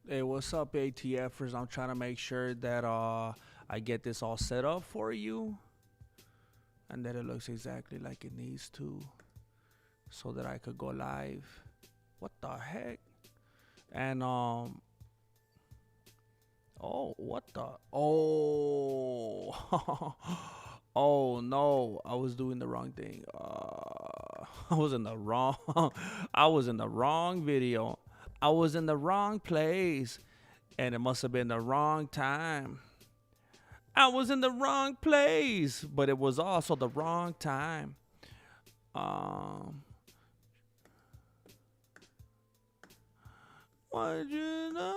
Hey, what's up, ATFers? I'm trying to make sure that I get this all set up for you and that it looks exactly like it needs to so that I could go live. What the heck? And oh, what the oh oh no, I was doing the wrong thing. I was in the wrong I was in the wrong video. I was in the wrong place and it must have been the wrong time. I was in the wrong place, but it was also the wrong time. Um, what you know?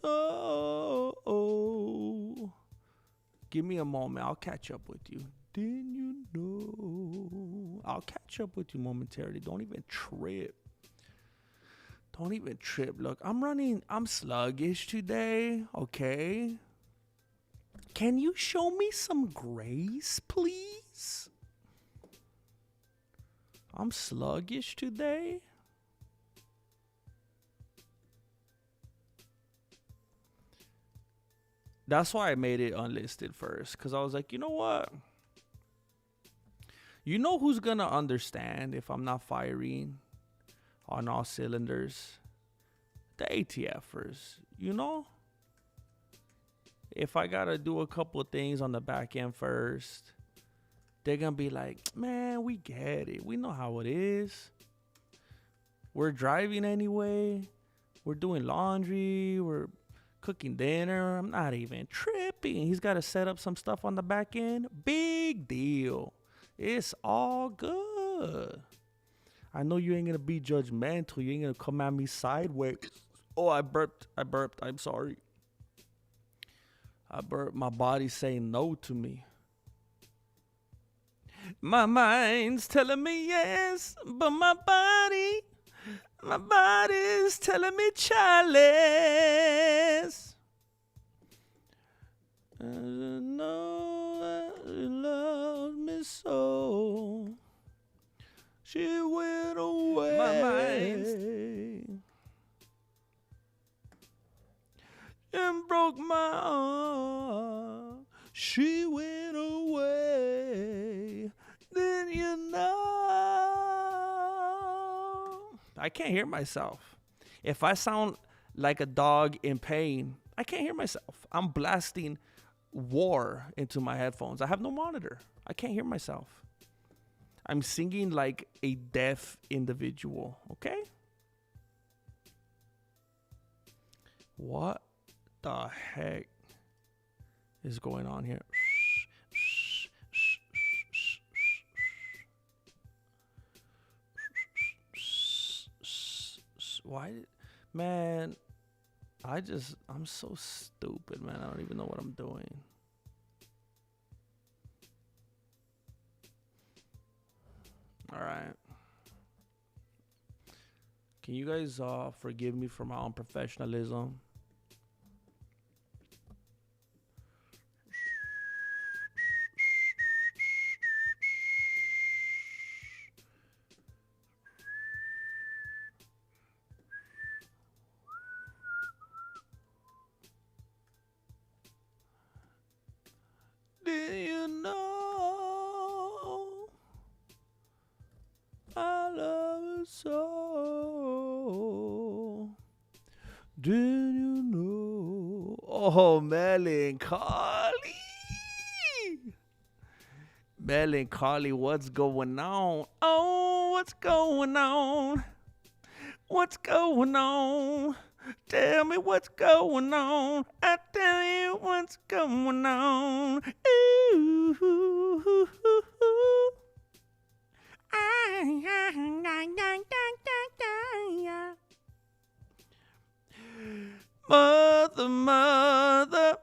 So, give me a moment. I'll catch up with you. Didn't you know? I'll catch up with you momentarily. Don't even trip. Don't even trip. Look, I'm sluggish today, okay? Can you show me some grace, please? I'm sluggish today. That's why I made it unlisted first, because I was like, you know what? You know who's going to understand if I'm not firing on all cylinders? The ATFers, you know? If I got to do a couple of things on the back end first, they're going to be like, man, we get it. We know how it is. We're driving anyway. We're doing laundry. We're cooking dinner. I'm not even tripping. He's got to set up some stuff on the back end. Big deal. It's all good. I know you ain't going to be judgmental. You ain't going to come at me sideways. Oh, I burped. I'm sorry. I burped. My body's saying no to me. My mind's telling me yes, but my body's telling me chalice. I know that she loves me so. She went away. My mind's and broke my arm. She went away. Then you know. I can't hear myself. If I sound like a dog in pain, I can't hear myself. I'm blasting war into my headphones. I have no monitor. I can't hear myself. I'm singing like a deaf individual, okay? What the heck is going on here? Why, man? I'm so stupid, man. I don't even know what I'm doing. All right. Can you guys forgive me for my unprofessionalism? Did you know I love you so? Did you know? Oh, melancholy. Melancholy, what's going on? Oh, what's going on? What's going on? Tell me what's going on. I tell you what's going on. Ooh. Mother, mother,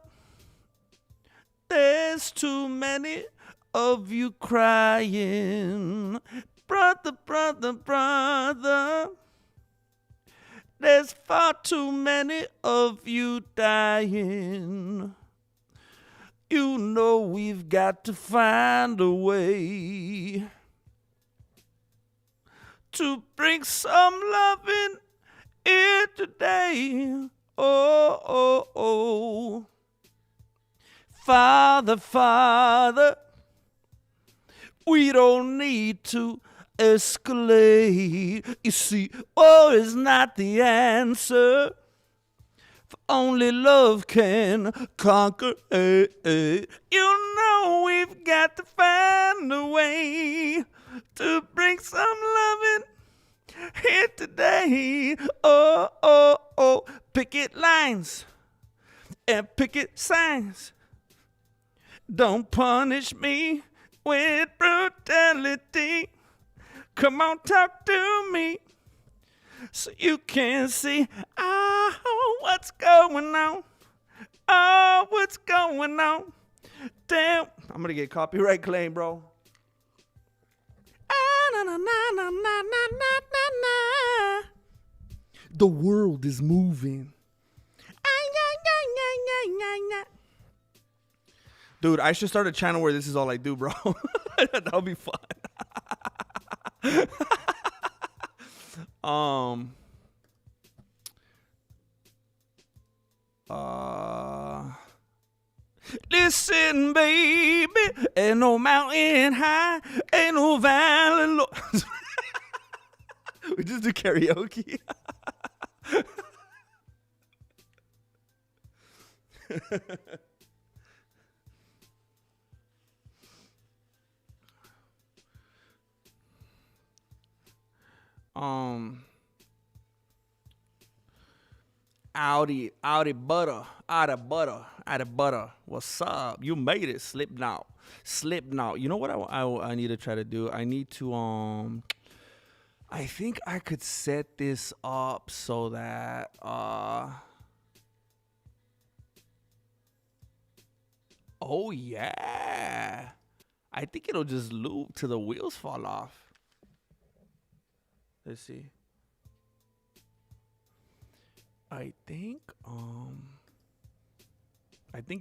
there's too many of you crying. Brother, brother, brother, there's far too many of you dying. You know we've got to find a way to bring some loving here today. Oh, oh, oh. Father, Father, we don't need to escalate. You see, war is not the answer. For only love can conquer. You know we've got to find a way to bring some loving here today. Oh, oh, oh. Picket lines and picket signs. Don't punish me with brutality. Come on, talk to me so you can see what's going on. Oh, what's going on? Damn, I'm gonna get copyright claim, bro. The world is moving. Dude, I should start a channel where this is all I do, bro. That'll be fun. Listen, baby, ain't no mountain high, ain't no valley low. We just do karaoke. Audi butter, out of butter. What's up? You made it, Slipknot. You know what I need to try to do? I need to I think I could set this up so that oh yeah, I think it'll just loop till the wheels fall off. Let's see. I think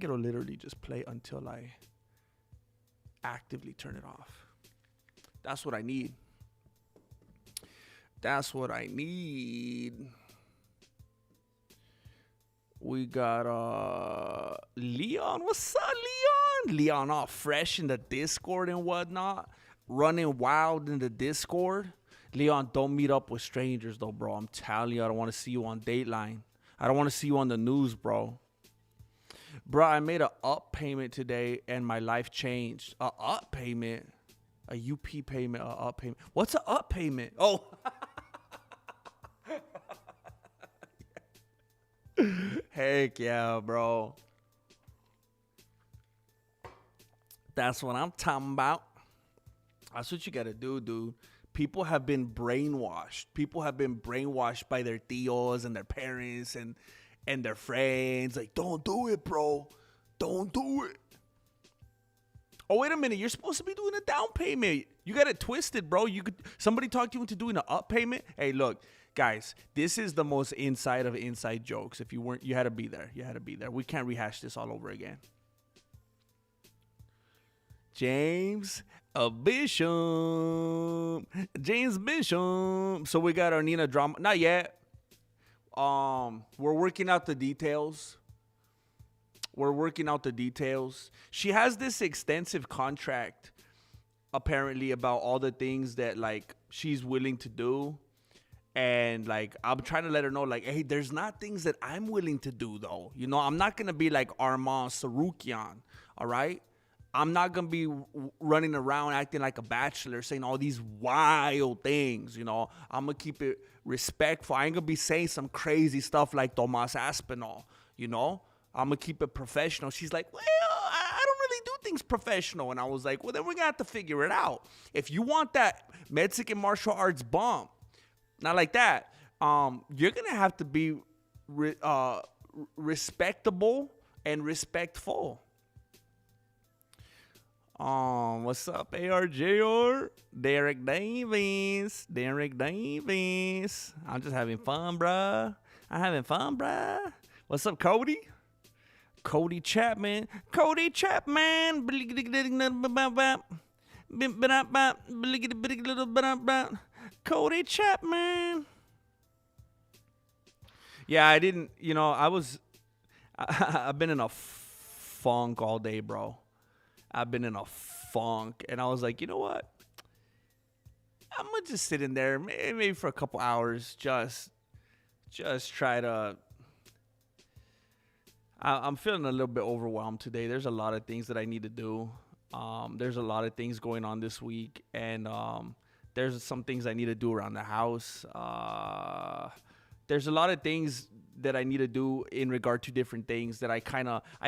it'll literally just play until I actively turn it off. That's what I need. We got Leon. What's up, Leon? Leon all fresh in the Discord and whatnot. Running wild in the Discord. Leon, don't meet up with strangers, though, bro. I'm telling you, I don't want to see you on Dateline. I don't want to see you on the news, bro. Bro, I made a up payment today, and my life changed. A up payment? A UP payment, a up payment. What's a up payment? Oh. Heck yeah, bro. That's what I'm talking about. That's what you got to do, dude. People have been brainwashed. People have been brainwashed by their tios and their parents and their friends. Like, don't do it, bro. Don't do it. Oh, wait a minute. You're supposed to be doing a down payment. You got it twisted, bro. Somebody talked you into doing an up payment. Hey, look, guys, this is the most inside of inside jokes. If you weren't, you had to be there. We can't rehash this all over again. James Bishop. So we got our Nina drama. Not yet. We're working out the details. She has this extensive contract, apparently, about all the things that, like, she's willing to do. And, like, I'm trying to let her know, like, hey, there's not things that I'm willing to do, though. You know, I'm not going to be like Armand Sarukian, all right? I'm not going to be running around acting like a bachelor saying all these wild things, you know. I'm going to keep it respectful. I ain't going to be saying some crazy stuff like Tomas Aspinall, you know. I'm going to keep it professional. She's like, well, I don't really do things professional. And I was like, well, then we're going to have to figure it out. If you want that Mexican martial arts bump, not like that, you're going to have to be respectable and respectful. What's up, ARJR? Derek Davies. I'm just having fun, bruh. What's up, Cody? Cody Chapman. Cody Chapman. Yeah, I didn't, I've been in a funk all day, bro. I've been in a funk. And I was like, you know what? I'm going to just sit in there maybe for a couple hours. Just try to. I'm feeling a little bit overwhelmed today. There's a lot of things that I need to do. There's a lot of things going on this week. And there's some things I need to do around the house. There's a lot of things that I need to do in regard to different things that I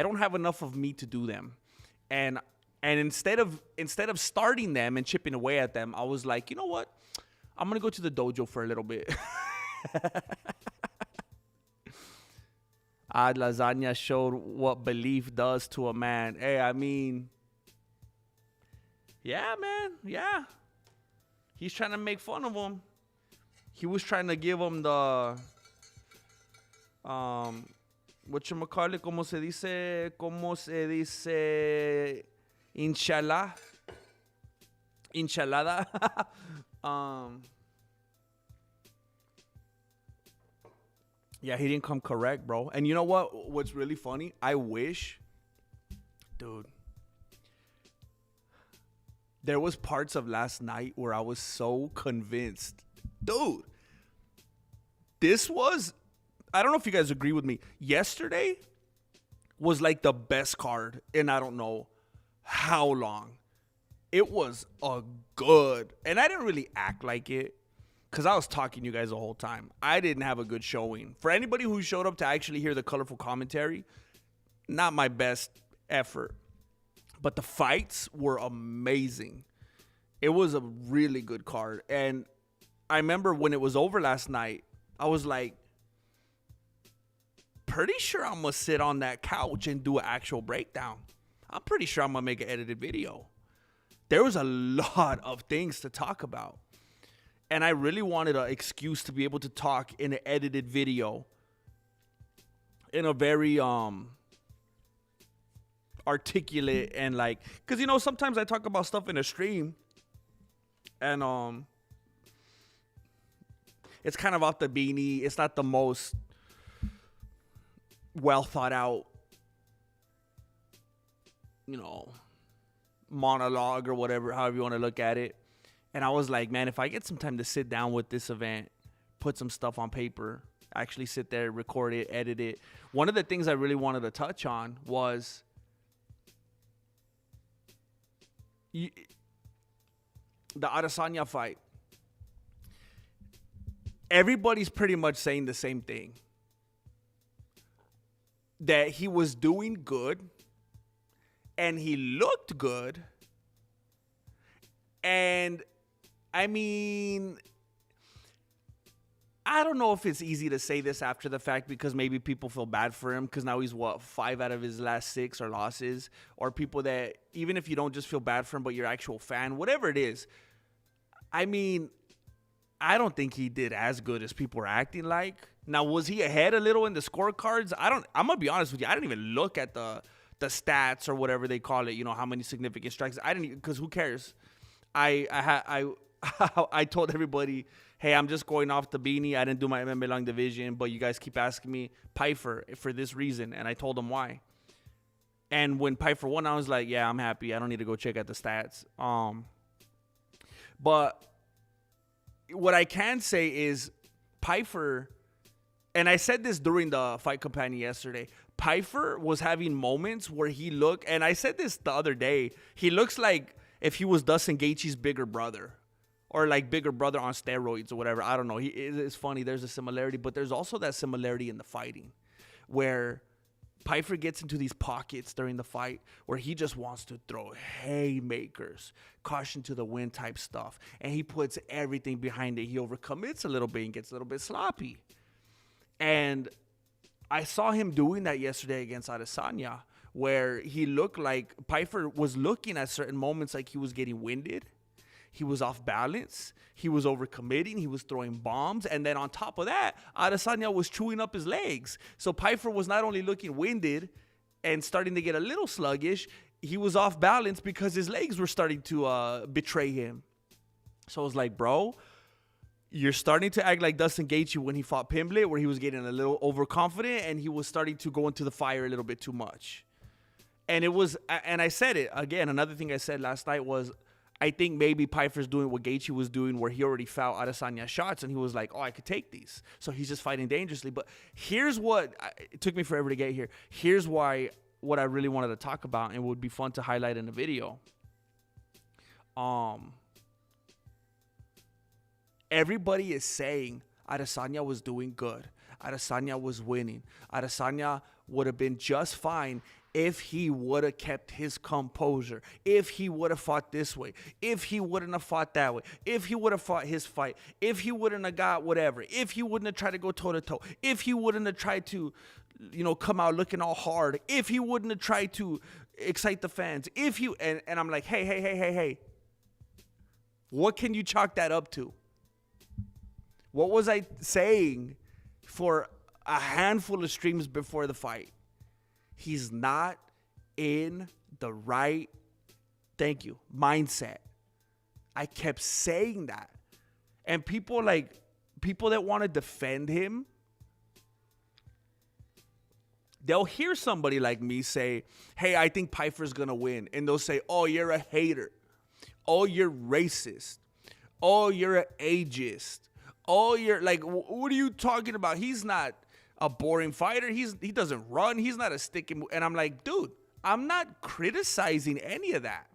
don't have enough of me to do them. And instead of starting them and chipping away at them, I was like, you know what? I'm going to go to the dojo for a little bit. Lasagna showed what belief does to a man. Hey, I mean, yeah, man. Yeah. He's trying to make fun of him. He was trying to give him the, whatchamacallit, ¿cómo se dice, Inchalada. Yeah, he didn't come correct, bro. And you know what? What's really funny? I wish, dude, there was parts of last night where I was so convinced. Dude, I don't know if you guys agree with me. Yesterday was like the best card in I don't know how long. It was a good, and I didn't really act like it because I was talking to you guys the whole time. I didn't have a good showing. For anybody who showed up to actually hear the colorful commentary, not my best effort. But the fights were amazing. It was a really good card. And I remember when it was over last night, I was like, pretty sure I'm going to sit on that couch and do an actual breakdown. I'm pretty sure I'm going to make an edited video. There was a lot of things to talk about. And I really wanted an excuse to be able to talk in an edited video in a very articulate and like, because sometimes I talk about stuff in a stream and it's kind of off the beanie. It's not the most well thought out monologue or whatever, however you want to look at it. And I was like, man, if I get some time to sit down with this event, put some stuff on paper, actually sit there, record it, edit it. One of the things I really wanted to touch on was the Adesanya fight. Everybody's pretty much saying the same thing. That he was doing good and he looked good. And I mean, I don't know if it's easy to say this after the fact because maybe people feel bad for him because now he's 5 out of his last 6 are losses, or people that even if you don't just feel bad for him but you're an actual fan, whatever it is. I mean, I don't think he did as good as people were acting like. Now, was he ahead a little in the scorecards? I'm gonna be honest with you. I didn't even look at the stats or whatever they call it. How many significant strikes? I didn't, because who cares? I told everybody, hey, I'm just going off the beanie. I didn't do my MMA long division, but you guys keep asking me Pyfer for this reason, and I told them why. And when Pyfer won, I was like, yeah, I'm happy. I don't need to go check out the stats. But what I can say is Pyfer, and I said this during the Fight Companion yesterday, Pyfer was having moments where he looked, and I said this the other day, he looks like if he was Dustin Gaethje's bigger brother. Or like bigger brother on steroids or whatever. I don't know. It's funny. There's a similarity. But there's also that similarity in the fighting. Where Pyfer gets into these pockets during the fight. Where he just wants to throw haymakers. Caution to the wind type stuff. And he puts everything behind it. He overcommits a little bit and gets a little bit sloppy. And I saw him doing that yesterday against Adesanya. Where he looked like Pyfer was looking at certain moments like he was getting winded. He was off balance. He was overcommitting. He was throwing bombs. And then on top of that, Adesanya was chewing up his legs. So Pyfer was not only looking winded and starting to get a little sluggish, he was off balance because his legs were starting to betray him. So I was like, bro, you're starting to act like Dustin Gaethje when he fought Pimblett, where he was getting a little overconfident and he was starting to go into the fire a little bit too much. And I said it again. Another thing I said last night was, I think maybe Pyfer's doing what Gaethje was doing, where he already fouled Adesanya's shots and he was like, oh, I could take these. So he's just fighting dangerously. But here's what, it took me forever to get here. Here's why, what I really wanted to talk about and would be fun to highlight in the video. Everybody is saying Adesanya was doing good. Adesanya was winning. Adesanya would have been just fine if he would have kept his composure, if he would have fought this way, if he wouldn't have fought that way, if he would have fought his fight, if he wouldn't have got whatever, if he wouldn't have tried to go toe-to-toe, if he wouldn't have tried to, come out looking all hard, if he wouldn't have tried to excite the fans, if you, and I'm like, hey, what can you chalk that up to? What was I saying for a handful of streams before the fight? He's not in the right, mindset. I kept saying that. And people that want to defend him, they'll hear somebody like me say, hey, I think Pyfer's going to win. And they'll say, oh, you're a hater. Oh, you're racist. Oh, you're an ageist. Oh, you're like, what are you talking about? He's not a boring fighter. He doesn't run. He's not a stick and I'm like, dude, I'm not criticizing any of that.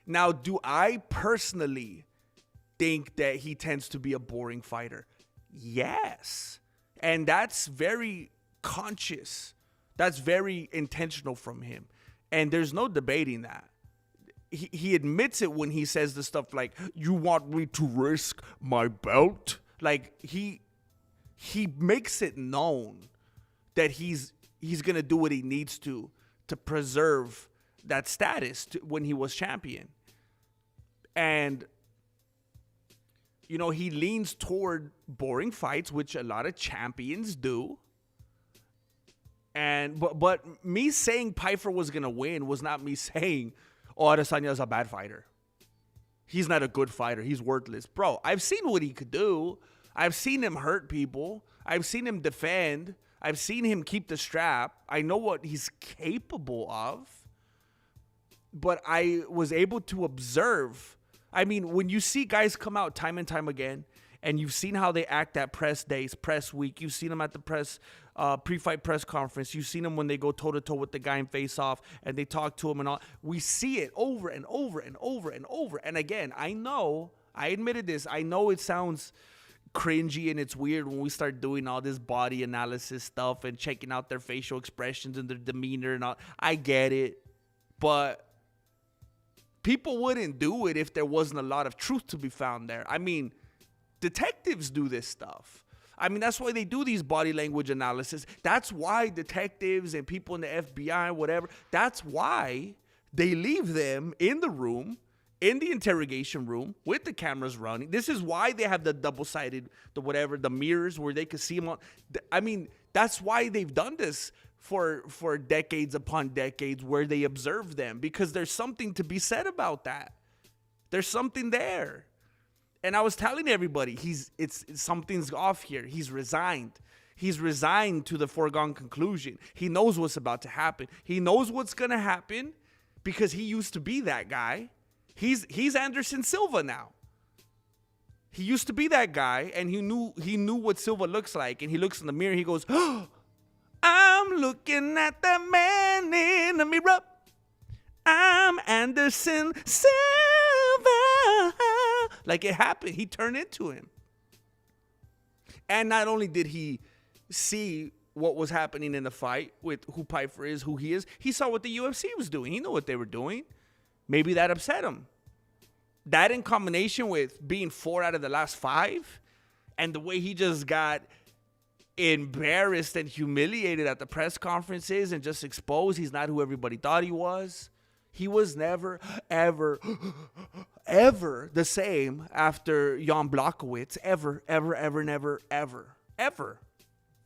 Now, do I personally think that he tends to be a boring fighter? Yes. And that's very conscious. That's very intentional from him. And there's no debating that. He admits it when he says the stuff like, you want me to risk my belt? Like, he makes it known that he's going to do what he needs to preserve that status when he was champion. And, he leans toward boring fights, which a lot of champions do. And but me saying Pyfer was going to win was not me saying, oh, Adesanya is a bad fighter. He's not a good fighter. He's worthless. Bro, I've seen what he could do. I've seen him hurt people. I've seen him defend. I've seen him keep the strap. I know what he's capable of. But I was able to observe. I mean, when you see guys come out time and time again, and you've seen how they act at press days, press week, you've seen them at the pre-fight press conference, you've seen them when they go toe-to-toe with the guy in face-off, and they talk to him and all. We see it over and over and over and over. And again, I admitted this, I know it sounds cringy and it's weird when we start doing all this body analysis stuff and checking out their facial expressions and their demeanor and all. I get it, but people wouldn't do it if there wasn't a lot of truth to be found there. I mean, detectives do this stuff. I mean, that's why they do these body language analysis. That's why detectives and people in the FBI, whatever, that's why they leave them in the room, in the interrogation room with the cameras running. This is why they have the double-sided, the mirrors where they can see them on. I mean, that's why they've done this for decades upon decades, where they observe them, because there's something to be said about that. There's something there. And I was telling everybody, something's off here. He's resigned. He's resigned to the foregone conclusion. He knows what's about to happen. He knows what's going to happen because he used to be that guy. He's Anderson Silva now. He used to be that guy, and he knew what Silva looks like. And he looks in the mirror. He goes, oh, I'm looking at the man in the mirror. I'm Anderson Silva. Like, it happened. He turned into him. And not only did he see what was happening in the fight with who Pyfer is, who he is, he saw what the UFC was doing. He knew what they were doing. Maybe that upset him. That in combination with being 4 out of the last 5 and the way he just got embarrassed and humiliated at the press conferences and just exposed he's not who everybody thought he was. He was never, ever, ever the same after Jan Blachowicz. Ever, never, ever.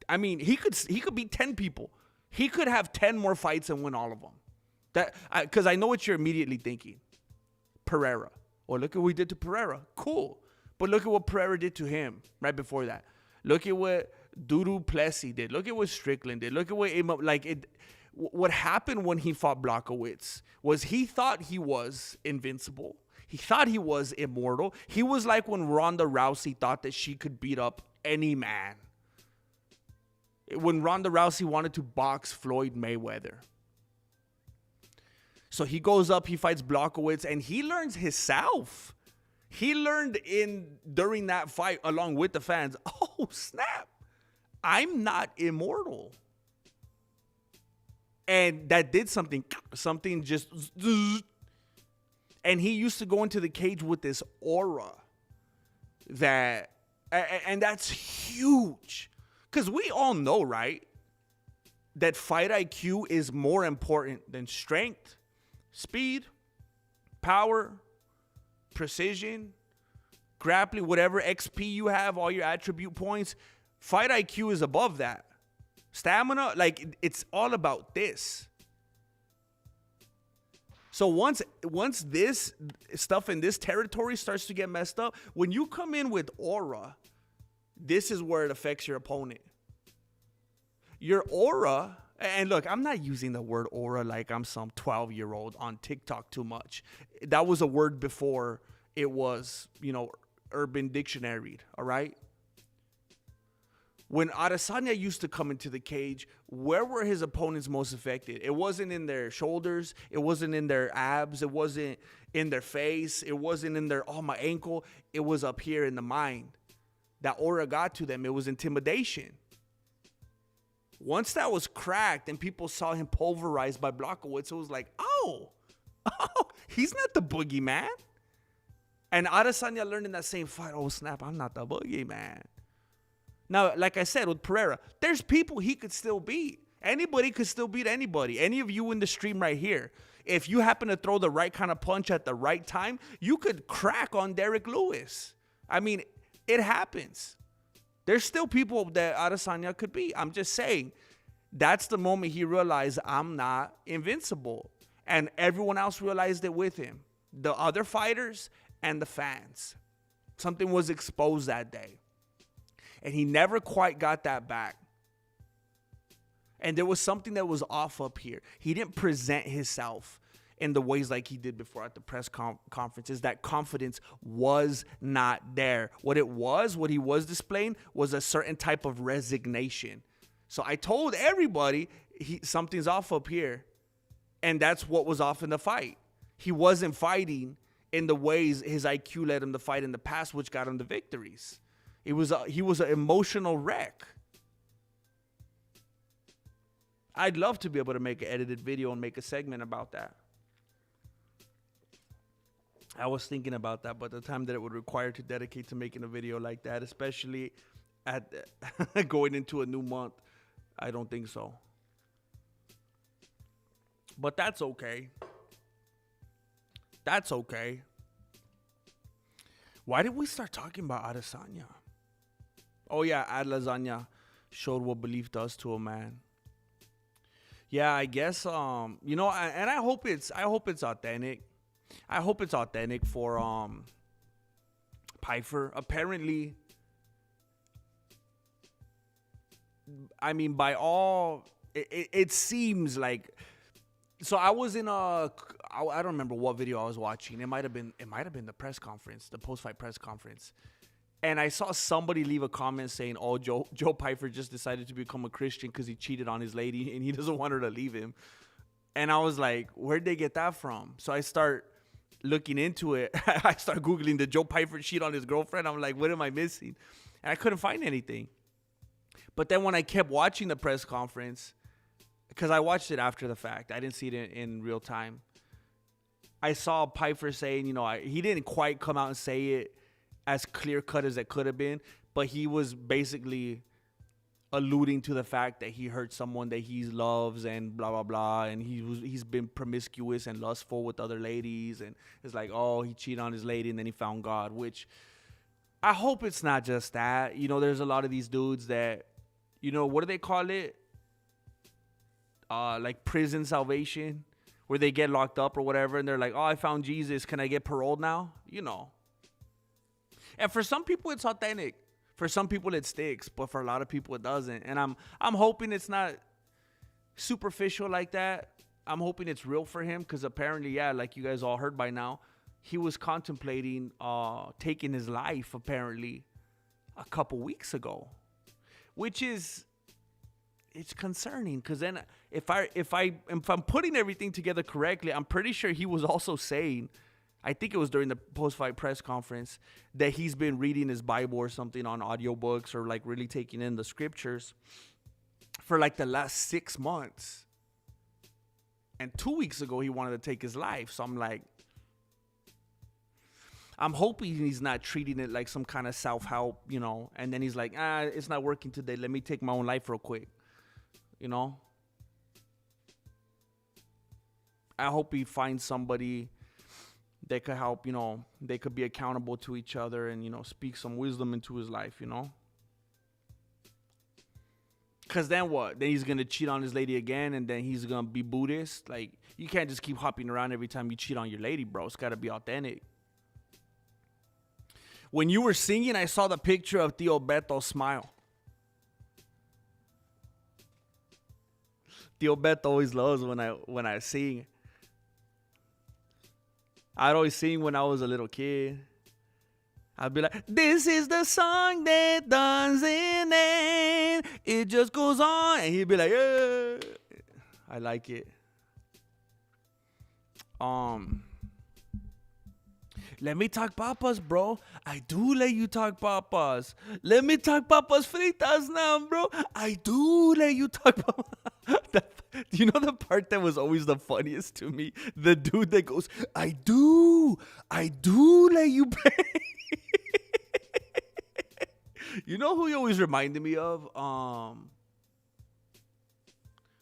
I mean, he could beat 10 people. He could have 10 more fights and win all of them. Because I know what you're immediately thinking. Pereira. Well, look at what we did to Pereira. Cool. But look at what Pereira did to him right before that. Look at what Dudu Plessis did. Look at what Strickland did. Look at what what happened when he fought Blachowicz was he thought he was invincible. He thought he was immortal. He was like when Ronda Rousey thought that she could beat up any man. When Ronda Rousey wanted to box Floyd Mayweather. So he goes up, he fights Blachowicz, and he learns himself. He learned during that fight along with the fans, oh, snap, I'm not immortal. And that did something just, and he used to go into the cage with this aura and that's huge. Because we all know, right, that fight IQ is more important than strength, speed, power, precision, grappling, whatever XP you have, all your attribute points. Fight IQ is above that. Stamina, like, it's all about this. So once this stuff in this territory starts to get messed up, when you come in with aura, this is where it affects your opponent. Your aura, and look, I'm not using the word aura like I'm some 12-year-old on TikTok too much. That was a word before it was, Urban Dictionary, all right? When Adesanya used to come into the cage, where were his opponents most affected? It wasn't in their shoulders. It wasn't in their abs. It wasn't in their face. It wasn't in their, my ankle. It was up here in the mind. That aura got to them. It was intimidation. Once that was cracked and people saw him pulverized by Blachowicz, it was like, oh, he's not the boogeyman. And Adesanya learned in that same fight, oh, snap, I'm not the boogeyman. Now, like I said, with Pereira, there's people he could still beat. Anybody could still beat anybody. Any of you in the stream right here, if you happen to throw the right kind of punch at the right time, you could crack on Derek Lewis. I mean, it happens. There's still people that Adesanya could beat. I'm just saying, that's the moment he realized I'm not invincible. And everyone else realized it with him. The other fighters and the fans. Something was exposed that day. And he never quite got that back. And there was something that was off up here. He didn't present himself in the ways like he did before at the press conferences. That confidence was not there. What he was displaying was a certain type of resignation. So I told everybody something's off up here. And that's what was off in the fight. He wasn't fighting in the ways his IQ led him to fight in the past, which got him the victories. He was an emotional wreck. I'd love to be able to make an edited video and make a segment about that. I was thinking about that, but the time that it would require to dedicate to making a video like that, especially at going into a new month, I don't think so. But that's okay. That's okay. Why did we start talking about Adesanya? Oh yeah, Ad Lasagna showed what belief does to a man. Yeah, I guess and I hope it's authentic. I hope it's authentic for Pyfer. Apparently, I mean, by all it seems like. So I was in I don't remember what video I was watching. It might have been the press conference, the post-fight press conference. And I saw somebody leave a comment saying, oh, Joe Pyfer just decided to become a Christian because he cheated on his lady and he doesn't want her to leave him. And I was like, where'd they get that from? So I start looking into it. I start Googling, did Joe Pyfer cheat on his girlfriend? I'm like, what am I missing? And I couldn't find anything. But then when I kept watching the press conference, because I watched it after the fact, I didn't see it in real time. I saw Pyfer saying, he didn't quite come out and say it as clear-cut as it could have been, but he was basically alluding to the fact that he hurt someone that he loves and blah, blah, blah, and he's been promiscuous and lustful with other ladies, and it's like, oh, he cheated on his lady and then he found God, which I hope it's not just that. There's a lot of these dudes that, what do they call it? Like prison salvation, where they get locked up or whatever, and they're like, oh, I found Jesus. Can I get paroled now? And for some people, it's authentic. For some people, it sticks, but for a lot of people, it doesn't. And I'm hoping it's not superficial like that. I'm hoping it's real for him, because apparently, yeah, like you guys all heard by now, he was contemplating taking his life apparently a couple weeks ago, which is, it's concerning, because then if I'm putting everything together correctly, I'm pretty sure he was also saying, I think it was during the post-fight press conference, that he's been reading his Bible or something on audiobooks, or like really taking in the scriptures for like the last 6 months. And 2 weeks ago, he wanted to take his life. So I'm like, I'm hoping he's not treating it like some kind of self-help, you know. And then he's like, it's not working today. Let me take my own life real quick, you know. I hope he finds somebody that could help, you know. They could be accountable to each other and, you know, speak some wisdom into his life, you know. Because then what? Then he's going to cheat on his lady again, and then he's going to be Buddhist. Like, you can't just keep hopping around every time you cheat on your lady, bro. It's got to be authentic. When you were singing, I saw the picture of Tio Beto smile. Tio Beto always loves when I sing. I'd always sing when I was a little kid. I'd be like, this is the song that doesn't end. It just goes on. And he'd be like, yeah. I like it. Let me talk papas, bro. I do let you talk papas. Let me talk papas fritas now, bro. I do let you talk papas. Do you know the part that was always the funniest to me? The dude that goes, I do let you pay. You know who he always reminded me of?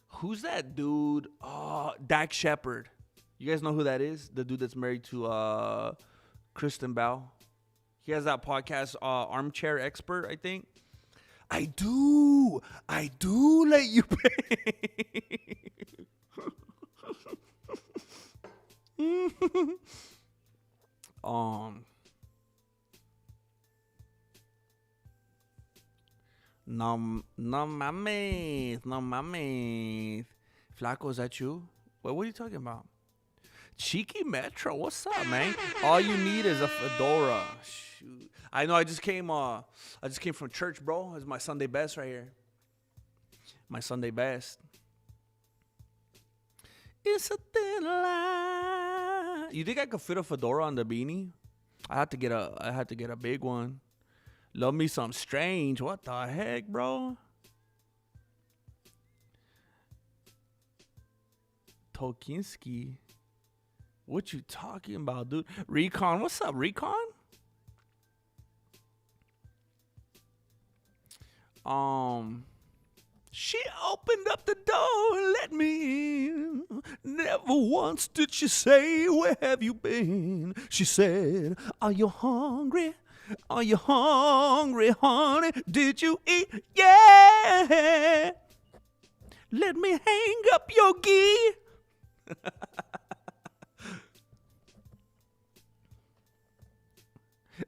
Who's that dude? Dak Shepard. You guys know who that is? The dude that's married to Kristen Bell. He has that podcast, Armchair Expert, I think. I do let you pay. No mames. Flaco, is that you? What are you talking about? Cheeky Metro, what's up, man? All you need is a fedora. Shoot, I know. I just came from church, bro. It's my Sunday best right here. My Sunday best. It's a thin line. You think I could fit a fedora on the beanie? I had to get a big one. Love me some Strange. What the heck, bro? Tolkienski. What you talking about, dude? Recon, what's up, Recon? She opened up the door and let me in. Never once did she say, where have you been? She said, are you hungry? Are you hungry, honey? Did you eat? Yeah. Let me hang up your gi.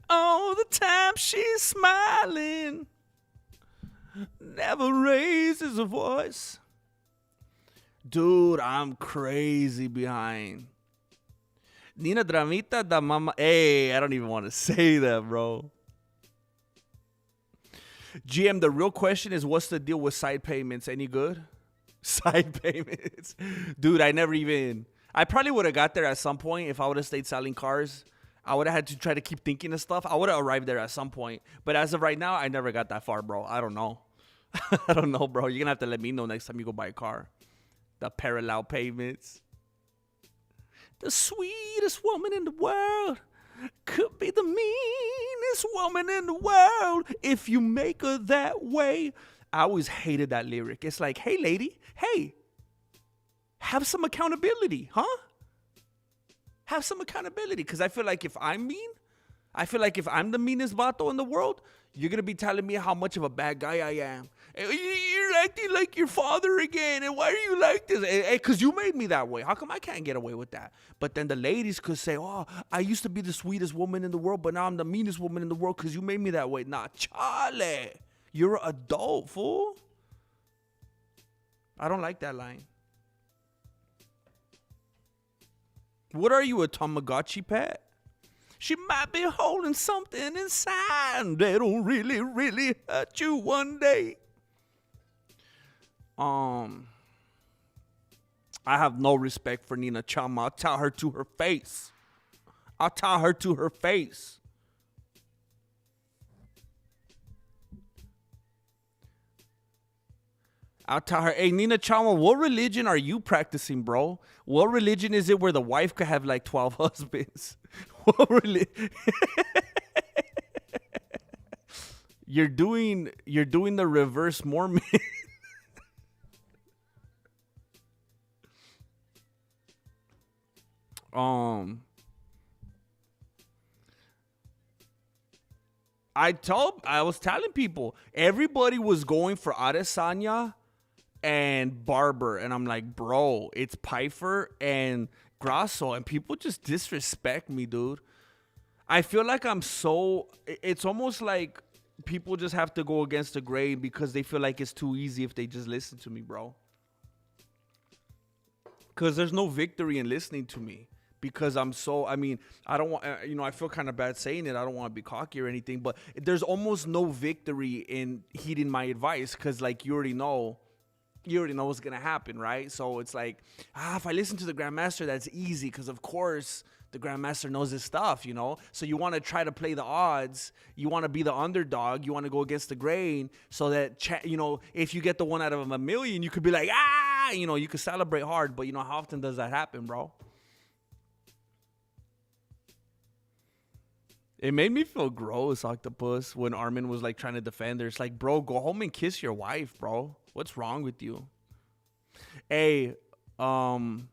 All the time she's smiling, never raises a voice. Dude, I'm crazy behind. Nina Dramita da Mama. Hey, I don't even want to say that, bro. GM, the real question is, what's the deal with side payments? Any good? Side payments. Dude, I probably would have got there at some point if I would have stayed selling cars. I would have had to try to keep thinking of stuff. I would have arrived there at some point. But as of right now, I never got that far, bro. I don't know. I don't know, bro. You're going to have to let me know next time you go buy a car. The parallel payments. The sweetest woman in the world could be the meanest woman in the world if you make her that way. I always hated that lyric. It's like, hey, lady, hey, have some accountability, huh? Have some accountability. Because I feel like if I'm mean, I feel like if I'm the meanest vato in the world, you're going to be telling me how much of a bad guy I am. You're acting like your father again? And why are you like this? Hey, because you made me that way. How come I can't get away with that? But then the ladies could say, oh, I used to be the sweetest woman in the world, but now I'm the meanest woman in the world because you made me that way. Nah, chale. You're an adult, fool. I don't like that line. What are you, a Tamagotchi pet? She might be holding something inside that'll really, really hurt you one day. I have no respect for Nina Chama. I'll tell her to her face. I'll tell her to her face. I'll tell her, hey, Nina Chama, what religion are you practicing, bro? What religion is it where the wife could have like 12 husbands? What religion? You're doing the reverse Mormon. I was telling people, everybody was going for Adesanya and Barber, and I'm like, bro, it's Pfeiffer and Grasso, and people just disrespect me, dude. I feel like it's almost like people just have to go against the grain because they feel like it's too easy if they just listen to me, bro. Because there's no victory in listening to me. Because I don't want, I feel kind of bad saying it. I don't want to be cocky or anything, but there's almost no victory in heeding my advice because, like, you already know what's going to happen, right? So it's like, if I listen to the Grandmaster, that's easy because, of course, the Grandmaster knows his stuff, So you want to try to play the odds. You want to be the underdog. You want to go against the grain so that, if you get the one out of a million, you could be like, you could celebrate hard. But, how often does that happen, bro? It made me feel gross, Octopus, when Armin was like trying to defend her. It's like, bro, go home and kiss your wife, bro. What's wrong with you? Hey, Silent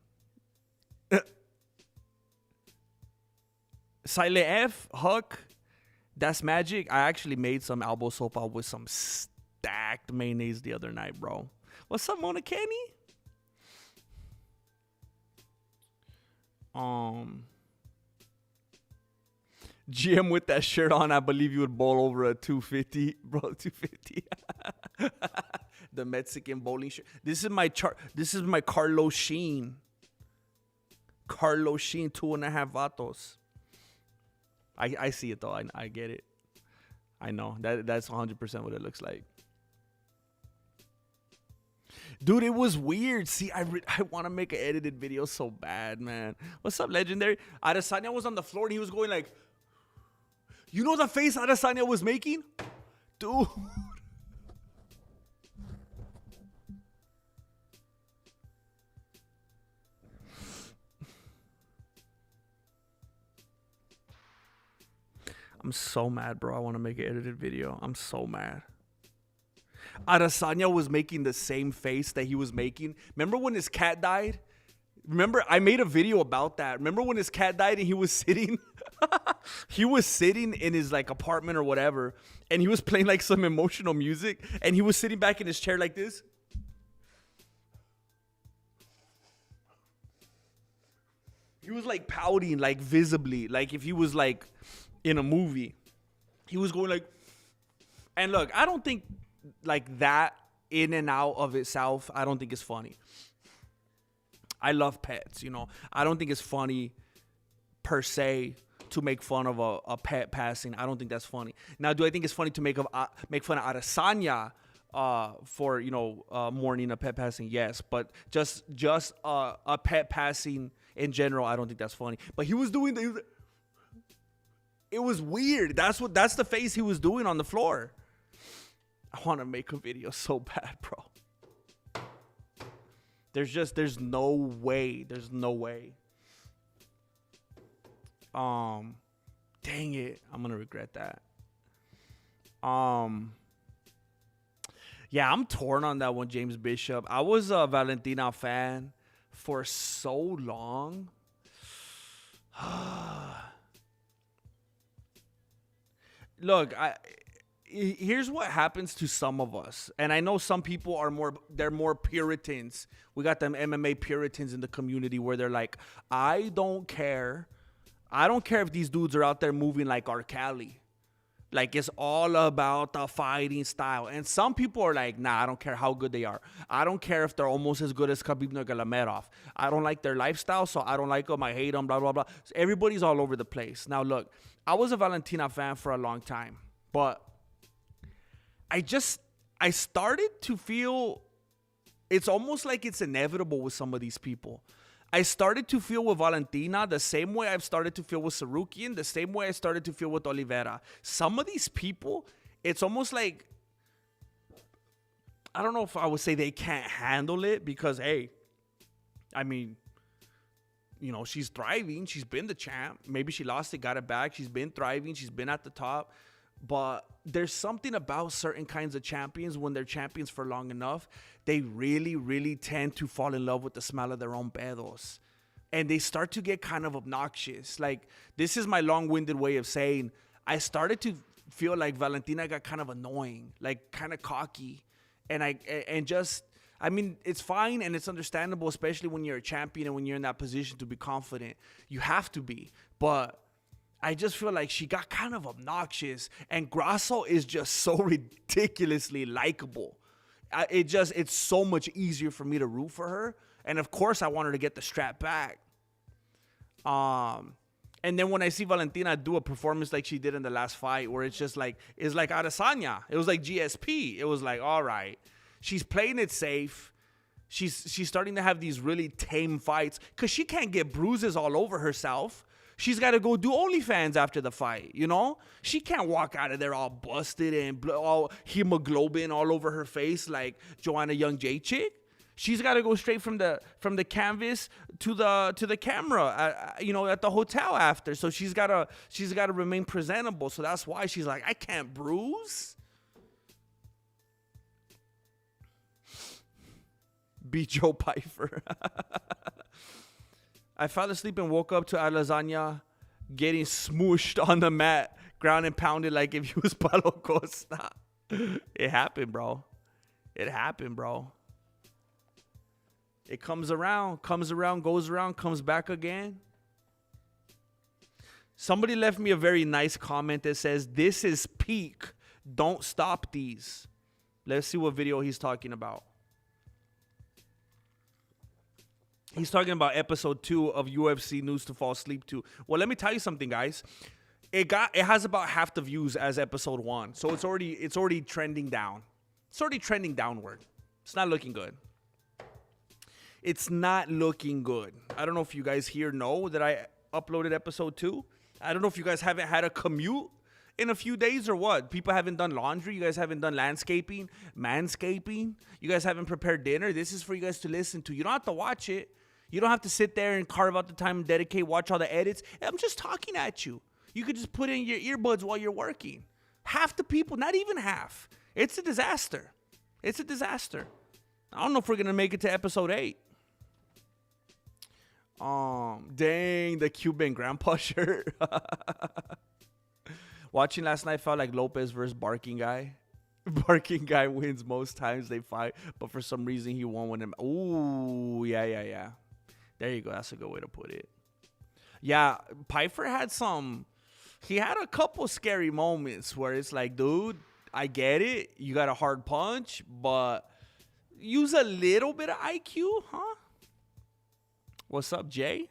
F, Huck, that's magic. I actually made some elbow sopa with some stacked mayonnaise the other night, bro. What's up, Mona Kenny? GM with that shirt on, I believe you would bowl over a 250, bro. 250. The Mexican bowling shirt. This is my Carlos Sheen. Carlos Sheen, 2.5 vatos. I see it though. I get it. I know that's 100% what it looks like. Dude, it was weird. See, I want to make an edited video so bad, man. What's up, Legendary? Adesanya was on the floor and he was going like, you know the face Adesanya was making? Dude. I'm so mad, bro. I want to make an edited video. I'm so mad. Adesanya was making the same face that he was making. Remember when his cat died? Remember, I made a video about that. Remember when his cat died and he was sitting? He was sitting in his like apartment or whatever, and he was playing like some emotional music, and he was sitting back in his chair like this. He was like pouting, like visibly, like if he was like in a movie. He was going like, and look, I don't think like that in and out of itself, I don't think it's funny. I love pets, I don't think it's funny per se to make fun of a pet passing. I don't think that's funny. Now, do I think it's funny to make fun of Adesanya for mourning a pet passing? Yes, but just a pet passing in general, I don't think that's funny. But he was doing it was weird. That's the face he was doing on the floor. I want to make a video so bad, bro. There's no way. There's no way. Dang it. I'm going to regret that. Yeah, I'm torn on that one, James Bishop. I was a Valentina fan for so long. Look, here's what happens to some of us, and I know some people are they're more Puritans. We got them MMA Puritans in the community where they're like, I don't care if these dudes are out there moving like R. Kelly. Like, it's all about the fighting style. And some people are like, nah, I don't care how good they are. I don't care if they're almost as good as Khabib Nurmagomedov. I don't like their lifestyle, so I don't like them. I hate them, blah, blah, blah. So everybody's all over the place. Now, look, I was a Valentina fan for a long time. But I started to feel it's almost like it's inevitable with some of these people. I started to feel with Valentina the same way I've started to feel with Sarukian, the same way I started to feel with Oliveira. Some of these people, it's almost like, I don't know if I would say they can't handle it because, hey, I mean, you know, she's thriving. She's been the champ. Maybe she lost it, got it back. She's been thriving. She's been at the top. But there's something about certain kinds of champions when they're champions for long enough, they really, really tend to fall in love with the smell of their own pedos. And they start to get kind of obnoxious. Like, this is my long-winded way of saying, I started to feel like Valentina got kind of annoying, like kind of cocky. And I mean, it's fine and it's understandable, especially when you're a champion and when you're in that position to be confident. You have to be. But I just feel like she got kind of obnoxious, and Grasso is just so ridiculously likable. It's so much easier for me to root for her. And of course I want her to get the strap back. And then when I see Valentina do a performance like she did in the last fight, where it's just like, it's like Adesanya. It was like GSP. It was like, all right, she's playing it safe. She's starting to have these really tame fights because she can't get bruises all over herself. She's got to go do OnlyFans after the fight, you know? She can't walk out of there all busted and all hemoglobin all over her face like Joanna Young Jacek. She's got to go straight from the canvas to the camera, you know, at the hotel after. So she's got to remain presentable. So that's why she's like, I can't bruise. Beat Joe Pyfer. I fell asleep and woke up to Lasagna getting smooshed on the mat, ground and pounded like if he was Paulo Costa. It happened, bro. It happened, bro. It comes around, goes around, comes back again. Somebody left me a very nice comment that says, this is peak. Don't stop these. Let's see what video he's talking about. He's talking about episode 2 of UFC News to Fall Asleep to. Well, let me tell you something, guys. It has about half the views as episode 1. So it's already trending down. It's already trending downward. It's not looking good. It's not looking good. I don't know if you guys here know that I uploaded episode 2. I don't know if you guys haven't had a commute in a few days or what. People haven't done laundry. You guys haven't done landscaping, manscaping. You guys haven't prepared dinner. This is for you guys to listen to. You don't have to watch it. You don't have to sit there and carve out the time and dedicate, watch all the edits. I'm just talking at you. You could just put in your earbuds while you're working. Half the people, not even half. It's a disaster. It's a disaster. I don't know if we're going to make it to episode 8. Dang, the Cuban grandpa shirt. Watching last night felt like Lopez versus Barking Guy. Barking Guy wins most times they fight, but for some reason he won when him. Ooh, yeah. There you go. That's a good way to put it. Yeah, Pyfer had he had a couple scary moments where it's like, dude, I get it. You got a hard punch, but use a little bit of IQ, huh? What's up, Jay?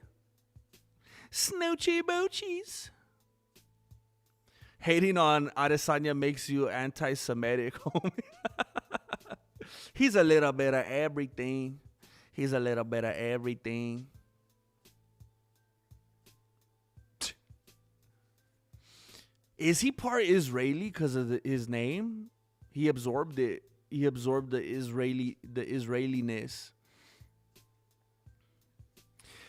Snoochie boochies. Hating on Adesanya makes you anti-Semitic, homie. He's a little bit of everything. He's a little bit of everything. Is he part Israeli because of his name? He absorbed it. He absorbed the Israeliness.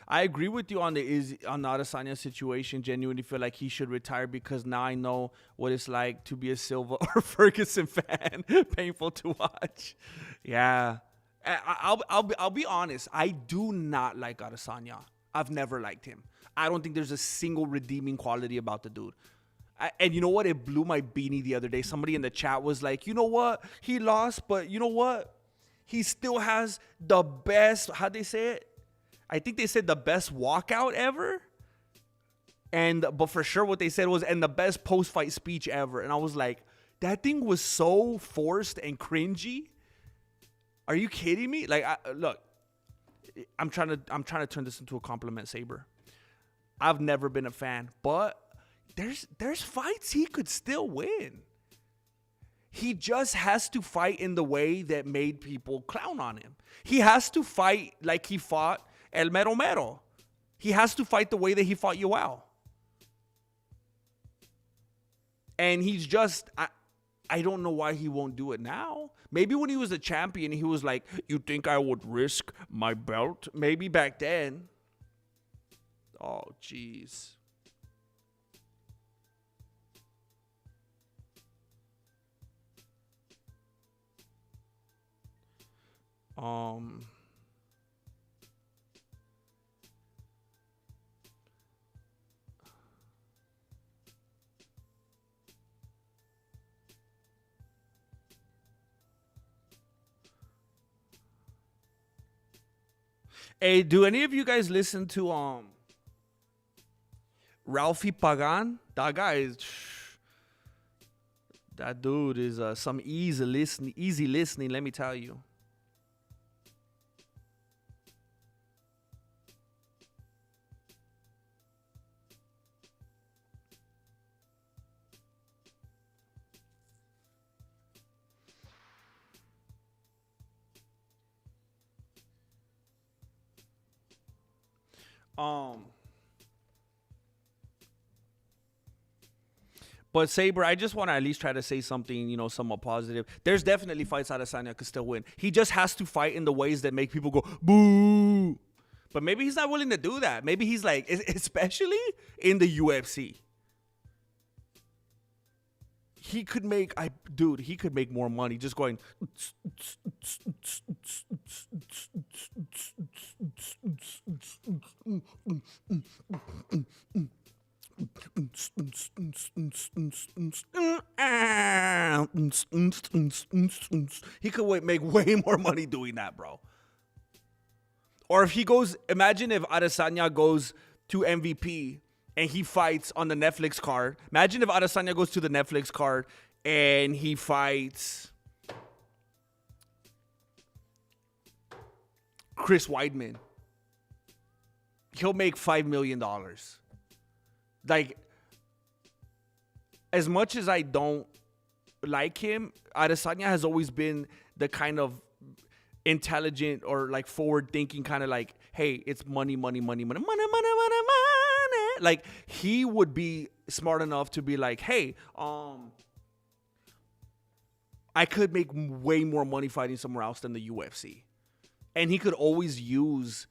I agree with you on the Adesanya situation. Genuinely feel like he should retire because now I know what it's like to be a Silva or Ferguson fan. Painful to watch. Yeah, I'll be honest. I do not like Adesanya. I've never liked him. I don't think there's a single redeeming quality about the dude. And you know what? It blew my beanie the other day. Somebody in the chat was like, you know what? He lost, but you know what? He still has the best, how'd they say it? I think they said the best walkout ever. But for sure what they said was, and the best post-fight speech ever. And I was like, that thing was so forced and cringy. Are you kidding me? Like, look, I'm trying to turn this into a compliment, Saber. I've never been a fan, but there's fights he could still win. He just has to fight in the way that made people clown on him. He has to fight like he fought El Mero Mero. He has to fight the way that he fought Yoel. And he's just, I don't know why he won't do it now. Maybe when he was a champion, he was like, you think I would risk my belt? Maybe back then. Oh, jeez. Hey, do any of you guys listen to Ralphie Pagan? That dude is some easy listening, let me tell you. But Saber, I just want to at least try to say something, somewhat positive. There's definitely fights Adesanya could still win. He just has to fight in the ways that make people go, boo. But maybe he's not willing to do that. Maybe he's like, especially in the UFC. He could make more money just going. He could make way more money doing that, bro. Or if he goes, imagine if Adesanya goes to MVP and he fights on the Netflix card. Imagine if Adesanya goes to the Netflix card and he fights Chris Weidman. He'll make $5 million. Like, as much as I don't like him, Adesanya has always been the kind of intelligent or like forward-thinking kind of like, hey, it's money. Like, he would be smart enough to be like, hey, I could make way more money fighting somewhere else than the UFC. And he could always use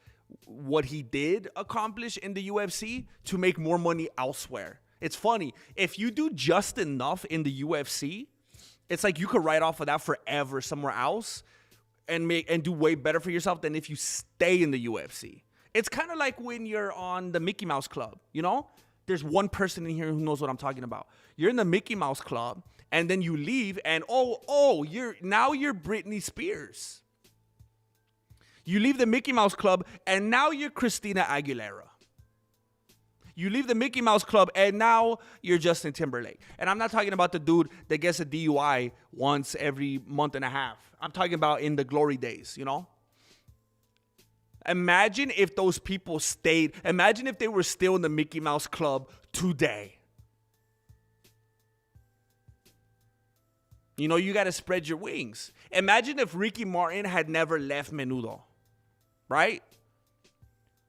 what he did accomplish in the UFC to make more money elsewhere. It's funny. If you do just enough in the UFC, it's like you could write off of that forever somewhere else and do way better for yourself than if you stay in the UFC. It's kind of like when you're on the Mickey Mouse Club, There's one person in here who knows what I'm talking about. You're in the Mickey Mouse Club, and then you leave, and you're Britney Spears. You leave the Mickey Mouse Club, and now you're Christina Aguilera. You leave the Mickey Mouse Club, and now you're Justin Timberlake. And I'm not talking about the dude that gets a DUI once every month and a half. I'm talking about in the glory days, Imagine if those people stayed. Imagine if they were still in the Mickey Mouse Club today. You got to spread your wings. Imagine if Ricky Martin had never left Menudo. Right?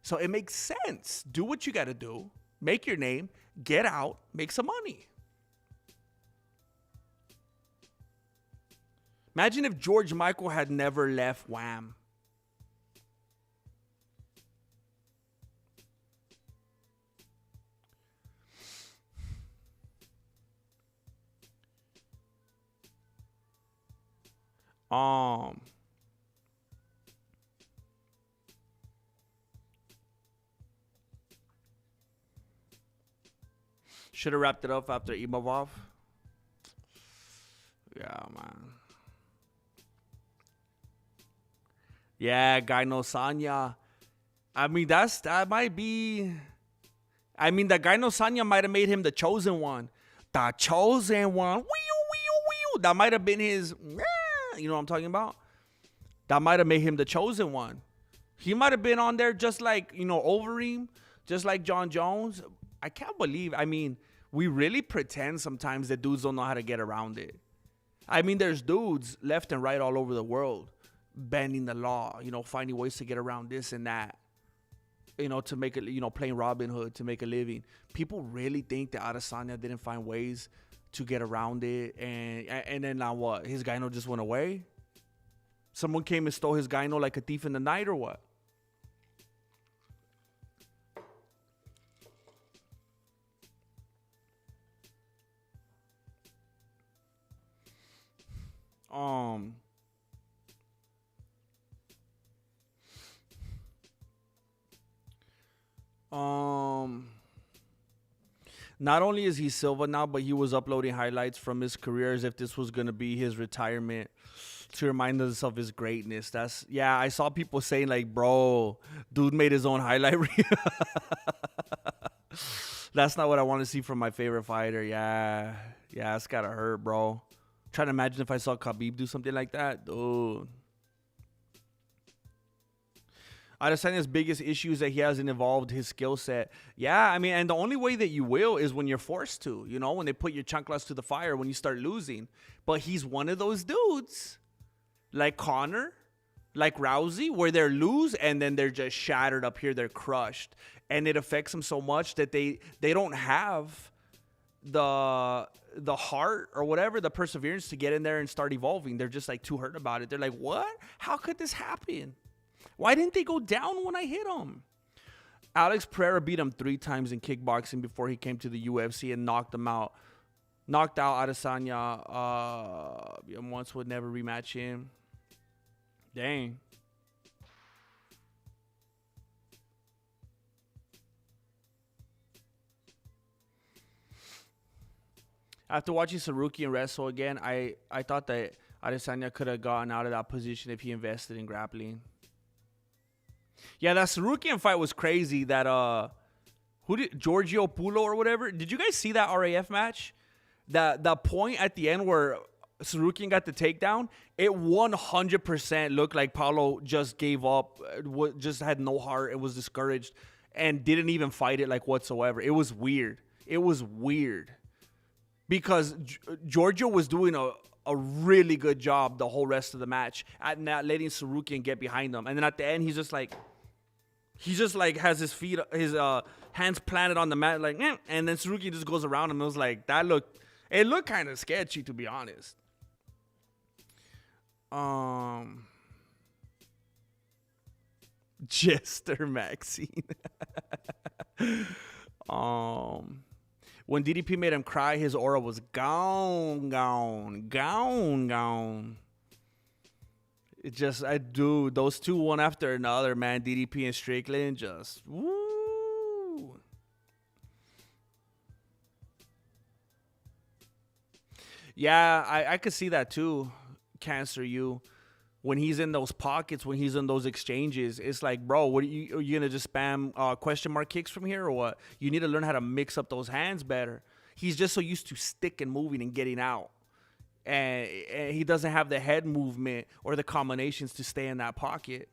So it makes sense. Do what you got to do. Make your name. Get out. Make some money. Imagine if George Michael had never left Wham. Should have wrapped it up after Imavov. Yeah, man. Yeah, Gaino Sanya. I mean, that might be. I mean, the Gaino Sanya might have made him the chosen one. The chosen one. That might have been his. You know what I'm talking about? That might have made him the chosen one. He might have been on there just like, Overeem, just like John Jones. I can't believe. I mean, we really pretend sometimes that dudes don't know how to get around it. I mean, there's dudes left and right all over the world bending the law, finding ways to get around this and that, to make it, playing Robin Hood to make a living. People really think that Adesanya didn't find ways to get around it. And then now what? His gyno just went away? Someone came and stole his gyno like a thief in the night or what? Not only is he Silva now, but he was uploading highlights from his career as if this was going to be his retirement to remind us of his greatness. I saw people saying like, bro, dude made his own highlight reel. That's not what I want to see from my favorite fighter. Yeah, it's gotta hurt, bro. Trying to imagine if I saw Khabib do something like that, dude. Adesanya's biggest issue is that he hasn't evolved his skill set. Yeah, I mean, and the only way that you will is when you're forced to, when they put your chanclas to the fire, when you start losing. But he's one of those dudes, like Conor, like Rousey, where they lose and then they're just shattered up here, they're crushed. And it affects them so much that they don't have the heart or whatever, the perseverance to get in there and start evolving. They're just like too hurt about it. They're like, what? How could this happen? Why didn't they go down when I hit him? Alex Pereira beat him 3 times in kickboxing before he came to the UFC and knocked him out. Knocked out Adesanya once, would never rematch him. Dang. After watching Sarukian wrestle again, I thought that Adesanya could have gotten out of that position if he invested in grappling. Yeah, that Sarukian fight was crazy. That Giorgio Pulo or whatever. Did you guys see that RAF match? The point at the end where Sarukian got the takedown, it 100% looked like Paulo just gave up, just had no heart, and was discouraged, and didn't even fight it like whatsoever. It was weird. Because Giorgio was doing a really good job the whole rest of the match at not letting Sarukian get behind him. And then at the end, he just has his feet, his hands planted on the mat, like, and then Sarukian just goes around him. It was like, it looked kind of sketchy, to be honest. Jester Maxine. When DDP made him cry, his aura was gone. It just, those two one after another, man. DDP and Strickland just, woo. Yeah, I could see that too, Cancer You. When he's in those pockets, when he's in those exchanges, it's like, bro, are you going to just spam question mark kicks from here or what? You need to learn how to mix up those hands better. He's just so used to sticking, moving, and getting out. And he doesn't have the head movement or the combinations to stay in that pocket.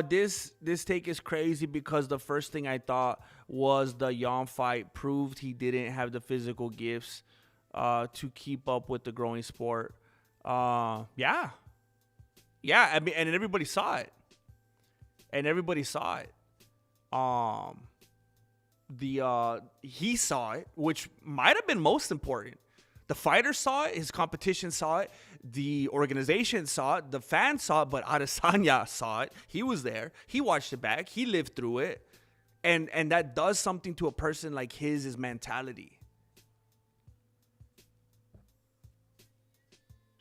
This take is crazy because the first thing I thought was the Yan fight proved he didn't have the physical gifts to keep up with the growing sport. Yeah. I mean, and everybody saw it. He saw it, which might have been most important. The fighter saw it, his competition saw it, the organization saw it, the fans saw it, but Adesanya saw it. He was there. He watched it back. He lived through it. And that does something to a person like his mentality.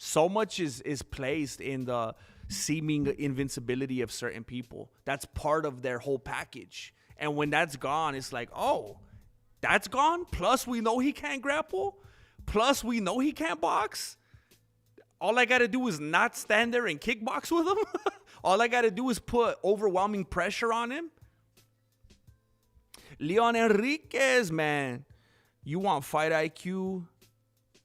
So much is placed in the seeming invincibility of certain people. That's part of their whole package. And when that's gone, it's like, oh, that's gone? Plus we know he can't grapple? Plus we know he can't box? All I got to do is not stand there and kickbox with him? All I got to do is put overwhelming pressure on him? Leon Enriquez, man. You want Fight IQ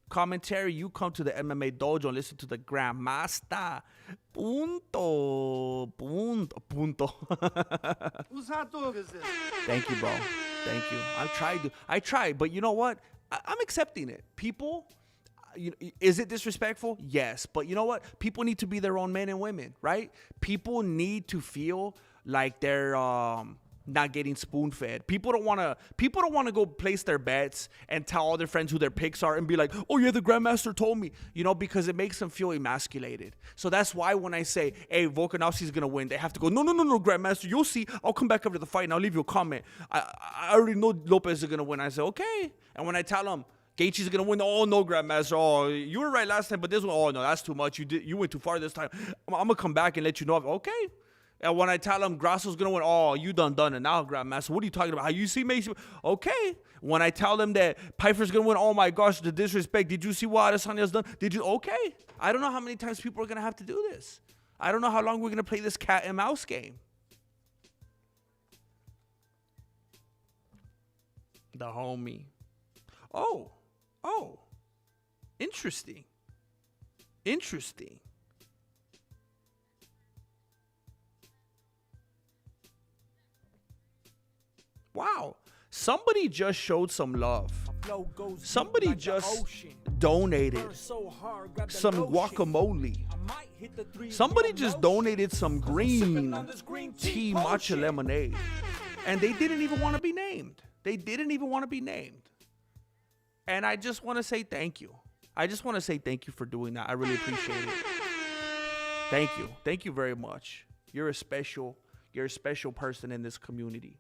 commentary? You come to the MMA Dojo and listen to the Grandmaster. Punto. Thank you, bro. Thank you. I tried, but you know what? I'm accepting it. People, is it disrespectful? Yes. But you know what? People need to be their own men and women, right? People need to feel like they're not getting spoon-fed. People don't want to go place their bets and tell all their friends who their picks are and be like, oh yeah, the Grandmaster told me, because it makes them feel emasculated. So that's why when I say, hey, Volkanovski's going to win, they have to go, no, Grandmaster, you'll see. I'll come back after the fight and I'll leave you a comment. I already know Lopez is going to win. I say, okay. And when I tell them, Gaethje's going to win, oh, no, Grandmaster. Oh, you were right last time, but this one, oh, no, that's too much. You went too far this time. I'm going to come back and let you know. Okay. And when I tell him Grasso's going to win, oh, you done it now, Grandmaster. What are you talking about? How you see Mason? Okay. When I tell them that Piper's going to win, oh, my gosh, the disrespect. Did you see what Adesanya's done? Did you? Okay. I don't know how many times people are going to have to do this. I don't know how long we're going to play this cat and mouse game. The homie. Oh. Interesting. Wow. Somebody just showed some love. Somebody just donated some guacamole. Somebody just donated some green tea matcha lemonade. And they didn't even want to be named. And I just want to say thank you. I just want to say thank you for doing that. I really appreciate it. Thank you. Thank you very much. You're a special person in this community.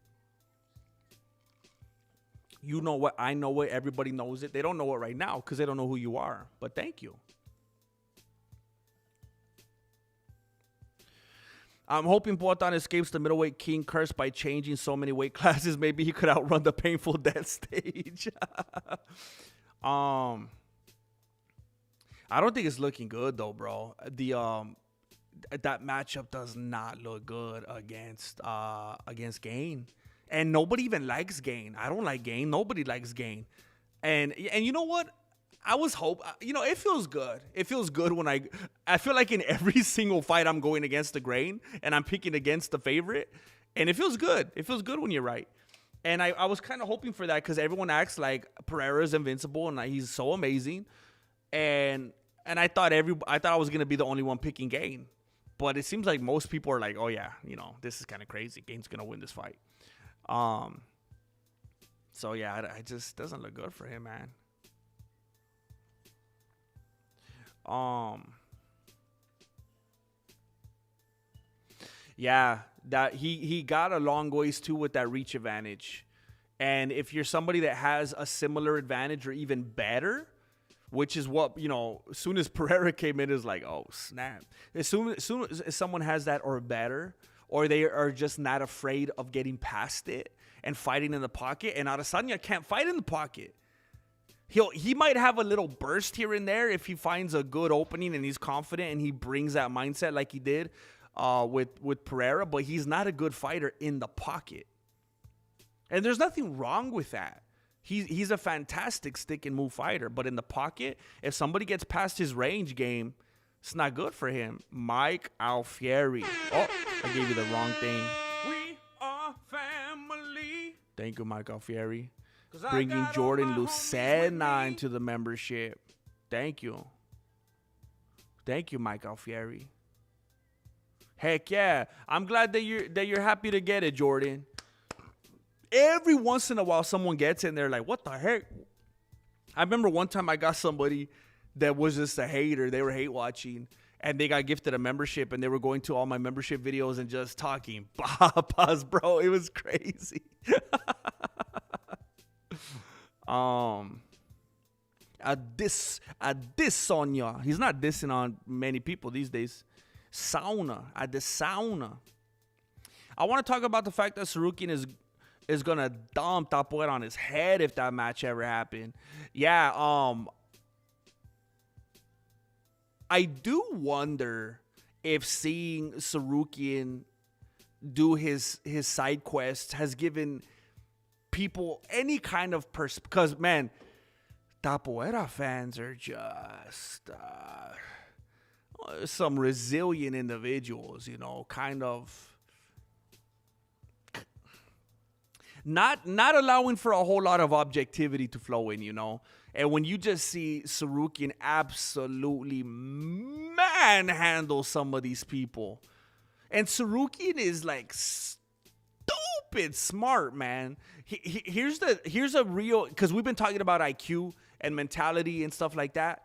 You know what? I know it. Everybody knows it. They don't know it right now because they don't know who you are. But thank you. I'm hoping Poatan escapes the middleweight king curse by changing so many weight classes. Maybe he could outrun the painful death stage. I don't think it's looking good though, bro. That matchup does not look good against Gain. And nobody even likes Gain. I don't like Gain. Nobody likes Gain. And you know what? I was it feels good. It feels good when I feel like in every single fight I'm going against the grain and I'm picking against the favorite. And it feels good. It feels good when you're right. And I was kind of hoping for that because everyone acts like Pereira is invincible and he's so amazing. And I thought I was going to be the only one picking Gain. But it seems like most people are like, oh yeah, this is kind of crazy. Gain's going to win this fight. So yeah, it just doesn't look good for him, man. Yeah, that he got a long ways too with that reach advantage. And if you're somebody that has a similar advantage or even better, which is what, as soon as Pereira came in, is like, oh, snap. As soon as someone has that or better, or they are just not afraid of getting past it and fighting in the pocket, and Adesanya can't fight in the pocket. He might have a little burst here and there if he finds a good opening and he's confident and he brings that mindset like he did with Pereira, but he's not a good fighter in the pocket. And there's nothing wrong with that. He's a fantastic stick and move fighter, but in the pocket, if somebody gets past his range game, it's not good for him. Mike Alfieri. Oh, I gave you the wrong thing. We are family. Thank you, Mike Alfieri. Bringing Jordan Lucena into the membership. Thank you. Thank you, Mike Alfieri. Heck yeah. I'm glad that you're happy to get it, Jordan. Every once in a while, someone gets it and they're like, what the heck? I remember one time I got somebody that was just a hater. They were hate watching. And they got gifted a membership. And they were going to all my membership videos and just talking papas, bro. It was crazy. Sonya. He's not dissing on many people these days. Sauna. I want to talk about the fact that Sarukian is is gonna dump Tapoera on his head if that match ever happened. Yeah, I do wonder if seeing Sarukian do his side quests has given people any kind of because man, Tapoera fans are just some resilient individuals, you know, kind of not allowing for a whole lot of objectivity to flow in, you know. And when you just see Sarukian absolutely manhandle some of these people, and Sarukian is like stupid smart, man. Here's a real, because we've been talking about IQ and mentality and stuff like that.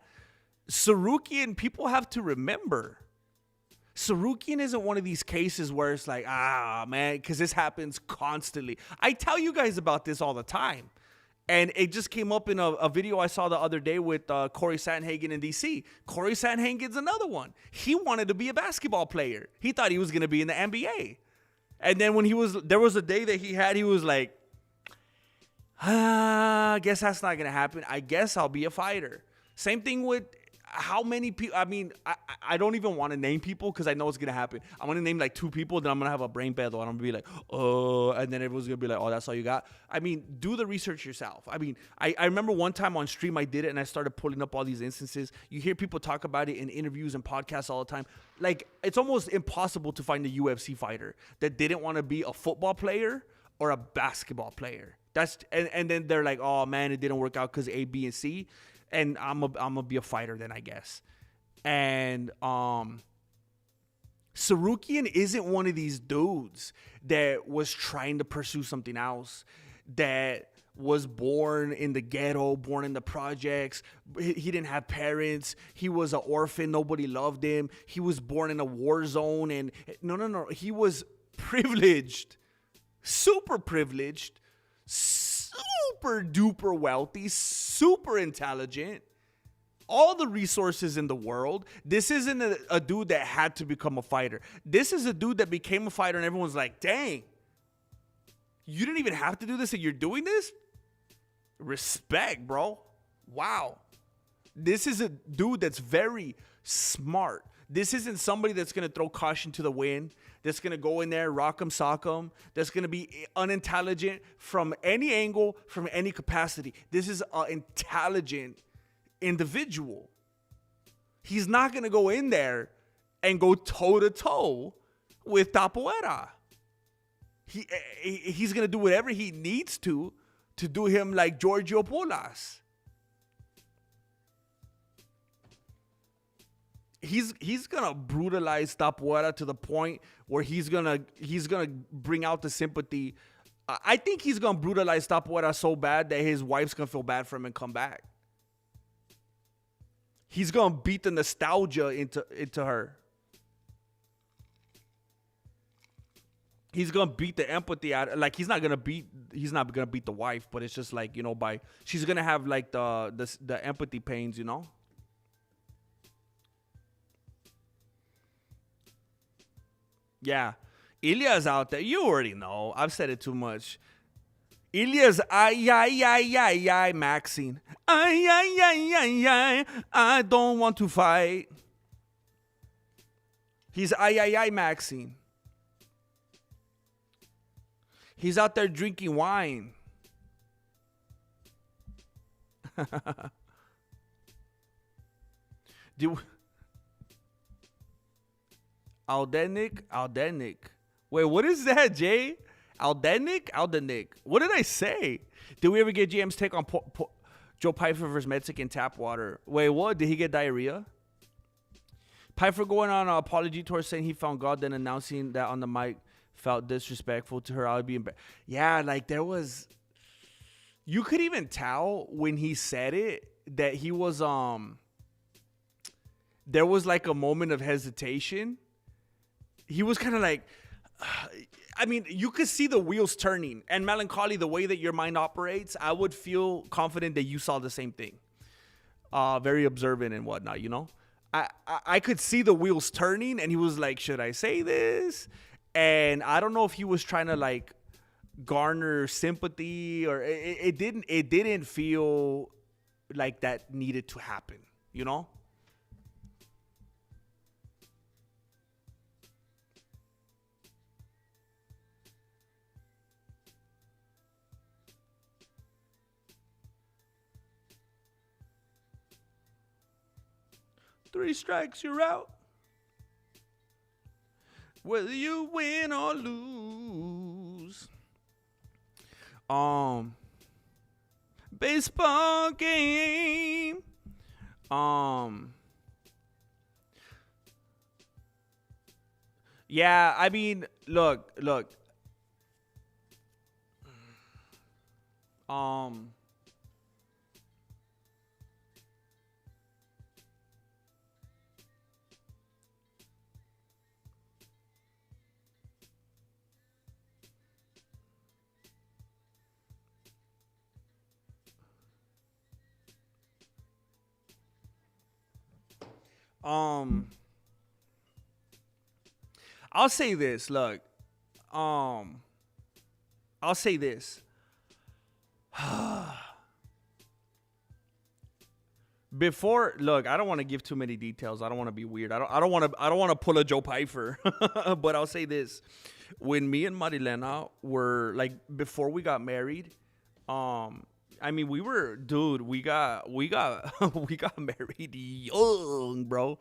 Sarukian, people have to remember, Sarukian isn't one of these cases where it's like, man, because this happens constantly. I tell you guys about this all the time. And it just came up in a video I saw the other day with Corey Sandhagen in DC. Corey Sandhagen's another one. He wanted to be a basketball player. He thought he was going to be in the NBA. And then when there was a day that he was like, I guess that's not going to happen. I guess I'll be a fighter. Same thing with how many people, I mean, I don't even want to name people because I know it's going to happen. I'm going to name like 2 people, then I'm going to have a brain pedo, and I'm going to be like, oh, and then everyone's going to be like, oh, that's all you got? I mean, do the research yourself. I mean, I remember one time on stream I did it, and I started pulling up all these instances. You hear people talk about it in interviews and podcasts all the time. Like, it's almost impossible to find a UFC fighter that didn't want to be a football player or a basketball player. And then they're like, oh, man, it didn't work out because A, B, and C. And I'm gonna be a fighter then, I guess. And Sarukian isn't one of these dudes that was trying to pursue something else, that was born in the ghetto, born in the projects. He didn't have parents. He was an orphan. Nobody loved him. He was born in a war zone. And no. He was privileged, super privileged, super duper wealthy, super intelligent, all the resources in the world. This isn't a dude that had to become a fighter. This is a dude that became a fighter and everyone's like, dang, you didn't even have to do this and you're doing this? Respect, bro. Wow. This is a dude that's very smart. This isn't somebody that's going to throw caution to the wind, that's going to go in there, rock 'em, sock 'em, that's going to be unintelligent from any angle, from any capacity. This is an intelligent individual. He's not going to go in there and go toe-to-toe with Tapoera. He's going to do whatever he needs to do him like Giorgio Polas. He's gonna brutalize Tapoera to the point where he's gonna bring out the sympathy. I think he's gonna brutalize Tapoera so bad that his wife's gonna feel bad for him and come back. He's gonna beat the nostalgia into her. He's gonna beat the empathy out. Like he's not gonna beat the wife, but it's just like, you know, she's gonna have like the empathy pains, you know. Yeah, Ilya's out there. You already know. I've said it too much. Ilya's ay Maxine. Ay, I don't want to fight. He's ay Maxine. He's out there drinking wine. Aldenik. Wait, what is that, Jay? Aldenik. What did I say? Did we ever get GM's take on Joe Pyfer versus Mexican tap water? Wait, what? Did he get diarrhea? Pyfer going on an apology tour saying he found God, then announcing that on the mic felt disrespectful to her. I would be embarrassed. Yeah, like there was... You could even tell when he said it that he was... There was like a moment of hesitation. He was kind of like, I mean, you could see the wheels turning. And Melancholy, the way that your mind operates, I would feel confident that you saw the same thing. Very observant and whatnot, you know? I could see the wheels turning, and he was like, should I say this? And I don't know if he was trying to, like, garner sympathy, or it didn't feel like that needed to happen, you know? Three strikes, you're out. Whether you win or lose. Baseball game. Yeah, I mean, look. Um, um, I'll say this. Look, um, I'll say this. Before, look, I don't want to give too many details. I don't want to be weird. I don't want to pull a Joe Pfeiffer. But I'll say this: when me and Marilena were like before we got married, I mean we got we got married young, bro.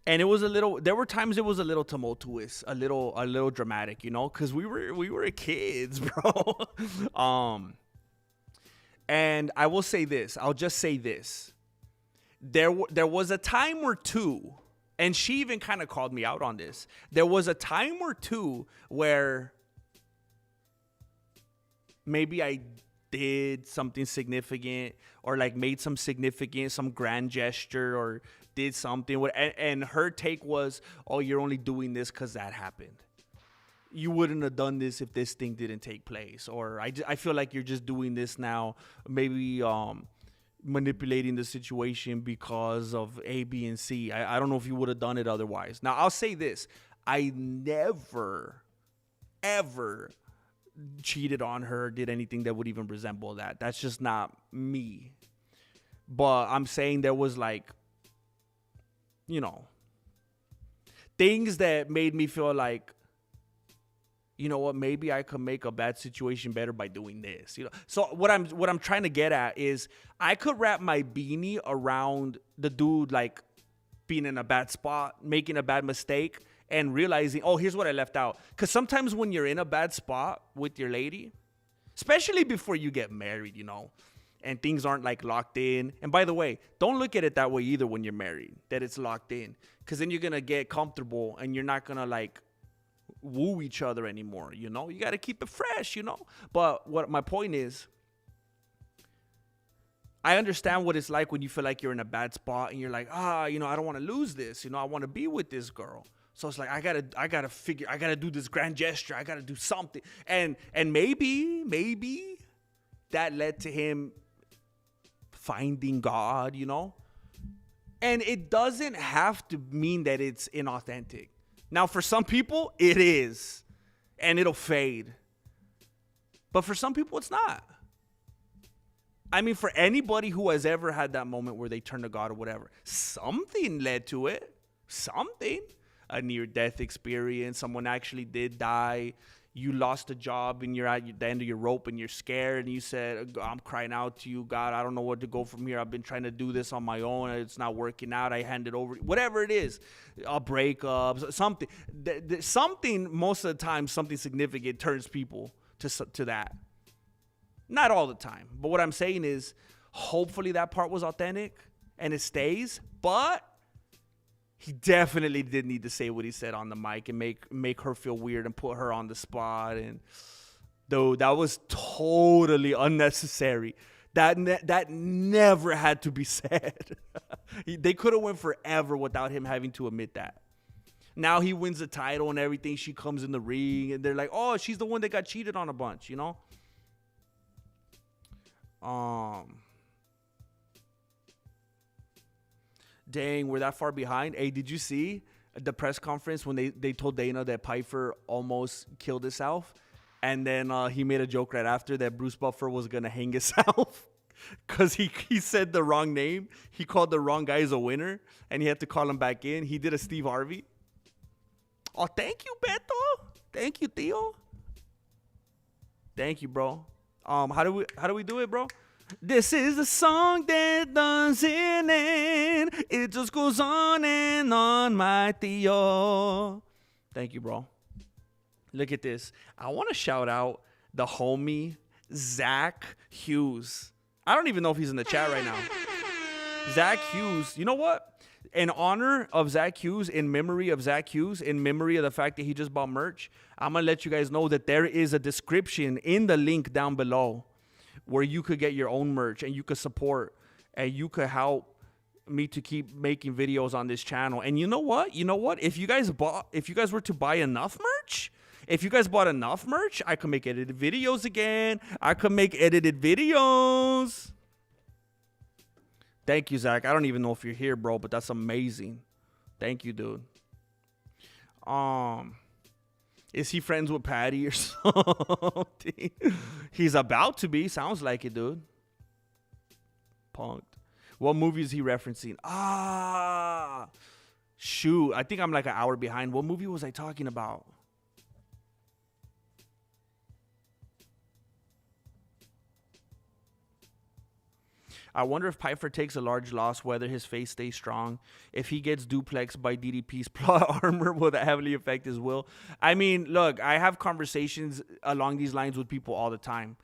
And it was a little. There were times it was a little tumultuous, a little dramatic, you know, because we were kids, bro. um. And I will say this. I'll just say this. There was a time or two, and she even kind of called me out on this. There was a time or two where maybe I did something significant, or like made some grand gesture, or did something. And her take was, oh, you're only doing this because that happened. You wouldn't have done this if this thing didn't take place. Or I feel like you're just doing this now, maybe manipulating the situation because of A, B, and C. I don't know if you would have done it otherwise. Now, I'll say this. I never, ever cheated on her, did anything that would even resemble that. That's just not me. But I'm saying there was like, you know, things that made me feel like, you know what, maybe I could make a bad situation better by doing this. You know, so what I'm trying to get at is I could wrap my beanie around the dude like being in a bad spot, making a bad mistake, and realizing, oh, here's what I left out. Because sometimes when you're in a bad spot with your lady, especially before you get married, you know, and things aren't like locked in. And by the way, don't look at it that way either when you're married, that it's locked in. Because then you're going to get comfortable and you're not going to like woo each other anymore, you know? You got to keep it fresh, you know? But what my point is, I understand what it's like when you feel like you're in a bad spot and you're like, you know, I don't want to lose this. You know, I want to be with this girl. So it's like, I gotta do this grand gesture. I gotta do something. And maybe that led to him finding God, you know? And it doesn't have to mean that it's inauthentic. Now, for some people, it is. And it'll fade. But for some people, it's not. I mean, for anybody who has ever had that moment where they turn to God or whatever, something led to it. Something. A near-death experience. Someone actually did die. You lost a job and you're at the end of your rope and you're scared. And you said, I'm crying out to you, God. I don't know where to go from here. I've been trying to do this on my own. It's not working out. I hand it over. Whatever it is. A breakup. Something. Something, most of the time, something significant turns people to that. Not all the time. But what I'm saying is, hopefully that part was authentic and it stays. But he definitely did need to say what he said on the mic and make her feel weird and put her on the spot. And though that was totally unnecessary. That never had to be said. They could have went forever without him having to admit that. Now he wins the title and everything. She comes in the ring and they're like, oh, she's the one that got cheated on a bunch, you know? Dang, we're that far behind. Hey, did you see the press conference when they told Dana that Pfeiffer almost killed himself? And then he made a joke right after that Bruce Buffer was going to hang himself because he said the wrong name. He called the wrong guy as a winner, and he had to call him back in. He did a Steve Harvey. Oh, thank you, Beto. Thank you, Theo. Thank you, bro. How do we do it, bro? This is a song that doesn't end. It just goes on and on, my Theo. Thank you, bro. Look at this. I want to shout out the homie Zach Hughes. I don't even know if he's in the chat right now. Zach Hughes. You know what? In honor of Zach Hughes, in memory of Zach Hughes, in memory of the fact that he just bought merch, I'm going to let you guys know that there is a description in the link down below where you could get your own merch and you could support and you could help me to keep making videos on this channel. And you know what? If you guys were to buy enough merch, if you guys bought enough merch, I could make edited videos again. I could make edited videos. Thank you, Zach. I don't even know if you're here, bro, but that's amazing. Thank you, dude. Is he friends with Patty or something? He's about to be. Sounds like it, dude. Punked. What movie is he referencing? Shoot. I think I'm like an hour behind. What movie was I talking about? I wonder if Pfeiffer takes a large loss, whether his face stays strong. If he gets duplexed by DDP's plot armor, will that heavily affect his will? I mean, look, I have conversations along these lines with people all the time.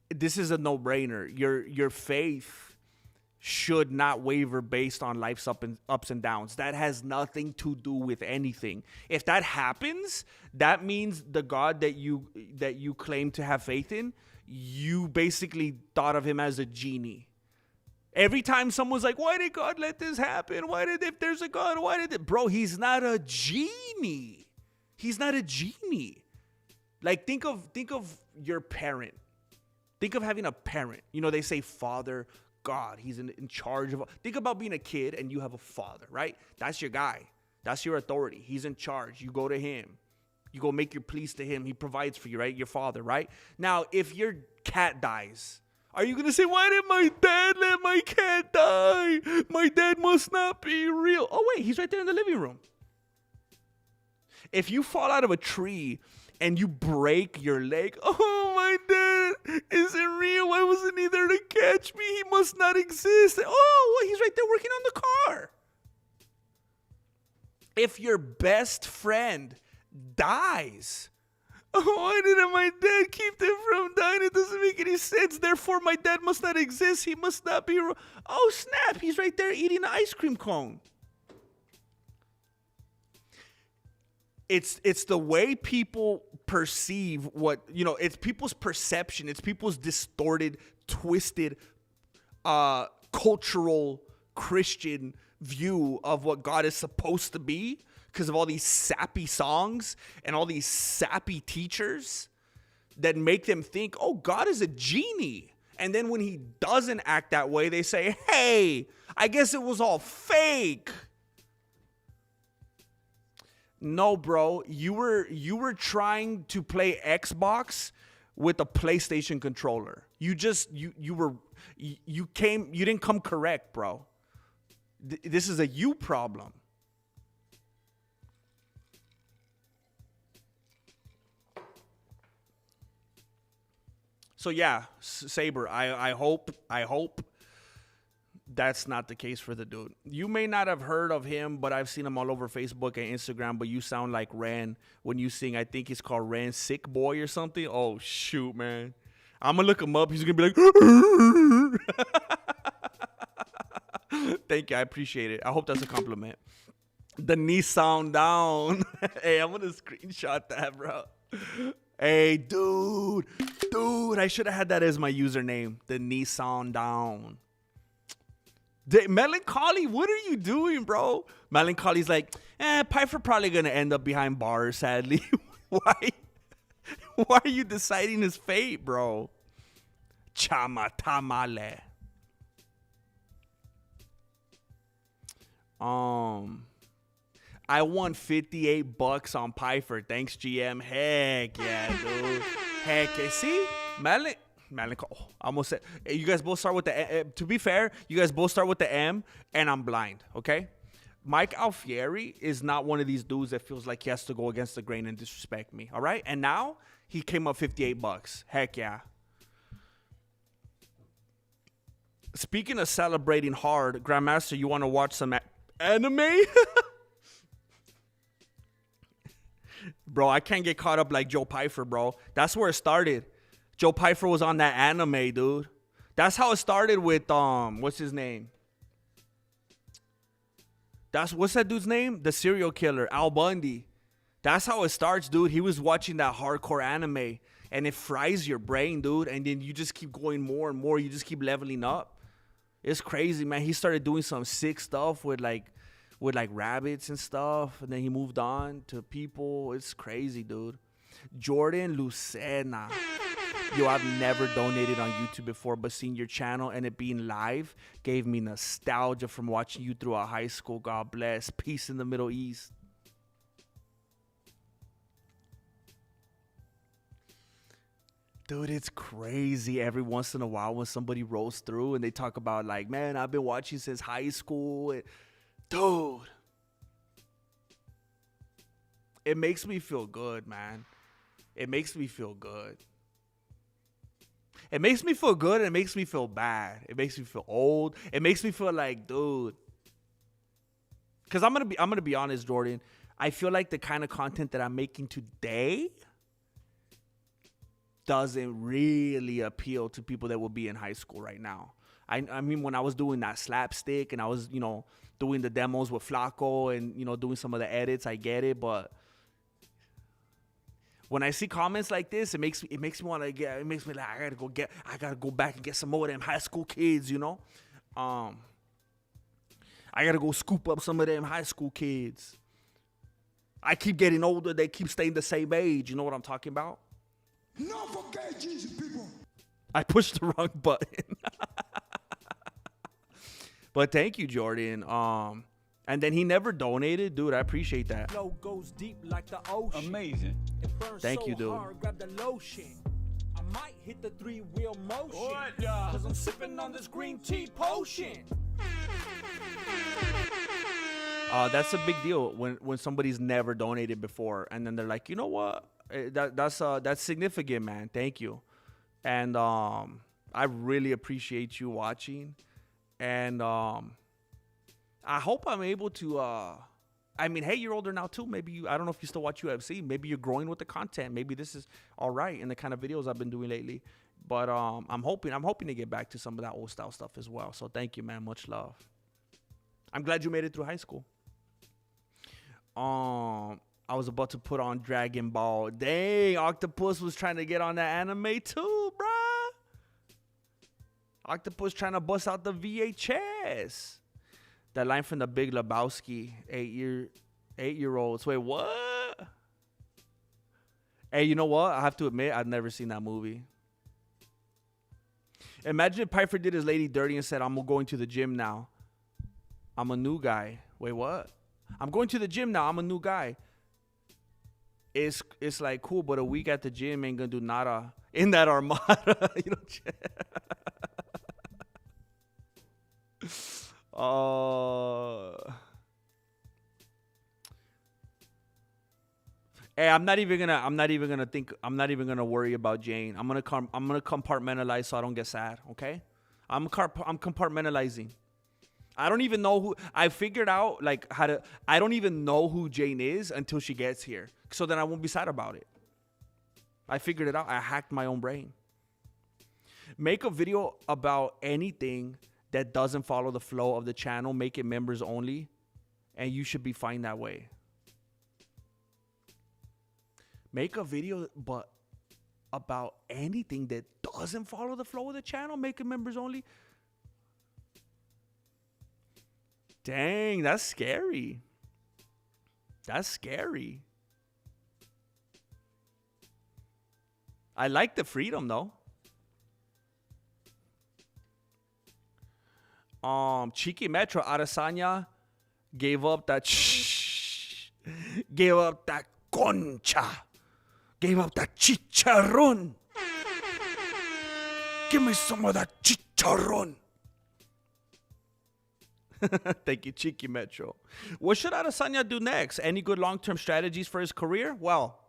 This is a no-brainer. Your faith should not waver based on life's ups and downs. That has nothing to do with anything. If that happens, that means the God that you claim to have faith in, you basically thought of him as a genie. Every time someone's like, why did God let this happen? If there's a God, why did it? Bro, he's not a genie. He's not a genie. Like, think of your parent. Think of having a parent. You know, they say father, God. He's in charge of. Think about being a kid and you have a father, right? That's your guy. That's your authority. He's in charge. You go to him. You go make your pleas to him. He provides for you, right? Your father, right? Now, if your cat dies, are you going to say, why did my dad let my cat die? My dad must not be real. Oh, wait, he's right there in the living room. If you fall out of a tree and you break your leg, oh, my dad isn't real. Why wasn't he there to catch me? He must not exist. Oh, well, he's right there working on the car. If your best friend dies, why didn't my dad keep them from dying? It doesn't make any sense. Therefore, my dad must not exist. He must not be. Oh, snap. He's right there eating an ice cream cone. It's the way people perceive what, you know, it's people's perception. It's people's distorted, twisted, cultural Christian view of what God is supposed to be, because of all these sappy songs and all these sappy teachers that make them think, oh, God is a genie. And then when he doesn't act that way, they say, hey, I guess it was all fake. No, bro, you were trying to play Xbox with a PlayStation controller. You didn't come correct, bro. This is a you problem. So yeah, Saber, I hope that's not the case for the dude. You may not have heard of him, but I've seen him all over Facebook and Instagram, but you sound like Ran when you sing. I think he's called Ran Sick Boy or something. Oh, shoot, man. I'm going to look him up. He's going to be like, thank you. I appreciate it. I hope that's a compliment. The knee sound down. Hey, I'm going to screenshot that, bro. Hey, dude, I should have had that as my username. The knee sound down. Melancholy, what are you doing, bro? Melancholy's like, Pfeiffer probably gonna end up behind bars, sadly. Why are you deciding his fate, bro? Chama tamale. I won $58 on Piper. Thanks, GM. Heck yeah, dude. Heck yeah. See? Malik, oh, I almost said, hey, you guys both start with the, to be fair, you guys both start with the M, and I'm blind, okay? Mike Alfieri is not one of these dudes that feels like he has to go against the grain and disrespect me, all right? And now he came up $58. Heck yeah. Speaking of celebrating hard, Grandmaster, you want to watch some anime? Bro, I can't get caught up like Joe Pyfer, bro. That's where it started. Joe Pyfer was on that anime, dude. That's how it started with, what's his name? What's that dude's name? The serial killer, Al Bundy. That's how it starts, dude. He was watching that hardcore anime, and it fries your brain, dude. And then you just keep going more and more. You just keep leveling up. It's crazy, man. He started doing some sick stuff with rabbits and stuff, and then he moved on to people. It's crazy, dude. Jordan Lucena. Yo, I've never donated on YouTube before, but seeing your channel and it being live gave me nostalgia from watching you throughout high school. God bless. Peace in the Middle East. Dude, it's crazy every once in a while when somebody rolls through and they talk about like, man, I've been watching since high school. Dude, it makes me feel good, man. It makes me feel good. It makes me feel good and it makes me feel bad. It makes me feel old. It makes me feel like, dude. Because I'm gonna be honest, Jordan. I feel like the kind of content that I'm making today doesn't really appeal to people that will be in high school right now. I mean, when I was doing that slapstick and I was, doing the demos with Flaco and, doing some of the edits, I get it. But when I see comments like this, it makes me want to get, it makes me like, I gotta go back and get some more of them high school kids, I gotta go scoop up some of them high school kids. I keep getting older. They keep staying the same age. You know what I'm talking about? Not for gay Jesus people. I pushed the wrong button. But thank you, Jordan. And then he never donated. Dude, I appreciate that. Flow goes deep like the ocean. Amazing. It burns Thank so you, dude. hard, grab the lotion. I might hit the 3-wheel motion. Cause I'm sipping on this green tea potion. That's a big deal when somebody's never donated before and then they're like, you know what? That's significant, man. Thank you. And I really appreciate you watching. And I hope I'm able to hey, you're older now too. Maybe I don't know if you still watch UFC. Maybe you're growing with the content. Maybe this is all right in the kind of videos I've been doing lately. But I'm hoping to get back to some of that old style stuff as well. So thank you, man. Much love. I'm glad you made it through high school. I was about to put on Dragon Ball. Dang, Octopus was trying to get on that anime too, bruh. Octopus trying to bust out the VHS. That line from the Big Lebowski, 8-year-olds. Wait, what? Hey, you know what? I have to admit, I've never seen that movie. Imagine if Piper did his lady dirty and said, I'm going to the gym now. I'm a new guy. Wait, what? I'm going to the gym now. I'm a new guy. It's like cool, but a week at the gym ain't gonna do nada in that armada. You know. Hey, I'm not even gonna worry about Jane. I'm gonna compartmentalize so I don't get sad. Okay, I'm compartmentalizing. I don't even know who. I figured out like how to. I don't even know who Jane is until she gets here, so then I won't be sad about it. I figured it out. I hacked my own brain. Make a video about anything that doesn't follow the flow of the channel. Make it members only, and you should be fine that way. Make a video, but about anything that doesn't follow the flow of the channel. Make it members only. Dang, that's scary. That's scary. I like the freedom though. Chiqui Metro Arasanya gave up that gave up that concha, gave up that chicharron. Give me some of that chicharron. Thank you, Cheeky Metro. What should Adesanya do next? Any good long-term strategies for his career? Well,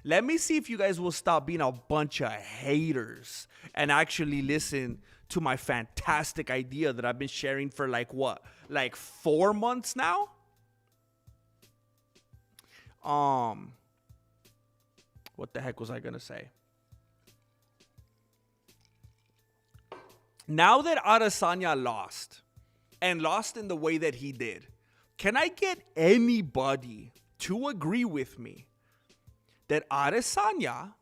let me see if you guys will stop being a bunch of haters and actually listen to my fantastic idea that I've been sharing for like 4 months now? What the heck was I gonna say? Now that Adesanya lost, and lost in the way that he did, can I get anybody to agree with me that Adesanya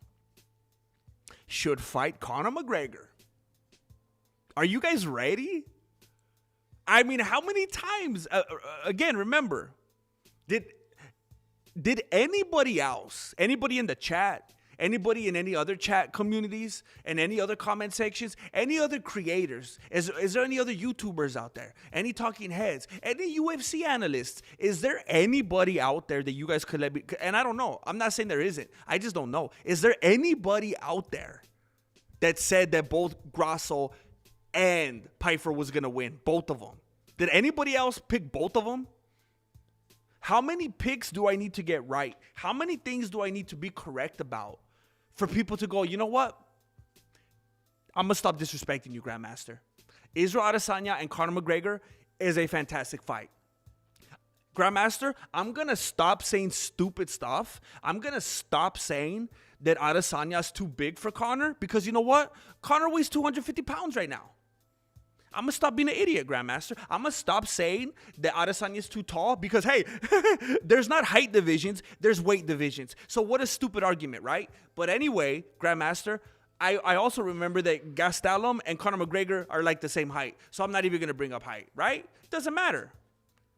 should fight Conor McGregor? Are you guys ready? I mean, how many times, again, remember, did anybody else, anybody in the chat, anybody in any other chat communities and any other comment sections, any other creators, is there any other YouTubers out there, any talking heads, any UFC analysts? Is there anybody out there that you guys could let me, and I don't know, I'm not saying there isn't, I just don't know. Is there anybody out there that said that both Grasso and Pyfer was going to win, both of them? Did anybody else pick both of them? How many picks do I need to get right? How many things do I need to be correct about for people to go, you know what? I'm going to stop disrespecting you, Grandmaster. Israel Adesanya and Conor McGregor is a fantastic fight. Grandmaster, I'm going to stop saying stupid stuff. I'm going to stop saying that Adesanya's too big for Conor, because you know what? Conor weighs 250 pounds right now. I'm going to stop being an idiot, Grandmaster. I'm going to stop saying that Adesanya is too tall because, hey, there's not height divisions, there's weight divisions. So what a stupid argument, right? But anyway, Grandmaster, I also remember that Gastelum and Conor McGregor are like the same height. So I'm not even going to bring up height, right? Doesn't matter.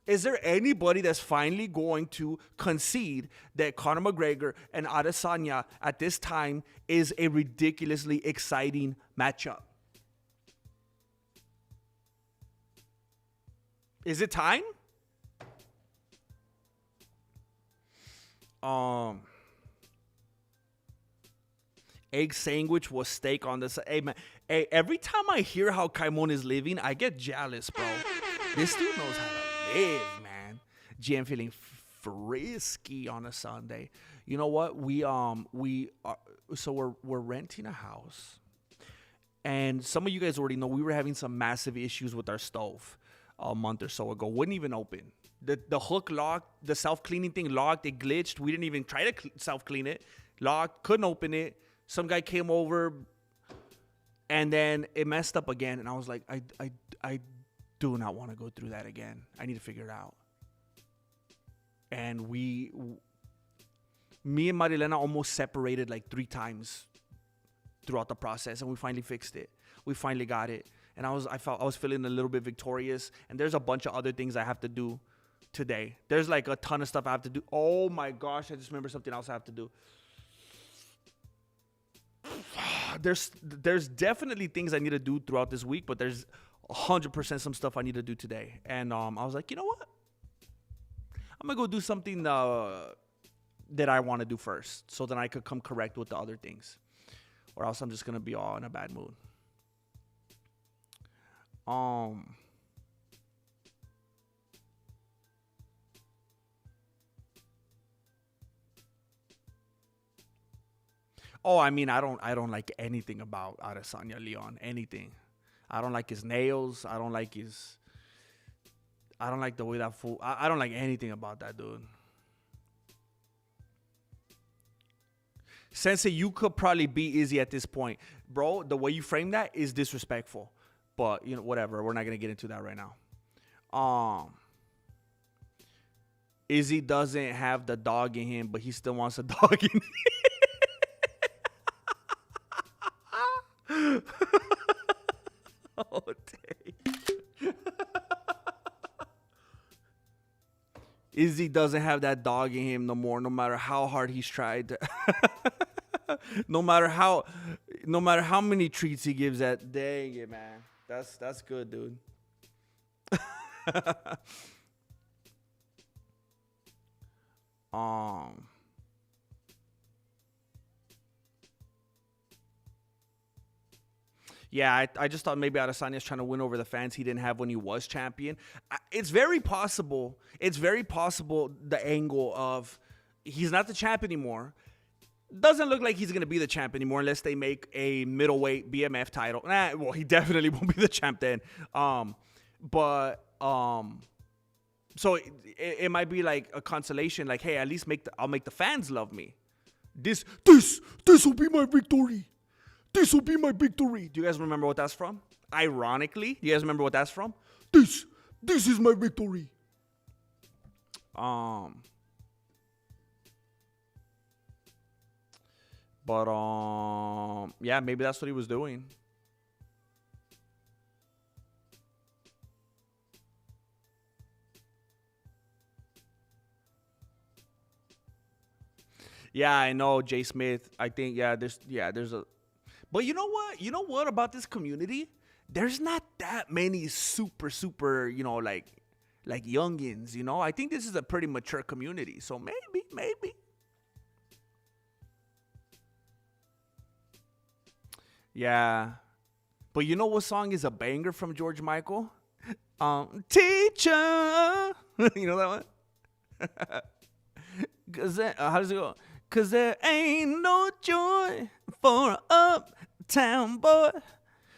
Is there anybody that's finally going to concede that Conor McGregor and Adesanya at this time is a ridiculously exciting matchup? Is it time? Egg sandwich was steak on the side. Hey, man. Hey, every time I hear how Kaimon is living, I get jealous, bro. This dude knows how to live, man. GM feeling frisky on a Sunday. You know what? So we're renting a house. And some of you guys already know we were having some massive issues with our stove a month or so ago. Wouldn't even open. The hook locked, the self-cleaning thing locked, it glitched. We didn't even try to self-clean it. Locked, couldn't open it. Some guy came over and then it messed up again. And I was like, I do not want to go through that again. I need to figure it out. And me and Marilena almost separated like 3 times throughout the process, and we finally fixed it. We finally got it. And I was feeling a little bit victorious. And there's a bunch of other things I have to do today. There's like a ton of stuff I have to do. Oh my gosh, I just remember something else I have to do. There's definitely things I need to do throughout this week, but there's 100% some stuff I need to do today. And I was like, you know what? I'm going to go do something that I want to do first, so then I could come correct with the other things. Or else I'm just going to be all in a bad mood. Oh, I mean, I don't like anything about Adesanya Leon. Anything. I don't like his nails. I don't like the way that fool. I don't like anything about that dude. Sensei, you could probably beat Izzy at this point. Bro, the way you frame that is disrespectful. But, you know, whatever. We're not going to get into that right now. Izzy doesn't have the dog in him, but he still wants a dog in him. Oh, dang. Izzy doesn't have that dog in him no more, no matter how hard he's tried. No matter how many treats he gives that. Dang it, man. That's good, dude. Um. Yeah, I just thought maybe Adesanya's trying to win over the fans he didn't have when he was champion. It's very possible. It's very possible the angle of he's not the champ anymore. Doesn't look like he's going to be the champ anymore unless they make a middleweight BMF title. Well, he definitely won't be the champ then. So it might be like a consolation, like, hey, at least I'll make the fans love me. This will be my victory. This will be my victory. Do you guys remember what that's from? Ironically, do you guys remember what that's from? This is my victory. Yeah, maybe that's what he was doing. Yeah, I know, Jay Smith. I think there's a. But you know what? You know what about this community? There's not that many super, like youngins, you know? I think this is a pretty mature community. So maybe. Yeah. But you know what song is a banger from George Michael? Teacher. You know that one? How does it go? 'Cause there ain't no joy for an uptown boy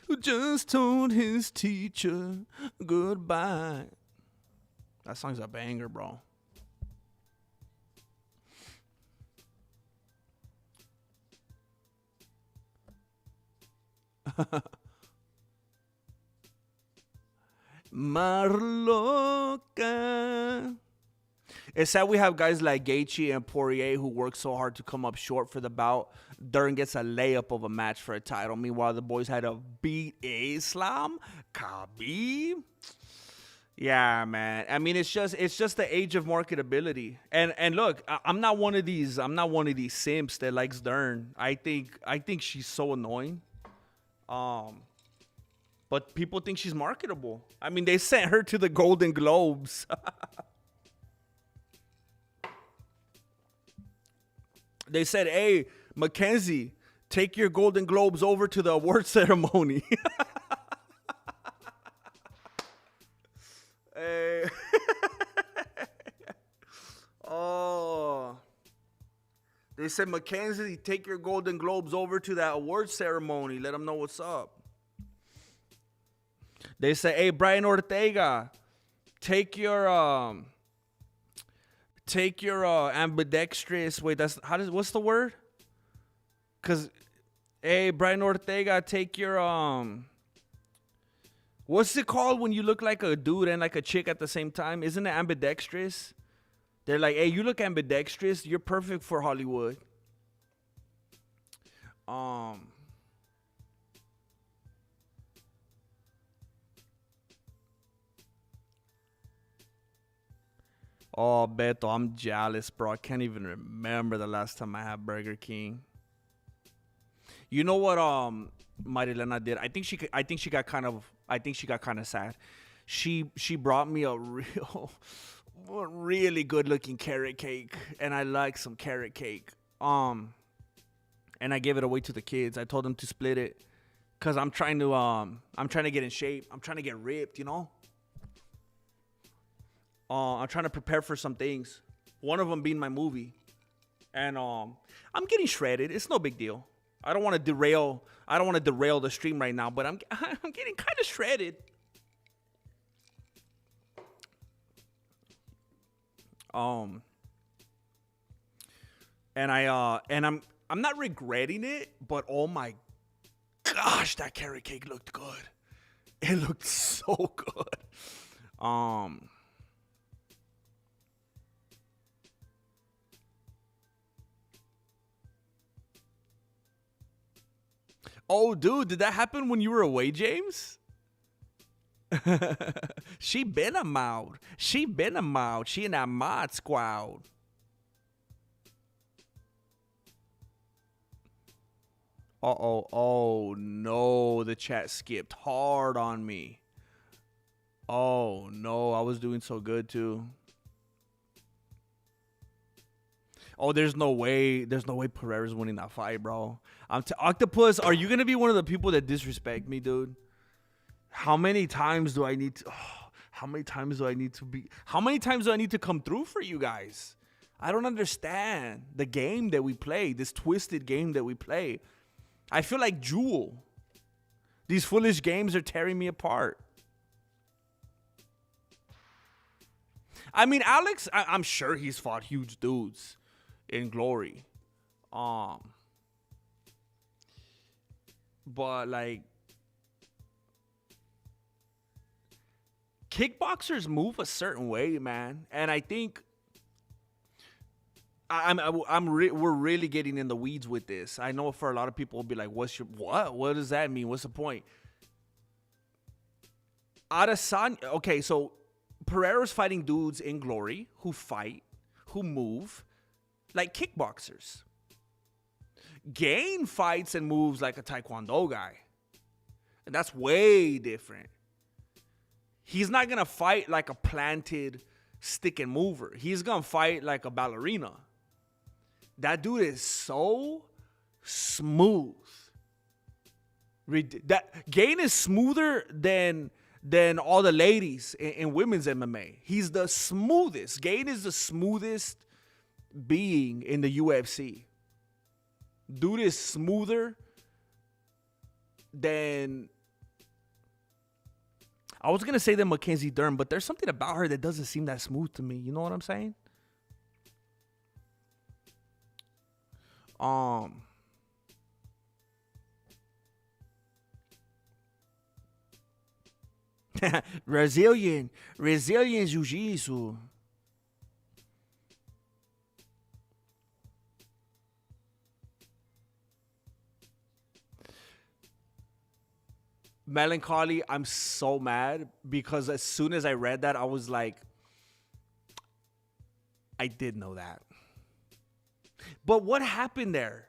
who just told his teacher goodbye. That song's a banger, bro. Marloca. It's sad we have guys like Gaethje and Poirier who work so hard to come up short for the bout. Dern gets a layup of a match for a title. Meanwhile, the boys had to beat Islam Khabib. Yeah, man. I mean, it's just the age of marketability. And look, I'm not one of these simps that likes Dern. I think she's so annoying. But people think she's marketable. I mean, they sent her to the Golden Globes. They said, hey, Mackenzie, take your Golden Globes over to the award ceremony. Hey. Oh. They said, Mackenzie, take your Golden Globes over to that award ceremony. Let them know what's up. They said, hey, Brian Ortega, take your ambidextrous. Wait, what's the word? Cause, hey, Brian Ortega, take your what's it called when you look like a dude and like a chick at the same time? Isn't it ambidextrous? They're like, hey, you look ambidextrous. You're perfect for Hollywood. Oh, Beto, I'm jealous, bro. I can't even remember the last time I had Burger King. You know what Marilena did? I think she got kind of sad. She brought me a really good looking carrot cake, and I like some carrot cake. And I gave it away to the kids. I told them to split it cuz I'm trying to get in shape. I'm trying to get ripped, you know? I'm trying to prepare for some things. One of them being my movie. And I'm getting shredded. It's no big deal. I don't want to derail the stream right now, but I'm getting kind of shredded. And I'm not regretting it, but oh my gosh, that carrot cake looked good. It looked so good. Oh, dude, did that happen when you were away, James? She been a mod. She in that mod squad. Uh-oh. Oh, no. The chat skipped hard on me. Oh, no. I was doing so good, too. Oh, there's no way Pereira's winning that fight, bro. Octopus, are you gonna be one of the people that disrespect me, dude? How many times do I need to? How many times do I need to come through for you guys? I don't understand the game that we play, this twisted game that we play. I feel like Jewel. These foolish games are tearing me apart. I mean, Alex, I'm sure he's fought huge dudes in Glory. But like, kickboxers move a certain way, man, and I think we're really getting in the weeds with this. I know for a lot of people will be like, what does that mean? What's the point? Adesanya, okay, so Pereira's fighting dudes in Glory who fight, who move like kickboxers. Gain fights and moves like a Taekwondo guy. And that's way different. He's not going to fight like a planted stick and mover. He's going to fight like a ballerina. That dude is so smooth. Gain is smoother than all the ladies in women's MMA. He's the smoothest. Gain is the smoothest being in the UFC. Dude is smoother than, I was going to say than Mackenzie Dern, but there's something about her that doesn't seem that smooth to me. You know what I'm saying? Brazilian Jiu-Jitsu. Melancholy, I'm so mad because as soon as I read that, I was like, I did know that. But what happened there?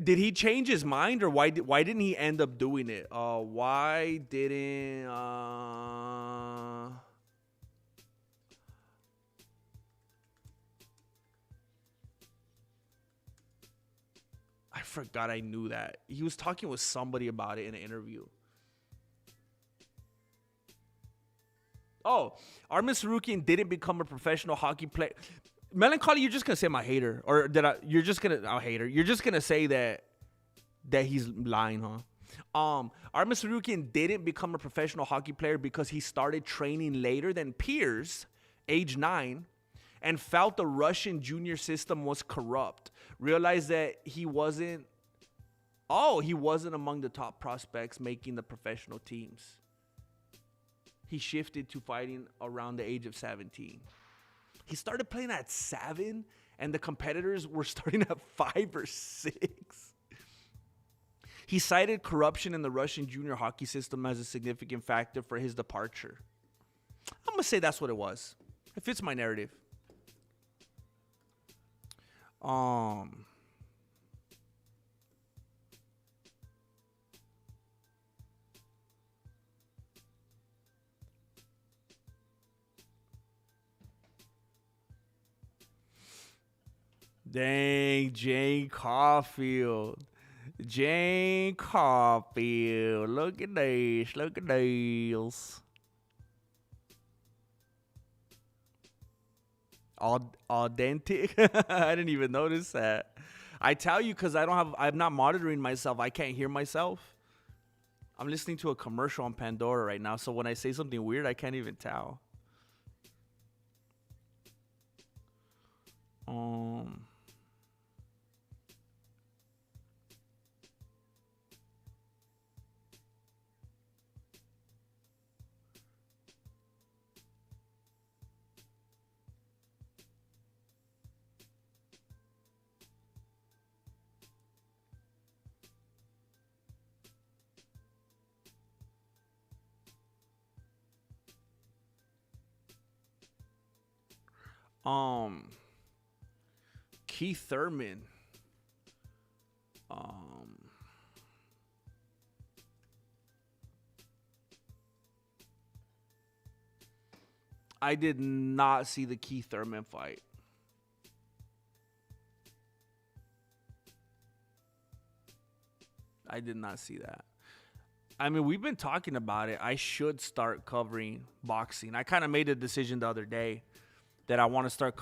Did he change his mind, or why didn't he end up doing it? Why didn't I forgot I knew that. He was talking with somebody about it in an interview. Oh, Armin Sarukian didn't become a professional hockey player. Melancholy, you're just gonna say I'm a hater, or you're just gonna say that he's lying, huh? Armin Sarukian didn't become a professional hockey player because he started training later than peers, age 9, and felt the Russian junior system was corrupt. Realized that he wasn't among the top prospects making the professional teams. He shifted to fighting around the age of 17. He started playing at 7, and the competitors were starting at 5 or 6. He cited corruption in the Russian junior hockey system as a significant factor for his departure. I'm going to say that's what it was. It fits my narrative. Dang, Jane Caulfield. Look at this. Authentic. I didn't even notice that. I tell you, because I'm not monitoring myself. I can't hear myself. I'm listening to a commercial on Pandora right now, so when I say something weird, I can't even tell. Keith Thurman. I did not see the Keith Thurman fight. I did not see that. I mean, we've been talking about it. I should start covering boxing. I kind of made a decision the other day that I want to start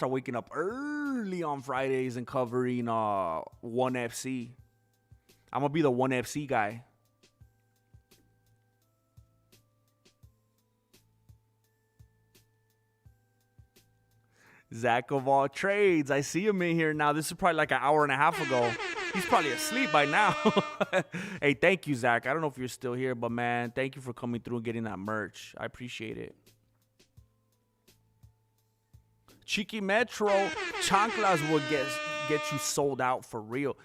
waking up early on Fridays and covering ONE FC. I'm gonna be the ONE FC guy. Zach of all trades. I see him in here now. This is probably like an hour and a half ago. He's probably asleep by now. Hey, thank you, Zach. I don't know if you're still here, but man, thank you for coming through and getting that merch. I appreciate it. Cheeky Metro chanclas will get you sold out for real.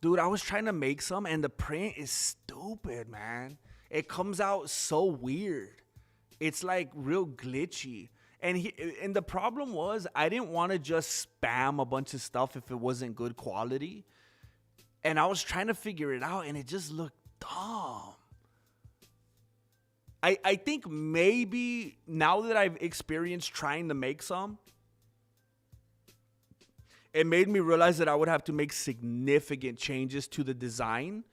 Dude, I was trying to make some, and the print is stupid, man. It comes out so weird. It's like real glitchy. And the problem was I didn't want to just spam a bunch of stuff if it wasn't good quality. And I was trying to figure it out, and it just looked dumb. I think maybe now that I've experienced trying to make some, it made me realize that I would have to make significant changes to the design.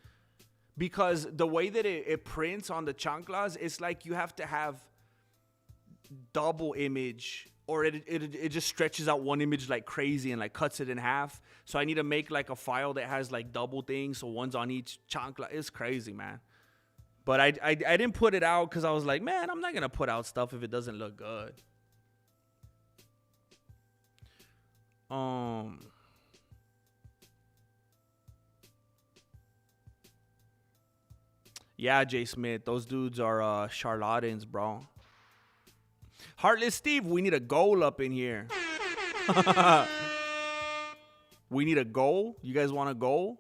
Because the way that it prints on the chanclas, it's like you have to have double image, or it just stretches out one image like crazy and like cuts it in half. So I need to make like a file that has like double things, so one's on each chancla. It's crazy, man. But I didn't put it out because I was like, man, I'm not gonna put out stuff if it doesn't look good. Yeah, Jay Smith, those dudes are charlatans, bro. Heartless Steve, we need a goal up in here. We need a goal. You guys want a goal?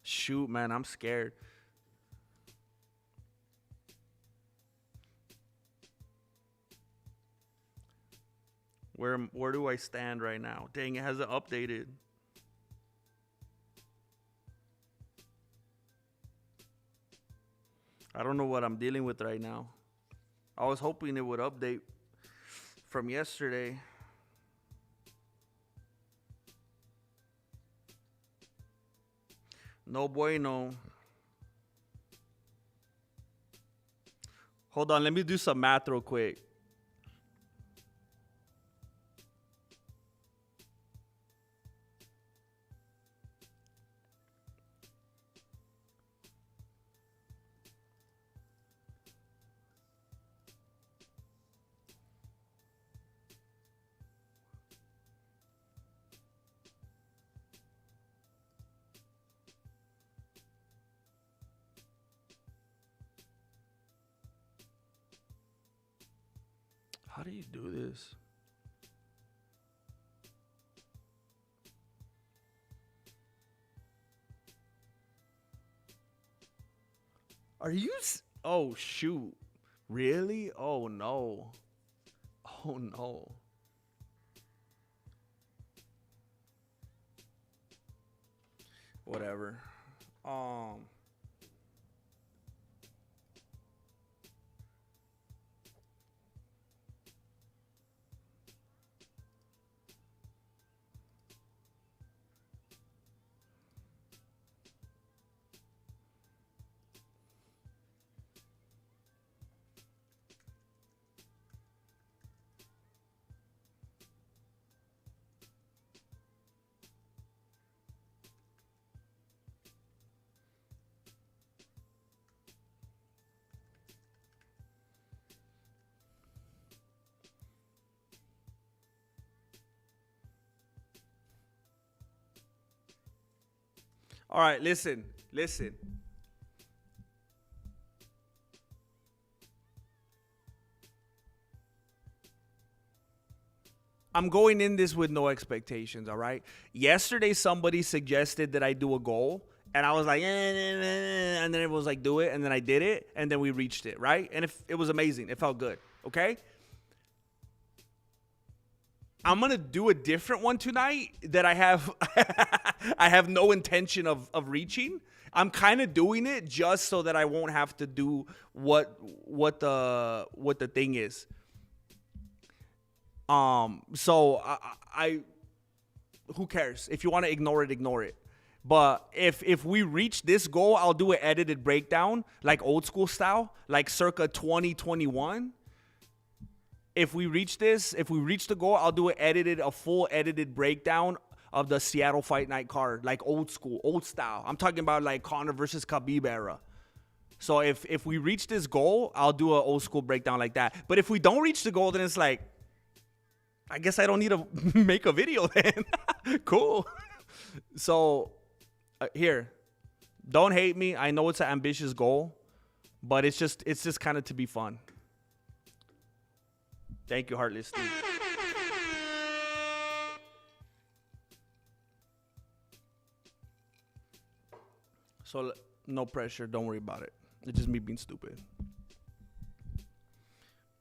Shoot, man, I'm scared. Where do I stand right now? Dang, it hasn't updated. I don't know what I'm dealing with right now. I was hoping it would update from yesterday. No bueno. Hold on, let me do some math real quick. How do you do this? Are you? Oh, shoot. Really? Oh, no. Oh, no. Whatever. All right, listen. I'm going in this with no expectations, all right? Yesterday, somebody suggested that I do a goal, and I was like, and then it was like, do it, and then I did it, and then we reached it, right? And it was amazing. It felt good, okay? I'm going to do a different one tonight that I have I have no intention of reaching. I'm kind of doing it just so that I won't have to do what the thing is. So I who cares? If you want to ignore it, ignore it. But if we reach this goal, I'll do an edited breakdown, like old school style, like circa 2021. If we reach the goal, I'll do a full edited breakdown of the Seattle Fight Night card, like old school, old style. I'm talking about like Conor versus Khabib era. So if we reach this goal, I'll do an old school breakdown like that. But if we don't reach the goal, then it's like, I guess I don't need to make a video then. Cool. So here, don't hate me. I know it's an ambitious goal, but it's just kind of to be fun. Thank you, Heartless Steve. So no pressure. Don't worry about it. It's just me being stupid.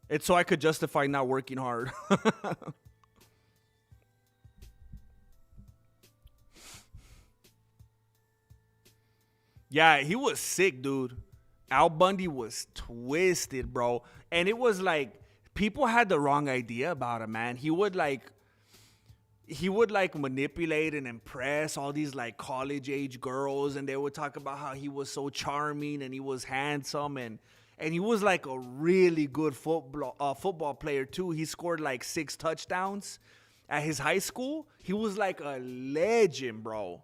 It's so I could justify not working hard. Yeah, he was sick, dude. Al Bundy was twisted, bro. And it was like, people had the wrong idea about him, man. He would manipulate and impress all these like college age girls, and they would talk about how he was so charming and he was handsome, and he was like a really good football player too. He scored like 6 touchdowns at his high school. He was like a legend, bro.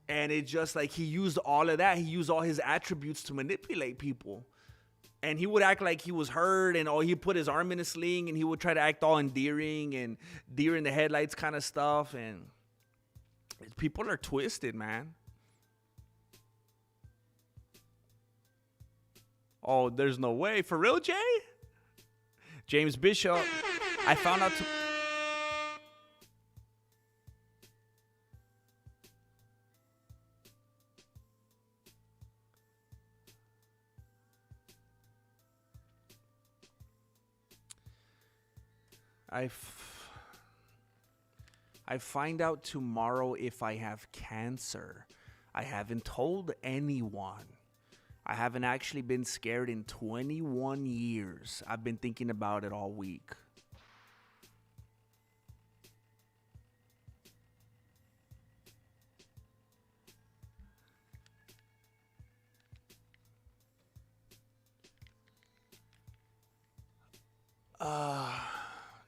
And it just like he used all of that. He used all his attributes to manipulate people. And he would act like he was hurt, and he'd put his arm in a sling, and he would try to act all endearing and deer in the headlights kind of stuff. And people are twisted, man. Oh, there's no way. For real, Jay? James Bishop. I found out I find out tomorrow if I have cancer. I haven't told anyone. I haven't actually been scared in 21 years. I've been thinking about it all week.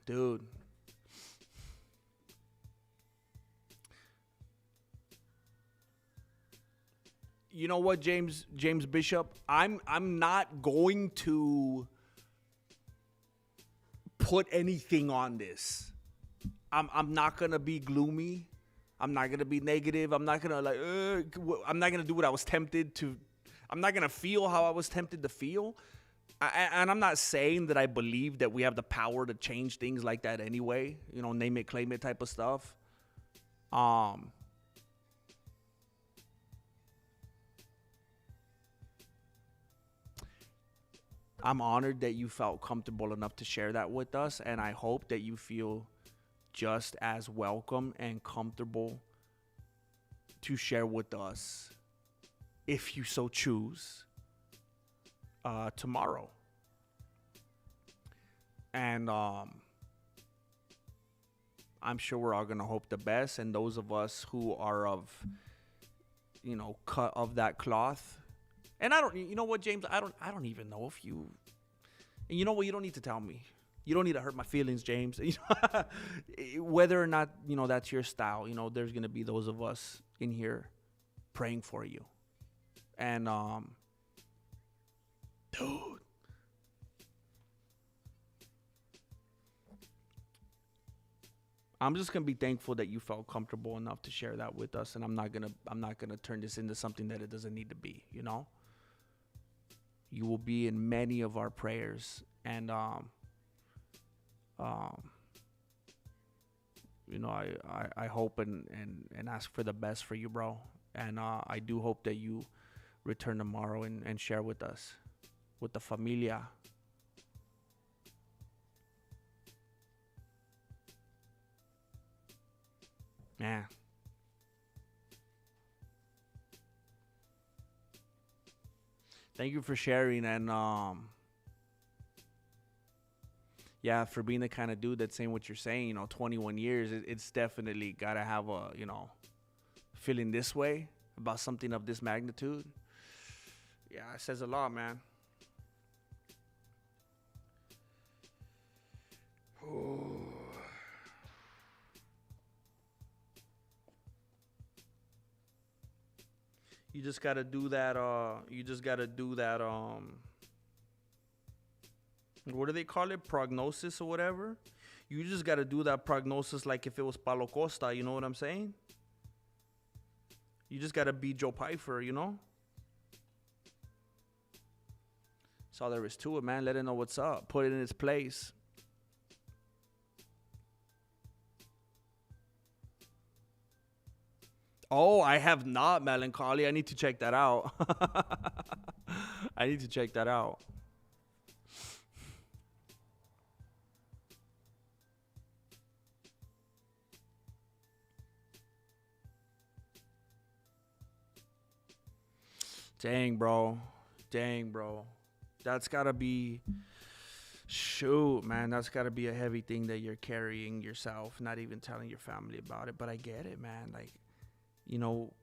Dude. You know what, James Bishop? I'm not going to put anything on this. I'm not gonna be gloomy. I'm not gonna be negative. I'm not gonna I'm not gonna do what I was tempted to. I'm not gonna feel how I was tempted to feel. And I'm not saying that I believe that we have the power to change things like that anyway. You know, name it, claim it type of stuff. I'm honored that you felt comfortable enough to share that with us, and I hope that you feel just as welcome and comfortable to share with us, if you so choose, tomorrow. And I'm sure we're all gonna hope the best, and those of us who are of, cut of that cloth. And I don't, you know what, James? I don't even know if you. And you know what? You don't need to tell me. You don't need to hurt my feelings, James. Whether or not that's your style. There's gonna be those of us in here praying for you. And dude, I'm just gonna be thankful that you felt comfortable enough to share that with us, and I'm not gonna turn this into something that it doesn't need to be. You will be in many of our prayers, and I hope and ask for the best for you, bro. And I do hope that you return tomorrow and share with us, with the familia. Yeah. Thank you for sharing, and for being the kind of dude that's saying what you're saying. 21 years, it's definitely gotta have a feeling this way. about something of this magnitude. Yeah, it says a lot, man. You just gotta do that. What do they call it? Prognosis or whatever. You just gotta do that prognosis like if it was Paulo Costa. You know what I'm saying? You just gotta be Joe Pfeiffer. You know. That's all there is to it, man. Let it know what's up. Put it in its place. Oh, I have not, Melancholy. I need to check that out. I need to check that out. Dang, bro. That's gotta be... Shoot, man. That's gotta be a heavy thing that you're carrying yourself. Not even telling your family about it. But I get it, man. Like... You know,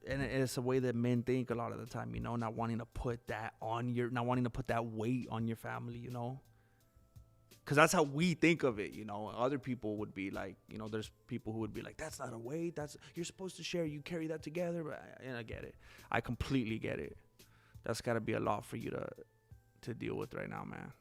and it's a way that men think a lot of the time, you know, not wanting to put that weight on your family, you know, because that's how we think of it, you know. Other people would be like, you know, there's people who would be like, that's not a weight, you're supposed to share, you carry that together. And I get it. I completely get it. That's got to be a lot for you to deal with right now, man.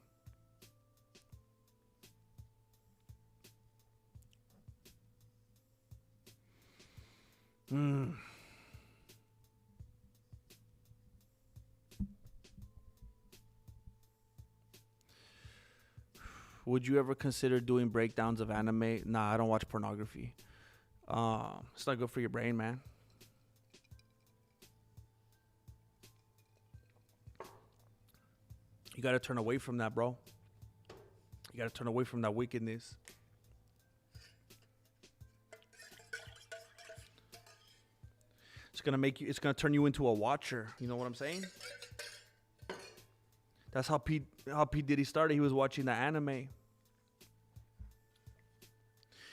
Would you ever consider doing breakdowns of anime? Nah, I don't watch pornography. It's not good for your brain, man. You got to turn away from that, bro. You got to turn away from that wickedness. It's gonna turn you into a watcher. You know what I'm saying? That's how P Diddy started. He was watching the anime.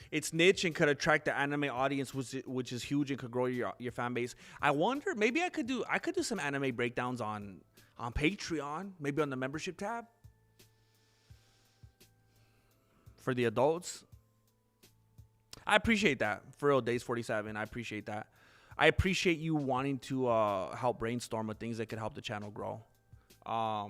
It's niche and could attract the anime audience, which is huge and could grow your fan base. I wonder, maybe I could do some anime breakdowns on Patreon, maybe on the membership tab for the adults. I appreciate that. For real, Days 47. I appreciate that. I appreciate you wanting to help brainstorm with things that could help the channel grow. I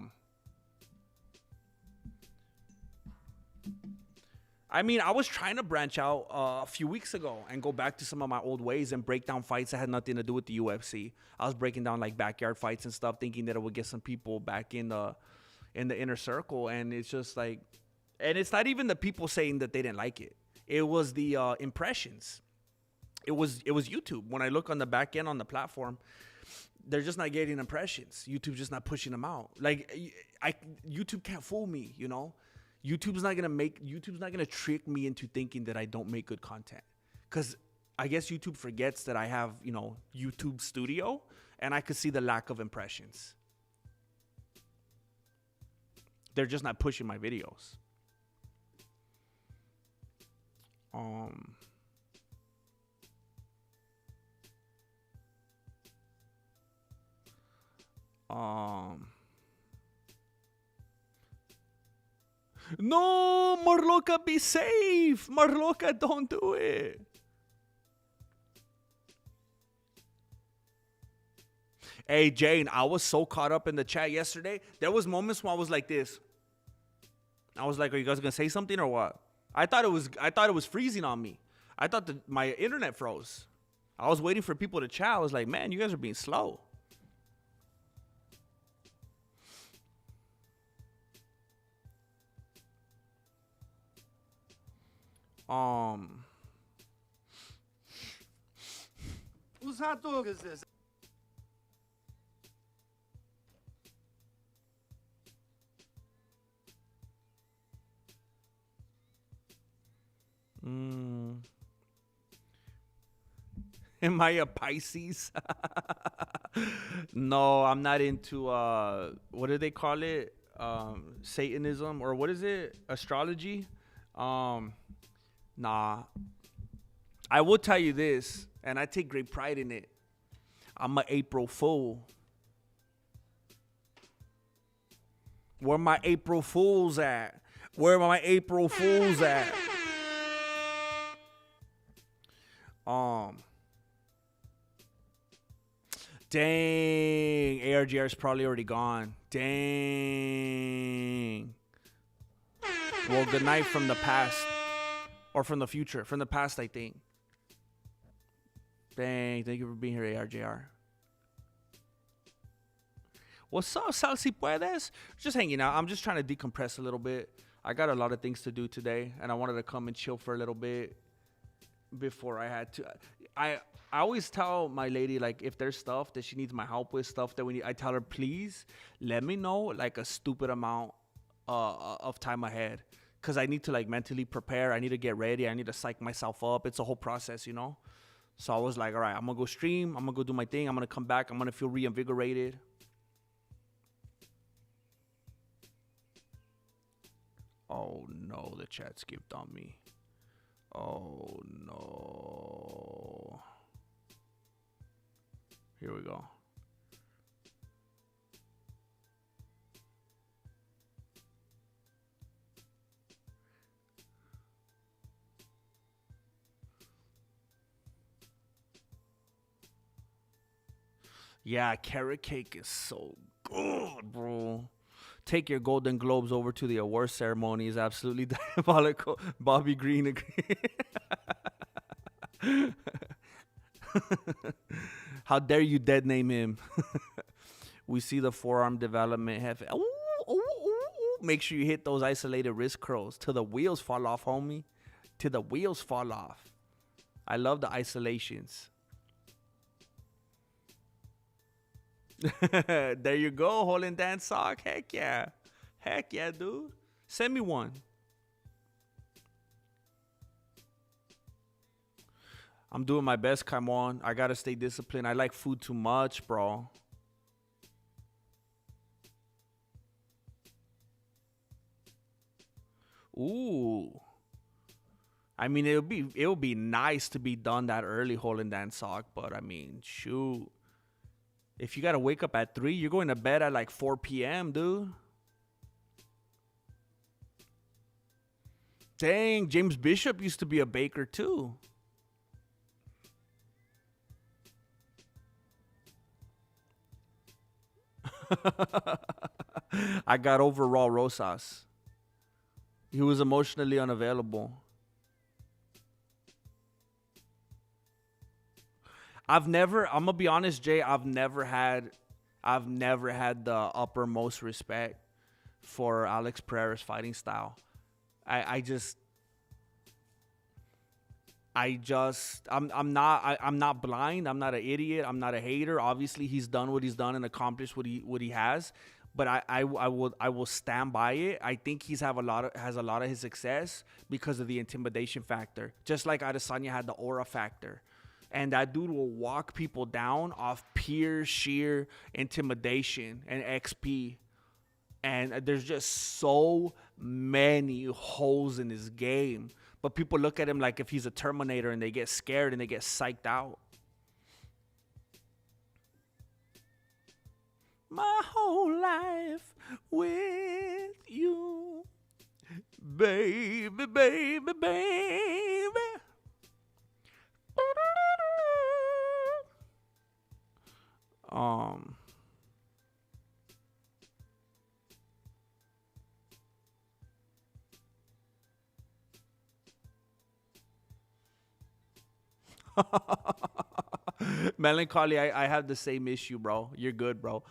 mean, I was trying to branch out a few weeks ago and go back to some of my old ways and break down fights that had nothing to do with the UFC. I was breaking down like backyard fights and stuff, thinking that it would get some people back in the inner circle. And it's just like, and it's not even the people saying that they didn't like it. It was the impressions. It was YouTube. When I look on the back end on the platform, they're just not getting impressions. YouTube's just not pushing them out. Like YouTube can't fool me, you know? YouTube's not gonna trick me into thinking that I don't make good content. Cause I guess YouTube forgets that I have, you know, YouTube Studio, and I could see the lack of impressions. They're just not pushing my videos. No, Marloca, be safe. Marloca, don't do it. Hey, Jane, I was so caught up in the chat yesterday. There was moments when I was like this. I was like, are you guys going to say something or what? I thought it was freezing on me. I thought that my internet froze. I was waiting for people to chat. I was like, man, you guys are being slow. Whose hot dog is this? Am I a Pisces? No, I'm not into what do they call it? Satanism, or what is it? Astrology? Nah. I will tell you this, and I take great pride in it. I'm a April Fool. Where my April Fools at? Where my April Fools at? Dang. ARGR is probably already gone. Dang. Well, good night from the past. Or from the future. From the past, I think. Dang. Thank you for being here, ARGR. What's up, Sal Si Puedes? Just hanging out. I'm just trying to decompress a little bit. I got a lot of things to do today, and I wanted to come and chill for a little bit before I had to. I always tell my lady, like, if there's stuff that she needs my help with, stuff that we need, I tell her, please let me know, like, a stupid amount of time ahead. Because I need to, like, mentally prepare. I need to get ready. I need to psych myself up. It's a whole process, you know? So I was like, all right, I'm going to go stream. I'm going to go do my thing. I'm going to come back. I'm going to feel reinvigorated. Oh, no, the chat skipped on me. Oh, no. Here we go. Yeah, carrot cake is so good, bro. Take your Golden Globes over to the award ceremony is absolutely diabolical. Bobby Green agreed. How dare you dead name him? We see the forearm development. Ooh, ooh, ooh, ooh. Make sure you hit those isolated wrist curls till the wheels fall off, homie. Till the wheels fall off. I love the isolations. There you go, Holland Dance sock. Heck yeah. Heck yeah, dude. Send me one. I'm doing my best, come on. I gotta stay disciplined. I like food too much, bro. Ooh. I mean, it'll be nice to be done that early, Holland Dance sock, but I mean, shoot. If you got to wake up at 3, you're going to bed at like 4 p.m., dude. Dang, James Bishop used to be a baker, too. I got over Raul Rosas. He was emotionally unavailable. I'm gonna be honest, Jay, I've never had the uppermost respect for Alex Pereira's fighting style. I'm not blind. I'm not an idiot. I'm not a hater. Obviously, he's done what he's done and accomplished what he has. But I will stand by it. I think has a lot of his success because of the intimidation factor. Just like Adesanya had the aura factor. And that dude will walk people down off pure sheer intimidation and XP. And there's just so many holes in his game. But people look at him like if he's a Terminator and they get scared and they get psyched out. My whole life with you. Baby, baby, baby. Melancholy, I have the same issue, bro. You're good, bro.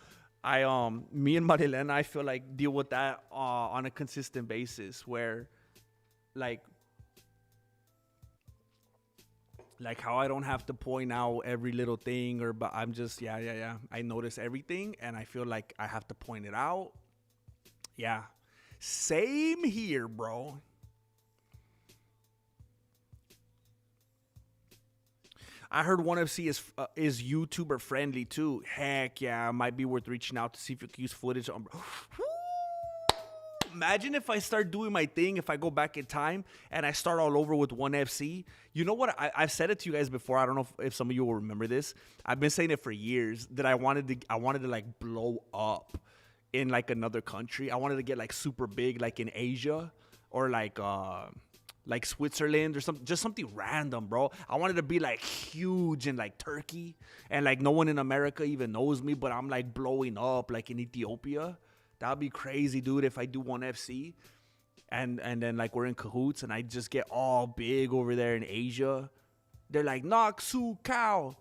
Me and Marilena, I feel like deal with that on a consistent basis where like how I don't have to point out every little thing but I'm just, yeah. I notice everything and I feel like I have to point it out. Yeah. Same here, bro. I heard ONE FC is YouTuber friendly too. Heck yeah, it might be worth reaching out to see if you can use footage on. Imagine if I start doing my thing, if I go back in time and I start all over with ONE FC. You know what? I've said it to you guys before. I don't know if some of you will remember this. I've been saying it for years that I wanted to like blow up in like another country. I wanted to get like super big, like in Asia or like Switzerland or something, just something random, bro. I wanted to be like huge in like Turkey, and like no one in America even knows me, but I'm like blowing up like in Ethiopia. That'd be crazy, dude, if I do ONE FC and then like we're in cahoots and I just get all big over there in Asia. They're like, knock su cow.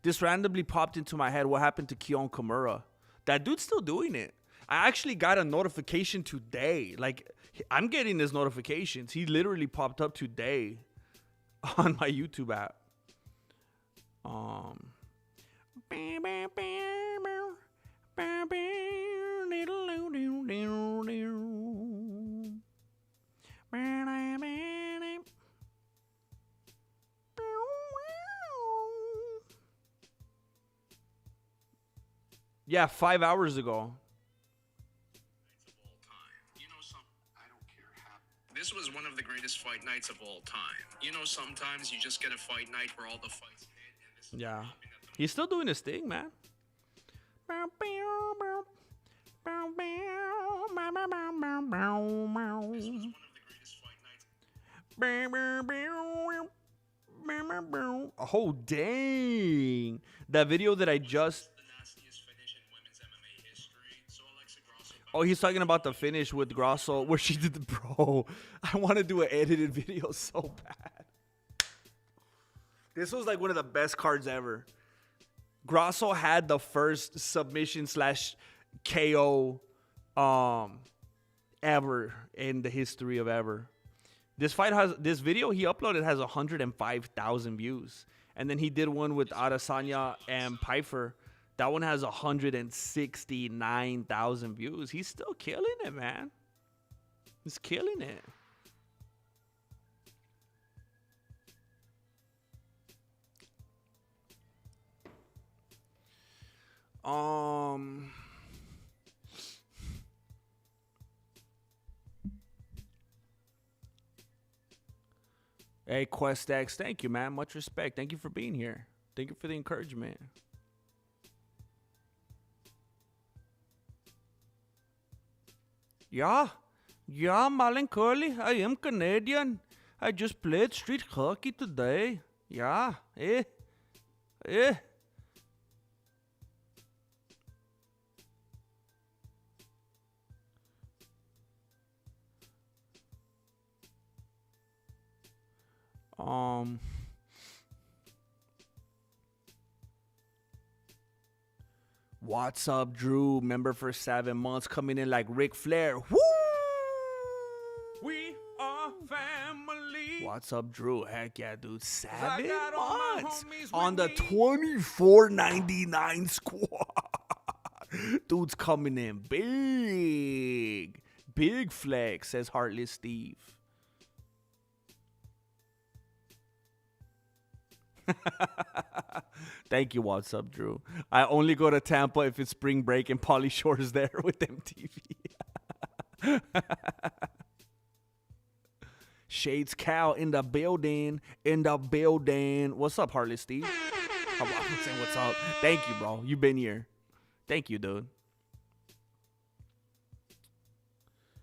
This randomly popped into my head. What happened to Keon Kimura? That dude's still doing it. I actually got a notification today. Like, I'm getting his notifications. He literally popped up today on my YouTube app. Yeah, 5 hours ago. This was one of the greatest fight nights of all time. You know, sometimes you just get a fight night where all the fights hit. And this Yeah. He's still doing his thing, man. This was one of the greatest fight nights. Oh, dang. That video that I just... The nastiest finish in women's MMA history. So Alexa Grasso. Oh, he's talking about the finish with Grasso where she did the... Bro, I want to do an edited video so bad. This was like one of the best cards ever. Grasso had the first submission / KO ever in the history of ever. This video he uploaded has 105,000 views. And then he did one with Adesanya and Pfeiffer. That one has 169,000 views. He's still killing it, man. He's killing it. Hey, QuestX, thank you, man. Much respect. Thank you for being here. Thank you for the encouragement. Yeah, Malin Curly. I am Canadian. I just played street hockey today. Yeah, eh. What's up, Drew? Member for 7 months, coming in like Ric Flair. Woo! We are family. What's up, Drew? Heck yeah, dude. 7 got all my months homies on the with me. $24.99 squad. Dude's coming in big flex, says Heartless Steve. Thank you. What's up, Drew? I only go to Tampa if it's spring break and Pauly Shore's there with MTV. Shades Cal in the building. What's up, Harley Steve? I'm saying what's up. Thank you, bro. You've been here. Thank you, dude.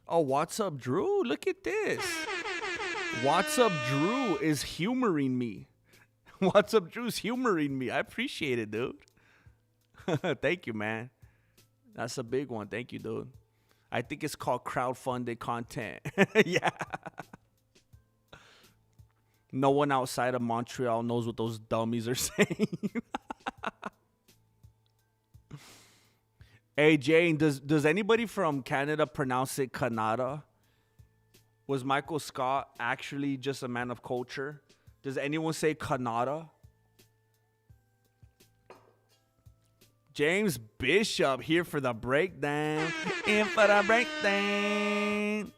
Oh, what's up, Drew? Look at this. What's up, Drew is humoring me. What's up, Drew's humoring me. I appreciate it, dude. Thank you, man. That's a big one. Thank you, dude. I think it's called crowdfunded content. Yeah. No one outside of Montreal knows what those dummies are saying. Hey, Jane, does anybody from Canada pronounce it Canada? Was Michael Scott actually just a man of culture? Does anyone say Canada? James Bishop here for the breakdown. In for the breakdown.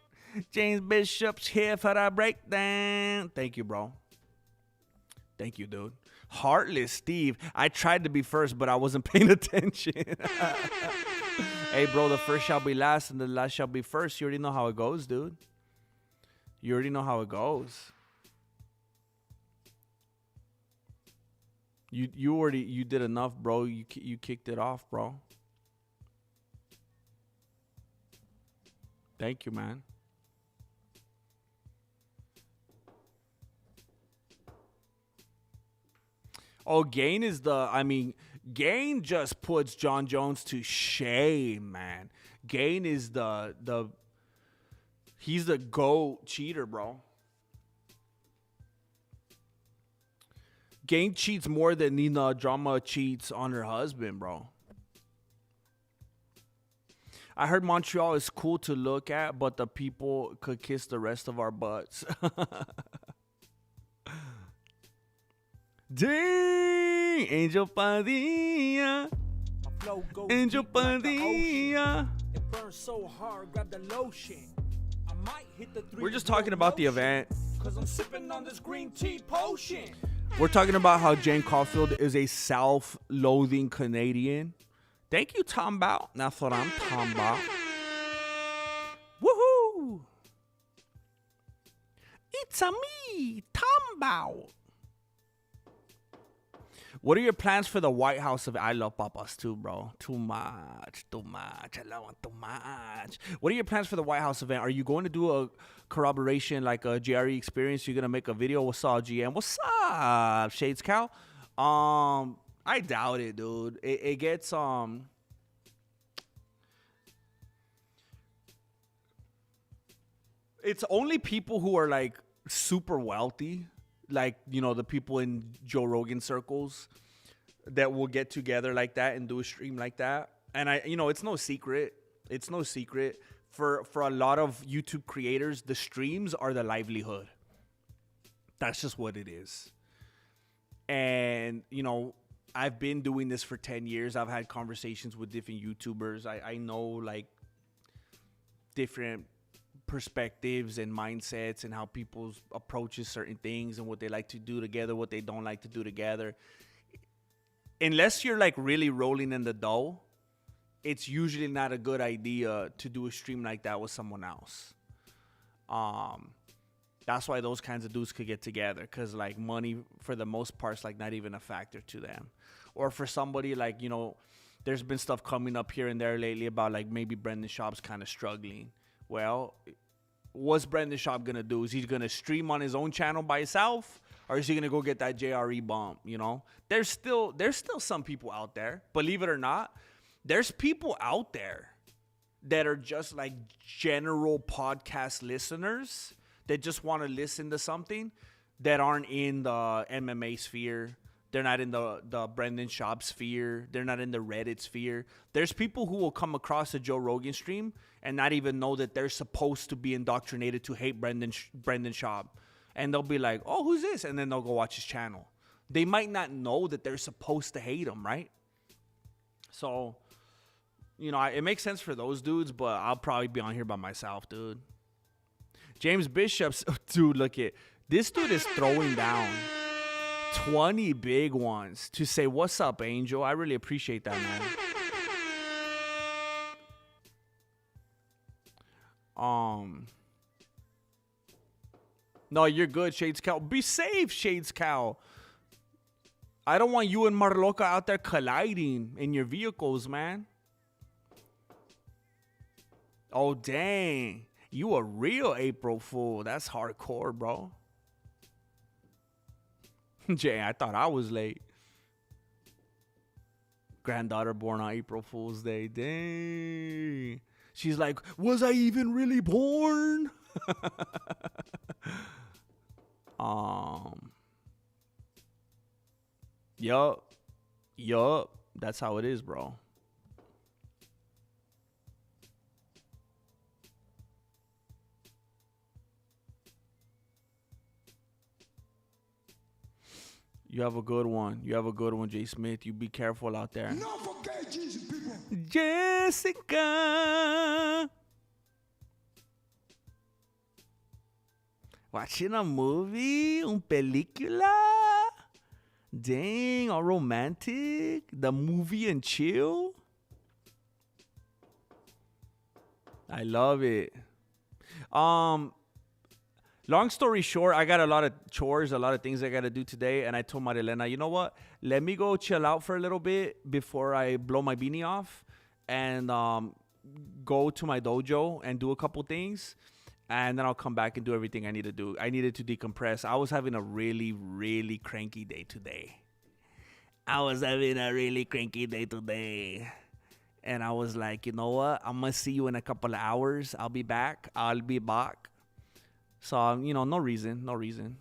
James Bishop's here for the breakdown. Thank you, bro. Thank you, dude. Heartless Steve. I tried to be first, but I wasn't paying attention. Hey, bro, the first shall be last and the last shall be first. You already know how it goes, dude. You already know how it goes. You did enough, bro. You kicked it off, bro. Thank you, man. Oh, Gain is Gain just puts John Jones to shame, man. Gain is he's the GOAT cheater, bro. Gain cheats more than Nina Drama cheats on her husband, bro. I heard Montreal is cool to look at, but the people could kiss the rest of our butts. Dang! Angel Padilla. Angel Padilla. It burns so hard, grab the lotion. I might hit the We're just talking about the event. Cause I'm sipping on this green tea potion. We're talking about how Jane Caulfield is a self-loathing Canadian. Thank you, Tom Bow. That's what I'm talking about. Woohoo! It's a me, Tom Bow. What are your plans for the White House event? I love Papas too, bro. Too much. I love it too much. What are your plans for the White House event? Are you going to do a corroboration like a JRE experience? You're going to make a video? What's up, GM? What's up, Shades Cow? I doubt it, dude. It gets it's only people who are like super wealthy, like, you know, the people in Joe Rogan circles that will get together like that and do a stream like that. And it's no secret. It's no secret for a lot of YouTube creators, the streams are the livelihood. That's just what it is. And, I've been doing this for 10 years. I've had conversations with different YouTubers. I know like different perspectives and mindsets and how people approaches certain things and what they like to do together, what they don't like to do together. Unless you're like really rolling in the dough, it's usually not a good idea to do a stream like that with someone else. That's why those kinds of dudes could get together, because like money for the most part is like not even a factor to them. Or for somebody like, there's been stuff coming up here and there lately about like maybe Brendan Schaub's kind of struggling. Well, what's Brendan Schaub going to do? Is he going to stream on his own channel by himself? Or is he going to go get that JRE bump, There's still some people out there, believe it or not. There's people out there that are just like general podcast listeners that just want to listen to something that aren't in the MMA sphere. They're not in the Brendan Schaub sphere. They're not in the Reddit sphere. There's people who will come across a Joe Rogan stream and not even know that they're supposed to be indoctrinated to hate Brendan Schaub. And they'll be like, oh, who's this? And then they'll go watch his channel. They might not know that they're supposed to hate him, right? So, it makes sense for those dudes, but I'll probably be on here by myself, dude. James Bishop's, dude, look at this dude is throwing down 20 big ones to say, what's up, Angel? I really appreciate that, man. No, you're good, Shades Cow. Be safe, Shades Cow. I don't want you and Marloca out there colliding in your vehicles, man. Oh, dang. You a real April Fool. That's hardcore, bro. Jay, I thought I was late. Granddaughter born on April Fool's Day. Dang. She's like, was I even really born? Yup. That's how it is, bro. You have a good one. Jay Smith. You be careful out there. Not forget Jesus, people. Jessica. Watching a movie, un película. Dang, all romantic. The movie and chill. I love it. Long story short, I got a lot of chores, a lot of things I got to do today. And I told Marilena, you know what? Let me go chill out for a little bit before I blow my beanie off and go to my dojo and do a couple things. And then I'll come back and do everything I need to do. I needed to decompress. I was having a really, really cranky day today. And I was like, you know what? I'm going to see you in a couple of hours. I'll be back. So, no reason.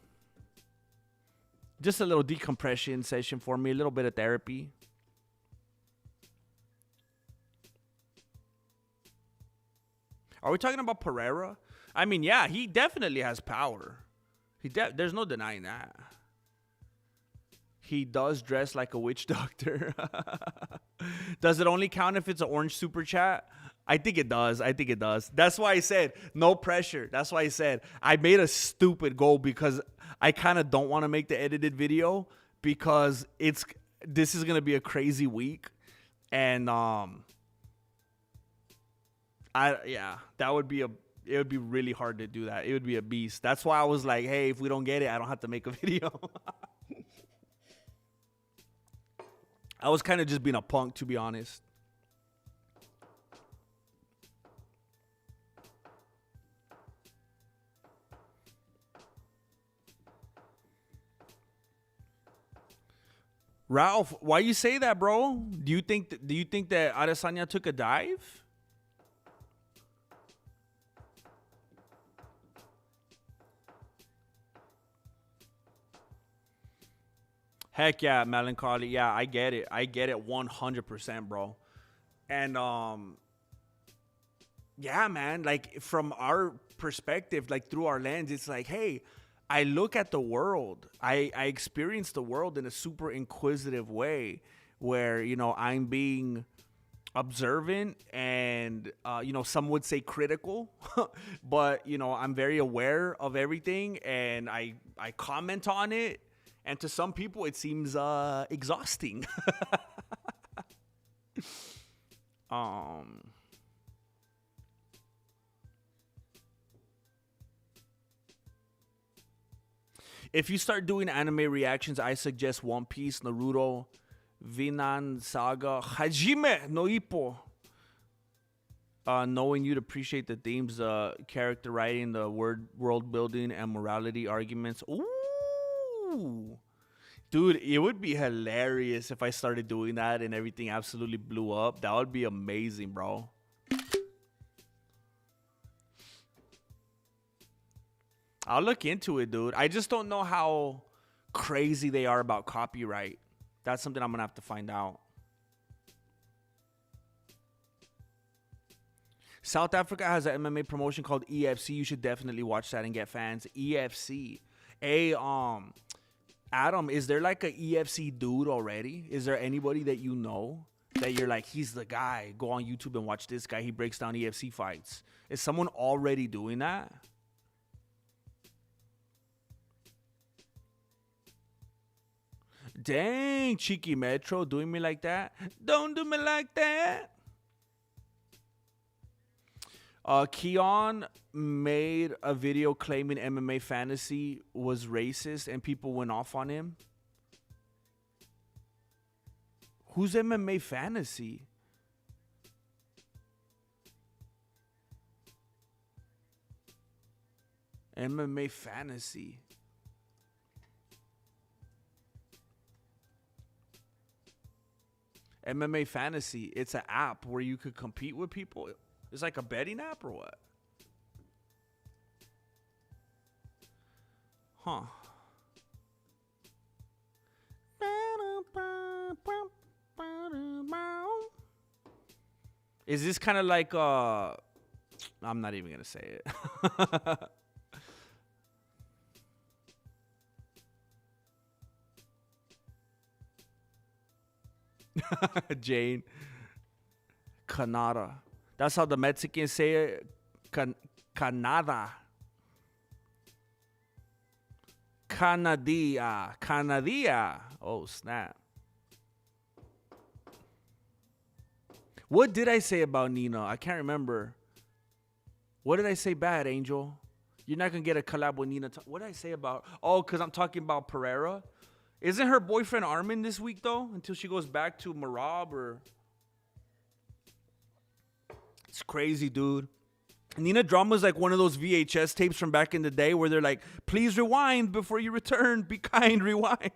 Just a little decompression session for me, a little bit of therapy. Are we talking about Pereira? I mean, yeah, he definitely has power. There's no denying that. He does dress like a witch doctor. Does it only count if it's an orange super chat? I think it does. That's why I said no pressure. That's why I said I made a stupid goal because I kind of don't want to make the edited video because this is going to be a crazy week. And it would be really hard to do that. It would be a beast. That's why I was like, hey, if we don't get it, I don't have to make a video. I was kind of just being a punk, to be honest. Ralph, why you say that, bro? Do you think that Adesanya took a dive? Heck yeah, melancholy. Yeah, I get it 100%, bro. And yeah, man, like from our perspective, like through our lens, it's like, hey, I look at the world. I experience the world in a super inquisitive way where, I'm being observant and, some would say critical, but, I'm very aware of everything and I comment on it. And to some people, it seems exhausting. If you start doing anime reactions, I suggest One Piece, Naruto, Vinland Saga, Hajime no Ippo. Knowing you'd appreciate the themes, character writing, the world building, and morality arguments. Ooh. Dude, it would be hilarious if I started doing that and everything absolutely blew up. That would be amazing, bro. I'll look into it, dude. I just don't know how crazy they are about copyright. That's something I'm going to have to find out. South Africa has an MMA promotion called EFC. You should definitely watch that and get fans. EFC. Hey, Adam, is there like a EFC dude already? Is there anybody that you know that you're like, he's the guy? Go on YouTube and watch this guy. He breaks down EFC fights. Is someone already doing that? Dang, Cheeky Metro doing me like that. Don't do me like that. Keon made a video claiming MMA Fantasy was racist and people went off on him. Who's MMA Fantasy? MMA Fantasy. MMA Fantasy. It's an app where you could compete with people. It's like a betting app or what? Huh. Is this kind of like I'm not even gonna say it. Jane Canada. That's how the Mexicans say it. Canada. Canadia. Oh, snap. What did I say about Nina? I can't remember. What did I say bad, Angel? You're not going to get a collab with Nina. What did I say about? Oh, because I'm talking about Pereira. Isn't her boyfriend Armin this week, though? Until she goes back to Marab or... It's crazy, dude. Nina Drama's like one of those VHS tapes from back in the day where they're like, please rewind before you return. Be kind, rewind.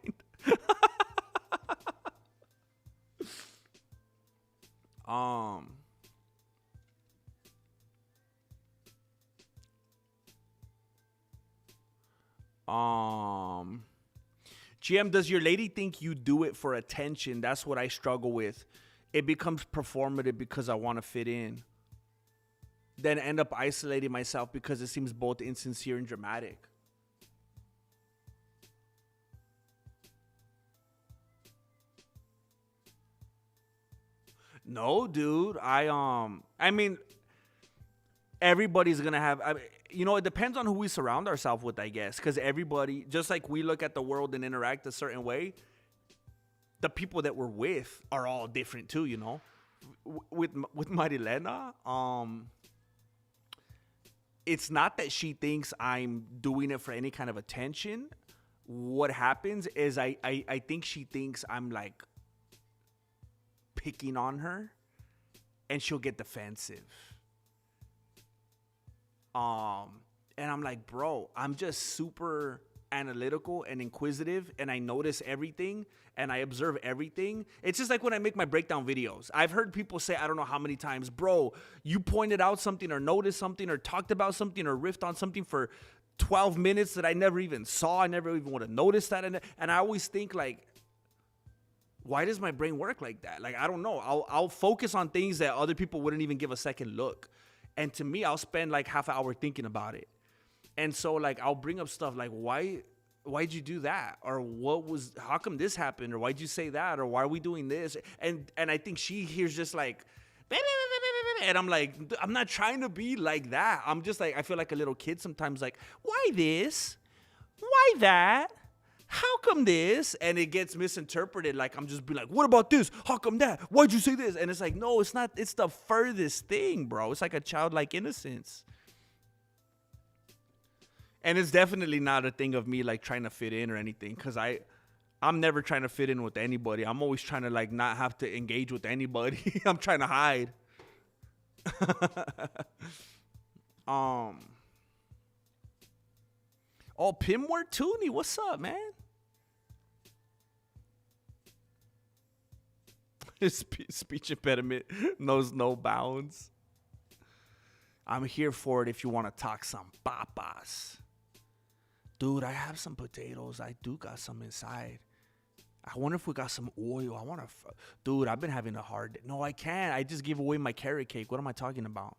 GM, does your lady think you do it for attention? That's what I struggle with. It becomes performative because I want to fit in. Then end up isolating myself because it seems both insincere and dramatic. No, dude. I mean, everybody's gonna have. It depends on who we surround ourselves with, I guess. Because everybody, just like we look at the world and interact a certain way, the people that we're with are all different too. You know, with Marilena, it's not that she thinks I'm doing it for any kind of attention. What happens is I think she thinks I'm like picking on her, and she'll get defensive. And I'm like, bro, I'm just super analytical and inquisitive, and I notice everything and I observe everything. It's just like when I make my breakdown videos. I've heard people say, I don't know how many times, bro, you pointed out something or noticed something or talked about something or riffed on something for 12 minutes that I never even saw. I never even would have noticed that. And I always think, like, why does my brain work like that? Like, I don't know. I'll focus on things that other people wouldn't even give a second look. And to me, I'll spend like half an hour thinking about it. And so, like, I'll bring up stuff like, why'd you do that? Or how come this happened? Or why'd you say that? Or why are we doing this? And I think she hears just like, and I'm like, I'm not trying to be like that. I'm just like, I feel like a little kid sometimes, like, why this? Why that? How come this? And it gets misinterpreted. Like, I'm just being like, what about this? How come that? Why'd you say this? And it's like, no, it's not. It's the furthest thing, bro. It's like a childlike innocence. And it's definitely not a thing of me like trying to fit in or anything. Because I'm never trying to fit in with anybody. I'm always trying to like not have to engage with anybody. I'm trying to hide. Oh, Pimware Tooney, what's up, man? His speech impediment knows no bounds. I'm here for it if you want to talk some papas. Dude, I have some potatoes. I do got some inside. I wonder if we got some oil. I want to... Dude, I've been having a hard day. No, I can't. I just gave away my carrot cake. What am I talking about?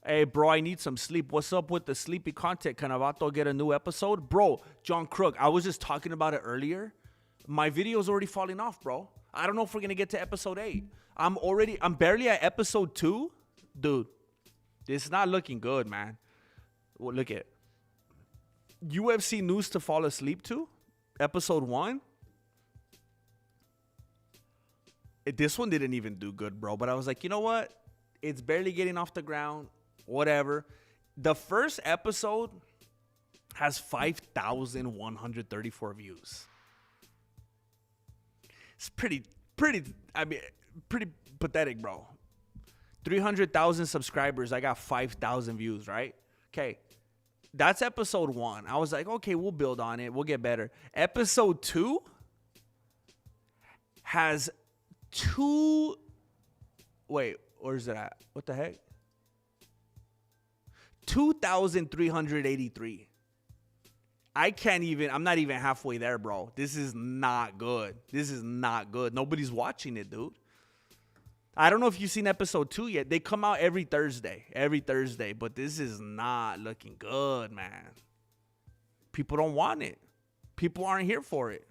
Hey, bro, I need some sleep. What's up with the sleepy content? Can Avato get a new episode? Bro, John Crook, I was just talking about it earlier. My video's already falling off, bro. I don't know if we're going to get to episode 8. I'm barely at episode 2. Dude, this is not looking good, man. Well, look at UFC news to fall asleep to. Episode 1. This one didn't even do good, bro. But I was like, you know what? It's barely getting off the ground. Whatever. The first episode has 5,134 views. It's pretty pathetic, bro. 300,000 subscribers. I got 5,000 views, right? Okay. That's episode 1. I was like, okay, we'll build on it. We'll get better. Episode 2 has wait, where's it at? What the heck? 2,383. I'm not even halfway there, bro. This is not good. This is not good. Nobody's watching it, dude. I don't know if you've seen episode 2 yet. They come out every Thursday, but this is not looking good, man. People don't want it. People aren't here for it.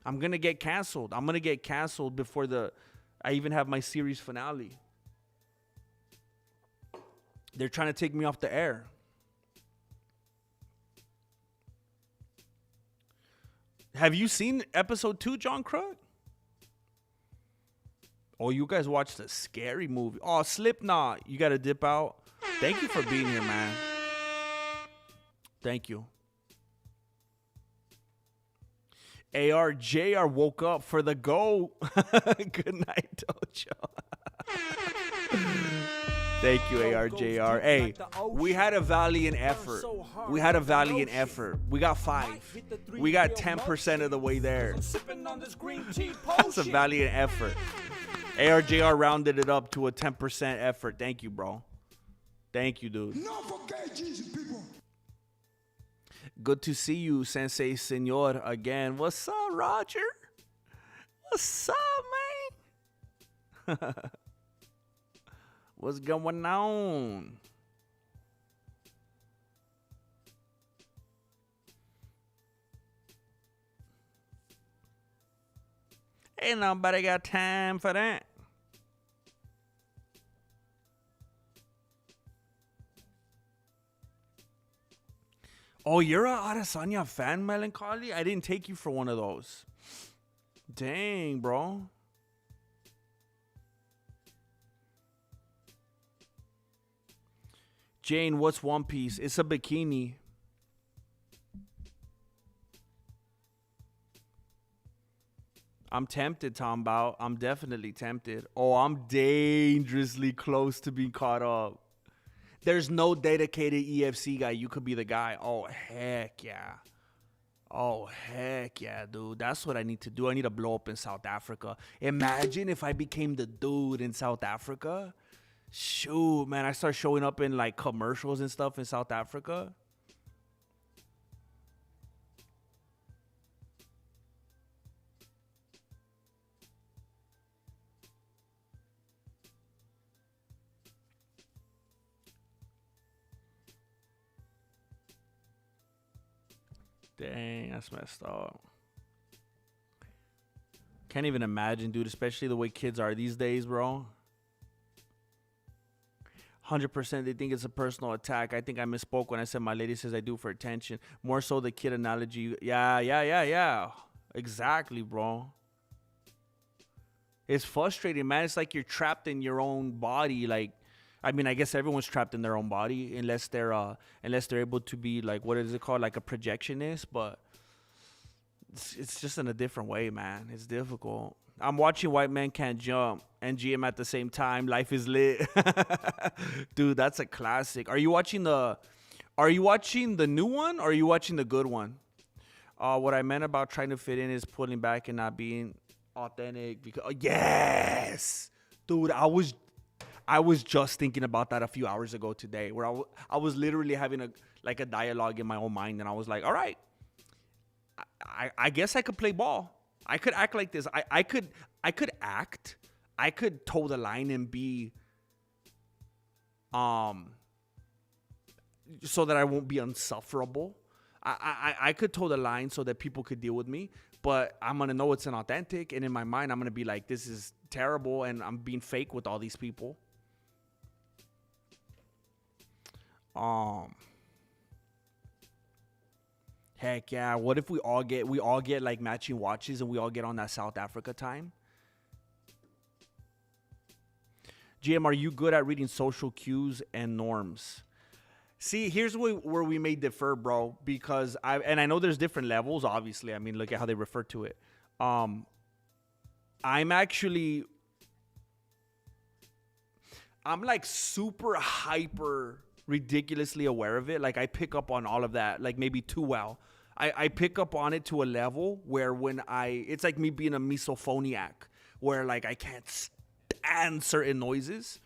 I'm going to get canceled. I'm going to get canceled before I even have my series finale. They're trying to take me off the air. Have you seen episode 2, John Krug? Oh, you guys watched a scary movie. Oh, Slipknot. You got to dip out. Thank you for being here, man. Thank you. ARJR woke up for the go. Good night, Dojo. Thank you, ARJR. Hey, we had a valiant effort. We had a valiant effort. We got 5. We got 10% of the way there. That's a valiant effort. ARJR rounded it up to a 10% effort. Thank you, bro. Thank you, dude. Good to see you, Sensei Senor, again. What's up, Roger? What's up, man? What's going on? Ain't nobody got time for that. Oh, you're a Adesanya fan, Melancholy? I didn't take you for one of those. Dang, bro. Jane, what's One Piece? It's a bikini. I'm tempted, Tom Bao. I'm definitely tempted. Oh, I'm dangerously close to being caught up. There's no dedicated EFC guy. You could be the guy. Oh, heck yeah. Oh, heck yeah, dude. That's what I need to do. I need to blow up in South Africa. Imagine if I became the dude in South Africa. Shoot, man. I start showing up in like commercials and stuff in South Africa. Dang, that's messed up. Can't even imagine, dude, especially the way kids are these days, bro. 100% they think it's a personal attack. I think I misspoke when I said my lady says I do for attention. More so the kid analogy. Yeah. Exactly, bro. It's frustrating, man. It's like you're trapped in your own body. Like, I mean, I guess everyone's trapped in their own body unless they're able to be like, what is it called? Like a projectionist, but it's just in a different way, man. It's difficult. I'm watching White Man Can't Jump and GM at the same time. Life is lit. Dude, that's a classic. Are you watching the new one or are you watching the good one? What I meant about trying to fit in is pulling back and not being authentic. Because yes, dude, I was just thinking about that a few hours ago today, where I was literally having a dialogue in my own mind, and I was like, all right, I guess I could play ball. I could act like this. I could act. I could toe the line and be so that I won't be unsufferable. I could toe the line so that people could deal with me, but I'm gonna know it's inauthentic, and in my mind I'm gonna be like, this is terrible, and I'm being fake with all these people. Heck yeah. What if we all get like matching watches and we all get on that South Africa time? GM, are you good at reading social cues and norms? See, here's where we may differ, bro, because I know there's different levels, obviously. I mean, look at how they refer to it. I'm like super hyper ridiculously aware of it. Like I pick up on all of that, like maybe too well. I pick up on it to a level where it's like me being a misophoniac, where like I can't stand certain noises.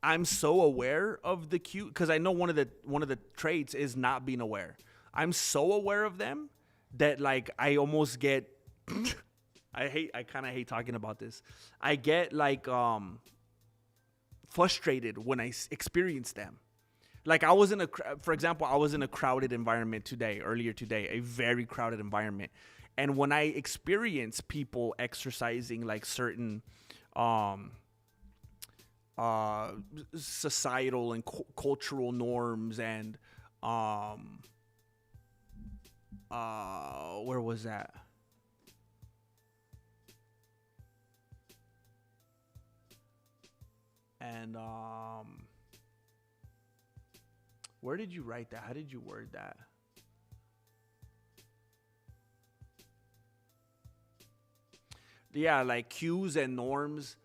I'm so aware of the cue because I know one of the traits is not being aware. I'm so aware of them that like I almost get I kind of hate talking about this. I get like frustrated when I experience them. Like for example, I was in a crowded environment earlier today, a very crowded environment. And when I experience people exercising like certain societal and cultural norms and where was that? And where did you write that? How did you word that? Yeah, like cues and norms.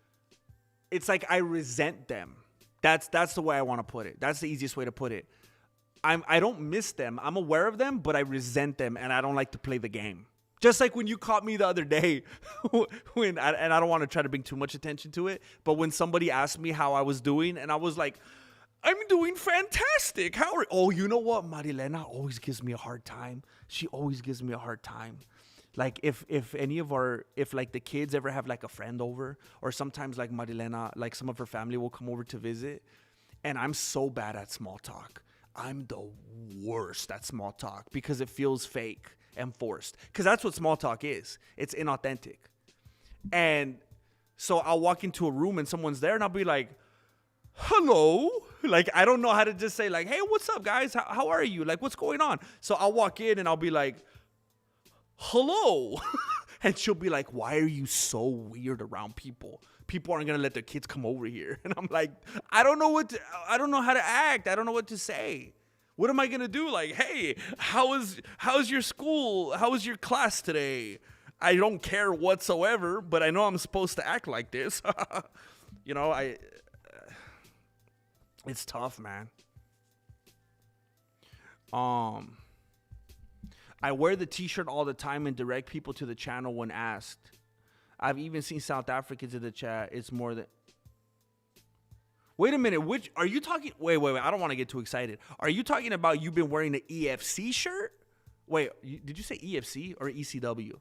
It's like I resent them. That's the way I want to put it. That's the easiest way to put it. I don't miss them. I'm aware of them, but I resent them, and I don't like to play the game. Just like when you caught me the other day, and I don't want to try to bring too much attention to it, but when somebody asked me how I was doing, and I was like, I'm doing fantastic. How are? Oh, you know what? Marilena always gives me a hard time. She always gives me a hard time. Like if like the kids ever have like a friend over, or sometimes like Marilena, like some of her family will come over to visit, and I'm so bad at small talk. I'm the worst at small talk because it feels fake and forced. Because that's what small talk is. It's inauthentic. And so I'll walk into a room and someone's there and I'll be like, hello. Like, I don't know how to just say like, hey, what's up, guys? How are you? Like, what's going on? So I'll walk in and I'll be like, hello. And she'll be like, why are you so weird around people? People aren't going to let their kids come over here. And I'm like, I don't know how to act. I don't know what to say. What am I going to do? Like, hey, how's your school? How was your class today? I don't care whatsoever, but I know I'm supposed to act like this. You know, it's tough, man. I wear the t-shirt all the time and direct people to the channel when asked. I've even seen South Africans in the chat. It's more than... Wait a minute. Which are you talking? Wait. I don't want to get too excited. Are you talking about you've been wearing the EFC shirt? Wait, did you say EFC or ECW?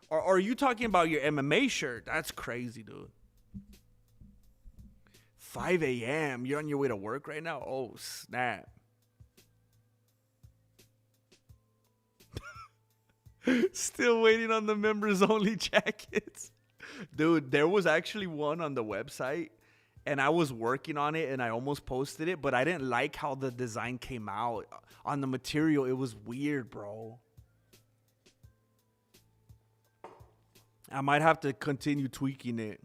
Or are you talking about your MMA shirt? That's crazy, dude. 5 a.m. You're on your way to work right now? Oh, snap. Still waiting on the members only jackets. Dude, there was actually one on the website and I was working on it and I almost posted it, but I didn't like how the design came out on the material. It was weird, bro. I might have to continue tweaking it.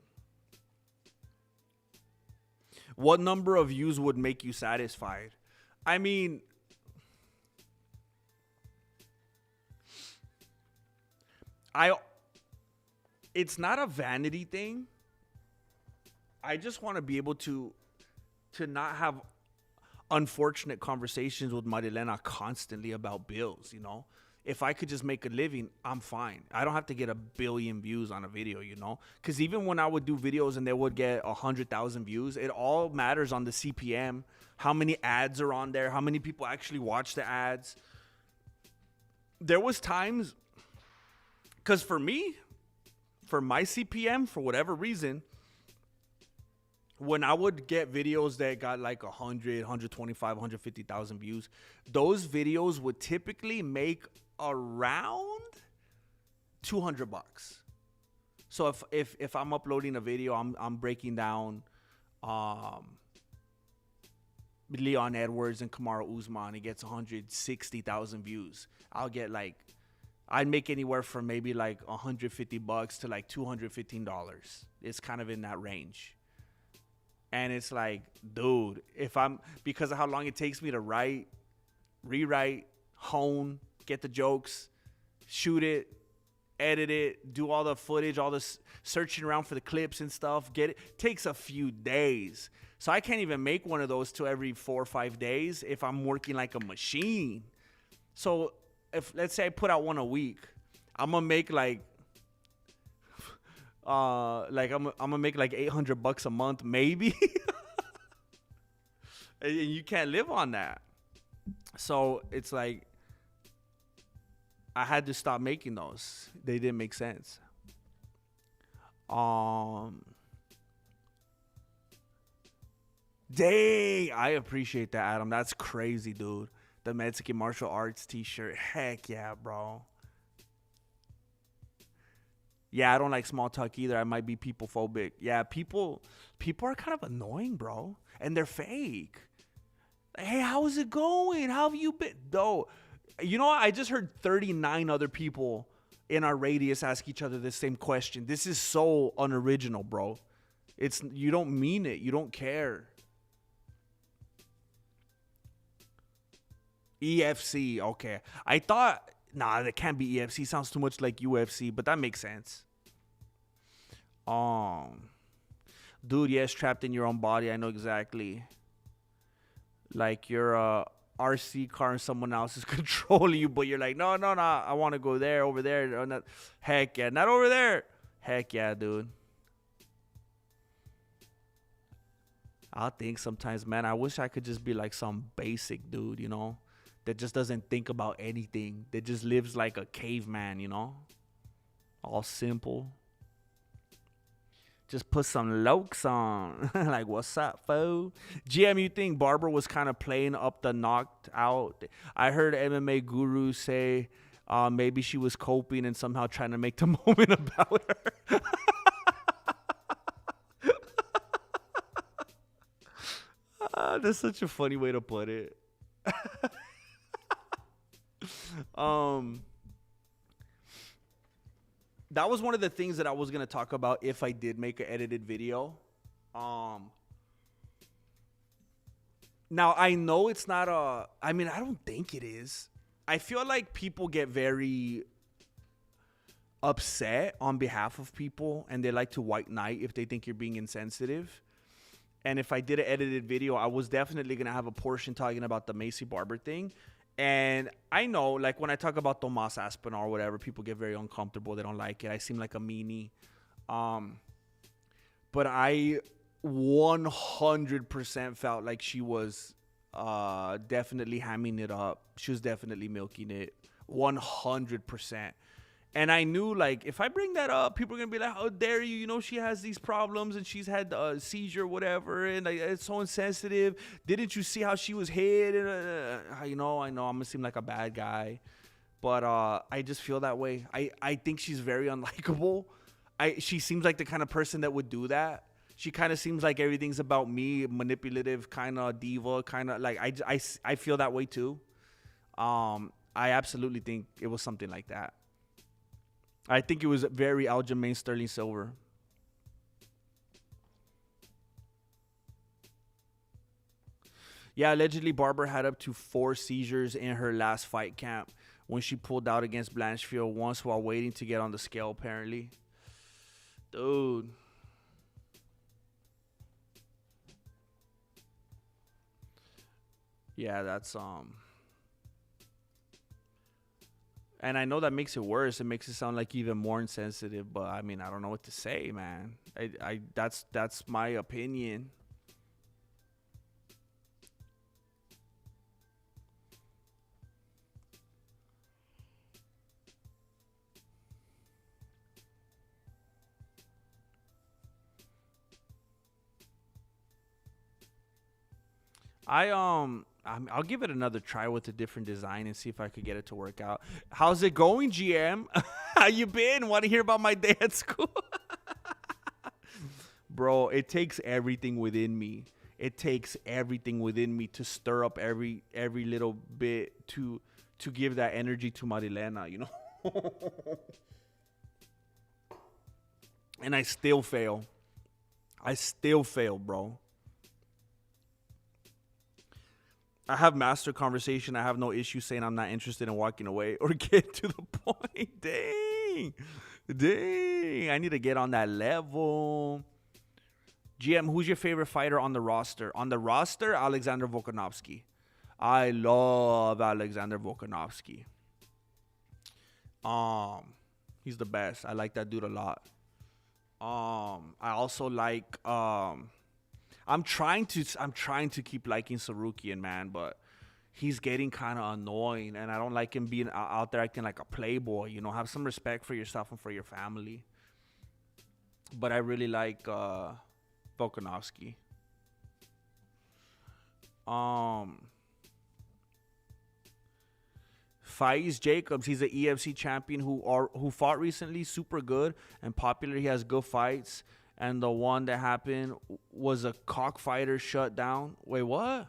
What number of views would make you satisfied? I mean, it's not a vanity thing. I just want to be able to not have unfortunate conversations with Marilena constantly about bills, you know? If I could just make a living, I'm fine. I don't have to get 1 billion views on a video, you know? Because even when I would do videos and they would get 100,000 views, it all matters on the CPM, how many ads are on there, how many people actually watch the ads. There was times, because for me, for my CPM, for whatever reason, when I would get videos that got like 100, 125, 150,000 views, those videos would typically make around $200. So if I'm uploading a video, I'm breaking down Leon Edwards and Kamaru Usman, it gets 160,000 views. I'd make anywhere from maybe like $150 to like $215. It's kind of in that range. And it's like, dude, because of how long it takes me to write, rewrite, hone, get the jokes, shoot it, edit it, do all the footage, all this searching around for the clips and stuff, takes a few days. So I can't even make one of those till every 4 or 5 days if I'm working like a machine. So if, let's say I put out one a week, I'm gonna make like I'm gonna make like $800 a month, maybe. And you can't live on that. So it's like I had to stop making those. They didn't make sense. Dang, I appreciate that, Adam. That's crazy, dude. The Mexican martial arts t-shirt. Heck yeah, bro. Yeah, I don't like small talk either. I might be people phobic. Yeah, people are kind of annoying, bro. And they're fake. Hey, how's it going? How have you been? Though, you know what? I just heard 39 other people in our radius ask each other the same question. This is so unoriginal, bro. You don't mean it. You don't care. EFC, okay. I thought, nah, that can't be EFC. Sounds too much like UFC, but that makes sense. Dude, yes, trapped in your own body. I know exactly. Like you're a RC car and someone else is controlling you, but you're like, no, I want to go there, over there. Not, heck yeah, not over there. Heck yeah, dude. I think sometimes, man, I wish I could just be like some basic dude, you know, that just doesn't think about anything. That just lives like a caveman, you know, all simple. Just put some lokes on. Like, what's up, foe? GM, you think Barbara was kind of playing up the knocked out? I heard MMA guru say maybe she was coping and somehow trying to make the moment about her. That's such a funny way to put it. That was one of the things that I was going to talk about if I did make an edited video. Now, I know it's not I don't think it is. I feel like people get very upset on behalf of people, and they like to white knight if they think you're being insensitive. And if I did an edited video, I was definitely going to have a portion talking about the Macy Barber thing. And I know, like, when I talk about Tomas Aspinall or whatever, people get very uncomfortable. They don't like it. I seem like a meanie. But I 100% felt like she was definitely hamming it up. She was definitely milking it. 100%. And I knew, like, if I bring that up, people are going to be like, how dare you? You know, she has these problems and she's had a seizure, whatever. And like, it's so insensitive. Didn't you see how she was hit? And, I know, I'm going to seem like a bad guy. But I just feel that way. I think she's very unlikable. She seems like the kind of person that would do that. She kind of seems like everything's about me, manipulative, kind of diva, kind of like I feel that way too. I absolutely think it was something like that. I think it was very Aljamain Sterling Silver. Yeah, allegedly Barber had up to 4 seizures in her last fight camp when she pulled out against Blanchfield once while waiting to get on the scale, apparently. Dude. Yeah, that's and I know that makes it worse. It makes it sound like even more insensitive, but I mean, I don't know what to say, man. That's my opinion. I'll give it another try with a different design and see if I could get it to work out. How's it going, GM? How you been? Want to hear about my day at school? Bro, it takes everything within me. It takes everything within me to stir up every little bit to give that energy to Marilena, you know? And I still fail. Bro. I have master conversation. I have no issue saying I'm not interested in walking away or get to the point. Dang. I need to get on that level. GM, who's your favorite fighter on the roster? On the roster, Alexander Volkanovski. I love Alexander Volkanovski. He's the best. I like that dude a lot. I also like I'm trying to keep liking Sarukian, man, but he's getting kind of annoying, and I don't like him being out there acting like a playboy. You know, have some respect for yourself and for your family. But I really like Volkanovski. Faiz Jacobs, he's an EFC champion who fought recently, super good and popular. He has good fights. And the one that happened was a cockfighter shut down. Wait, what?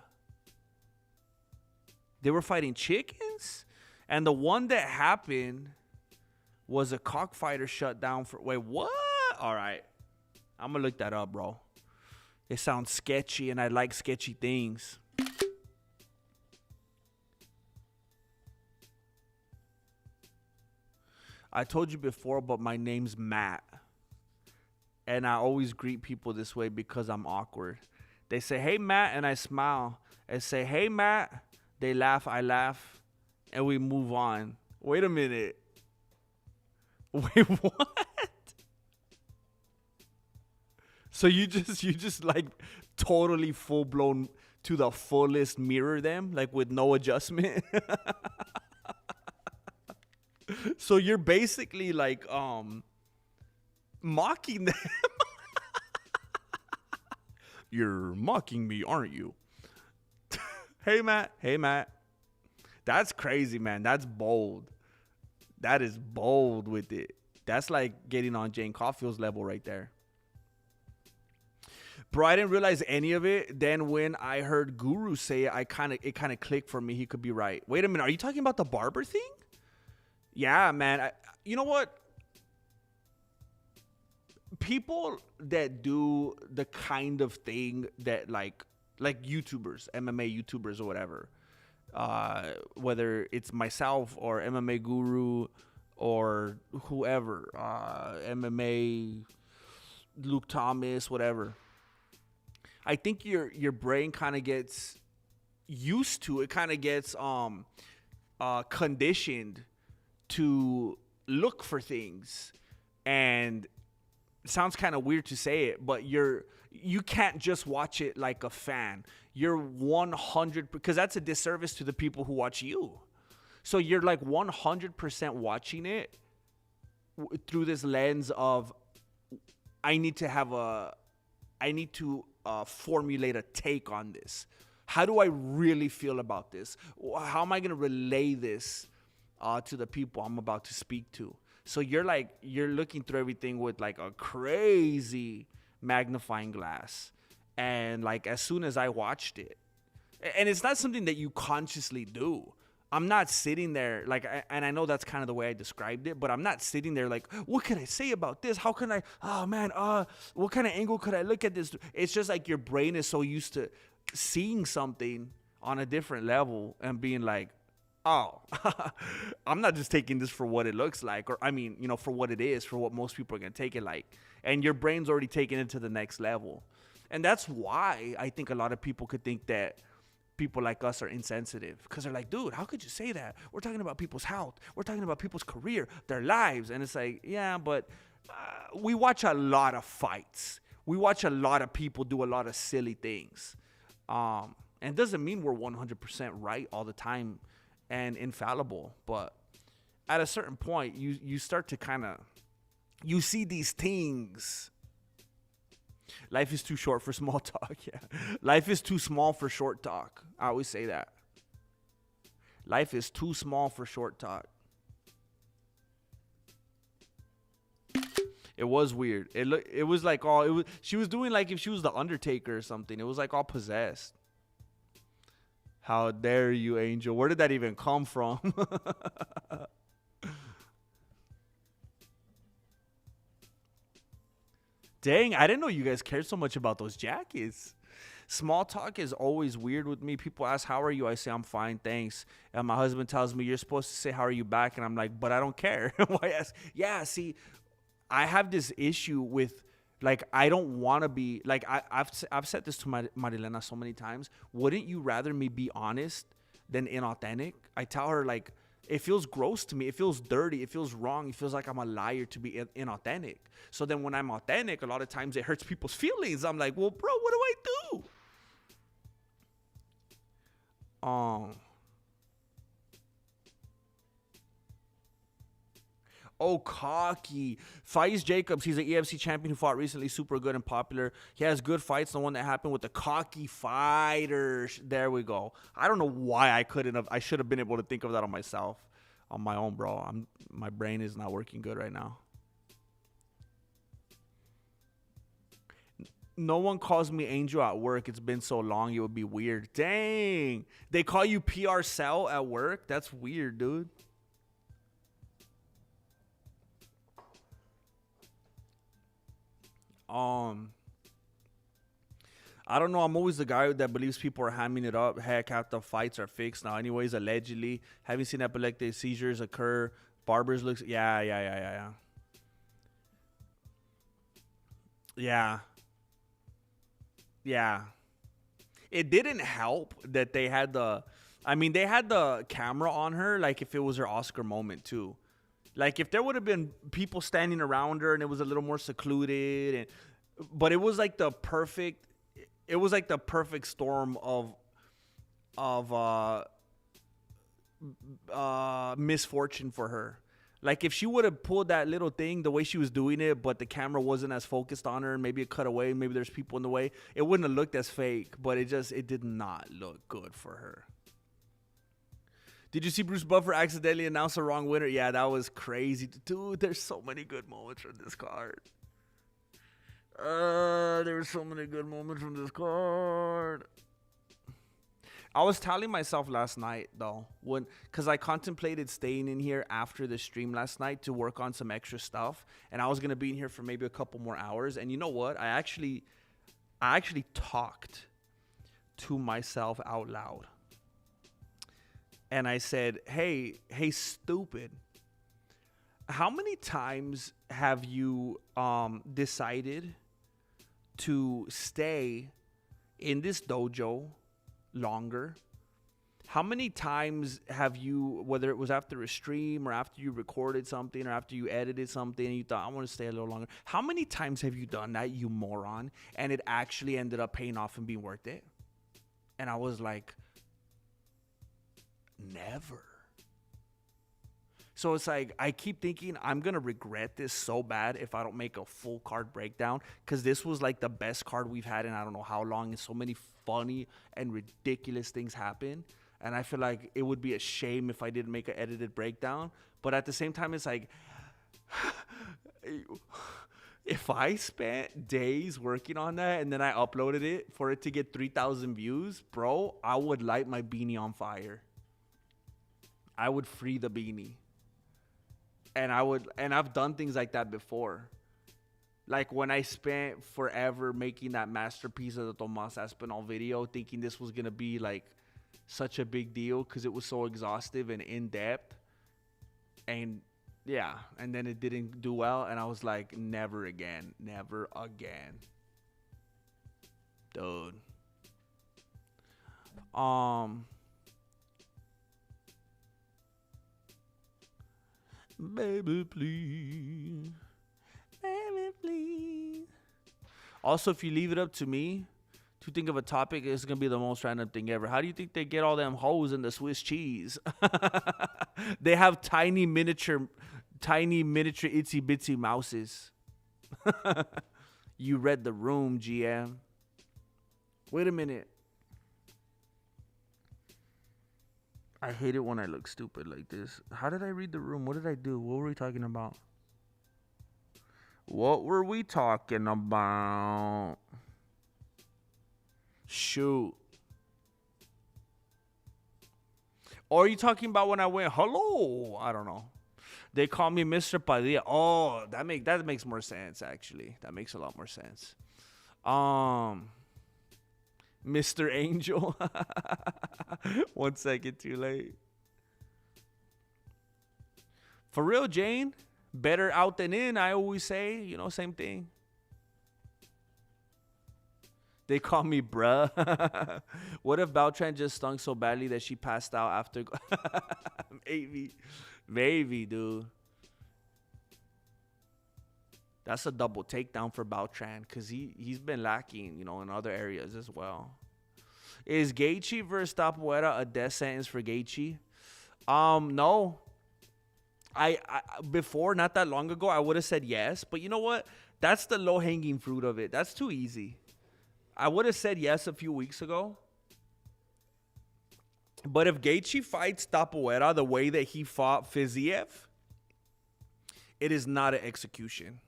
They were fighting chickens? And the one that happened was a cockfighter shut down for... Wait, what? All right. I'm going to look that up, bro. It sounds sketchy, and I like sketchy things. I told you before, but my name's Matt. And I always greet people this way because I'm awkward. They say, hey, Matt, and I smile. And say, hey, Matt. They laugh, I laugh, and we move on. Wait a minute. Wait, what? So you just like totally full blown to the fullest mirror them, like with no adjustment? So you're basically like mocking them. You're mocking me, aren't you? Hey, Matt. Hey, Matt. That's crazy, man. That's bold. That is bold with it. That's like getting on Jane Caulfield's level right there. Bro, I didn't realize any of it. Then when I heard Guru say it, it kind of clicked for me. He could be right. Wait a minute. Are you talking about the barber thing? Yeah, man. You know what? People that do the kind of thing that like YouTubers, MMA YouTubers or whatever, whether it's myself or MMA Guru or whoever, MMA Luke Thomas, whatever. I think your brain kind of gets used to it, kind of gets conditioned to look for things. And it sounds kind of weird to say it, but you can't just watch it like a fan. You're 100, because that's a disservice to the people who watch you. So you're like 100% watching it through this lens of I need to formulate a take on this. How do I really feel about this? How am I going to relay this to the people I'm about to speak to? So you're looking through everything with like a crazy magnifying glass. And like as soon as I watched it, and it's not something that you consciously do. I'm not sitting there like, and I know that's kind of the way I described it, but I'm not sitting there like, what can I say about this? How can I, oh man, what kind of angle could I look at this? It's just like your brain is so used to seeing something on a different level and being like, oh, I'm not just taking this for what it looks like, or I mean, for what it is, for what most people are going to take it like. And your brain's already taken it to the next level. And that's why I think a lot of people could think that people like us are insensitive, because they're like, dude, how could you say that? We're talking about people's health. We're talking about people's career, their lives. And it's like, yeah, but we watch a lot of fights. We watch a lot of people do a lot of silly things. And it doesn't mean we're 100% right all the time and infallible. But at a certain point, you start to kind of, you see these things. Life is too short for small talk. Yeah. Life is too small for short talk. I always say that. Life is too small for short talk. It was weird. It was like she was doing like if she was the Undertaker or something. It was like all possessed. How dare you, Angel? Where did that even come from? Dang, I didn't know you guys cared so much about those jackets. Small talk is always weird with me. People ask, how are you? I say, I'm fine, thanks. And my husband tells me, you're supposed to say, how are you back? And I'm like, but I don't care. Why ask? Yeah, see, I have this issue with, like, I don't want to be, like, I've said this to Marilena so many times. Wouldn't you rather me be honest than inauthentic? I tell her, like, it feels gross to me. It feels dirty. It feels wrong. It feels like I'm a liar to be inauthentic. So then when I'm authentic, a lot of times it hurts people's feelings. I'm like, well, bro, what do I do? Oh, cocky. Faiz Jacobs, he's an EFC champion who fought recently, super good and popular. He has good fights. The one that happened with the cocky fighter. There we go. I don't know why I should have been able to think of that on myself. on my own, bro. My brain is not working good right now. No one calls me Angel at work. It's been so long, it would be weird. Dang. They call you PR Cell at work? That's weird, dude. I don't know. I'm always the guy that believes people are hamming it up. Heck, half the fights are fixed now. Anyways, allegedly. Having seen epileptic seizures occur. Barbers looks... Yeah. Yeah. It didn't help that they had the... I mean, they had the camera on her like if it was her Oscar moment, too. Like, if there would have been people standing around her and it was a little more secluded. But it was like the perfect... It was like the perfect storm of misfortune for her. Like, if she would have pulled that little thing the way she was doing it, but the camera wasn't as focused on her, and maybe it cut away, maybe there's people in the way, it wouldn't have looked as fake. But it did not look good for her. Did you see Bruce Buffer accidentally announce the wrong winner? Yeah, that was crazy. Dude, there's so many good moments from this card. There were so many good moments from this card. I was telling myself last night, though, because I contemplated staying in here after the stream last night to work on some extra stuff, and I was gonna be in here for maybe a couple more hours. And you know what? I actually talked to myself out loud, and I said, "Hey, stupid! How many times have you decided to stay in this dojo longer? How many times have you, whether it was after a stream or after you recorded something or after you edited something and you thought, I want to stay a little longer. How many times have you done that, you moron? And it actually ended up paying off and being worth it?" And I was like, never. So it's like, I keep thinking I'm going to regret this so bad if I don't make a full card breakdown, because this was like the best card we've had in I don't know how long, and so many funny and ridiculous things happen. And I feel like it would be a shame if I didn't make an edited breakdown. But at the same time, it's like, if I spent days working on that and then I uploaded it for it to get 3,000 views, bro, I would light my beanie on fire. I would free the beanie. And I've done things like that before. Like when I spent forever making that masterpiece of the Tomas Aspinall video, thinking this was going to be like such a big deal because it was so exhaustive and in-depth. And yeah, and then it didn't do well. And I was like, never again. Never again. Dude. Baby, please. Baby, please. Also, if you leave it up to me to think of a topic, it's going to be the most random thing ever. How do you think they get all them hoes in the Swiss cheese? They have tiny miniature itsy bitsy mouses. You read the room, GM. Wait a minute. I hate it when I look stupid like this. How did I read the room? What did I do? What were we talking about? What were we talking about? Shoot. Or are you talking about when I went, hello? I don't know. They call me Mr. Padilla. Oh, that makes more sense, actually. That makes a lot more sense. Mr. Angel. 1 second too late. For real, Jane. Better out than in, I always say. You know, same thing. They call me bruh. What if Beltran just stunk so badly that she passed out after? Maybe, dude. That's a double takedown for Beltran because he's been lacking, you know, in other areas as well. Is Gaethje versus Tapuera a death sentence for Gaethje? No. I before, not that long ago, I would have said yes. But you know what? That's the low-hanging fruit of it. That's too easy. I would have said yes a few weeks ago. But if Gaethje fights Tapoera the way that he fought Fiziev, it is not an execution.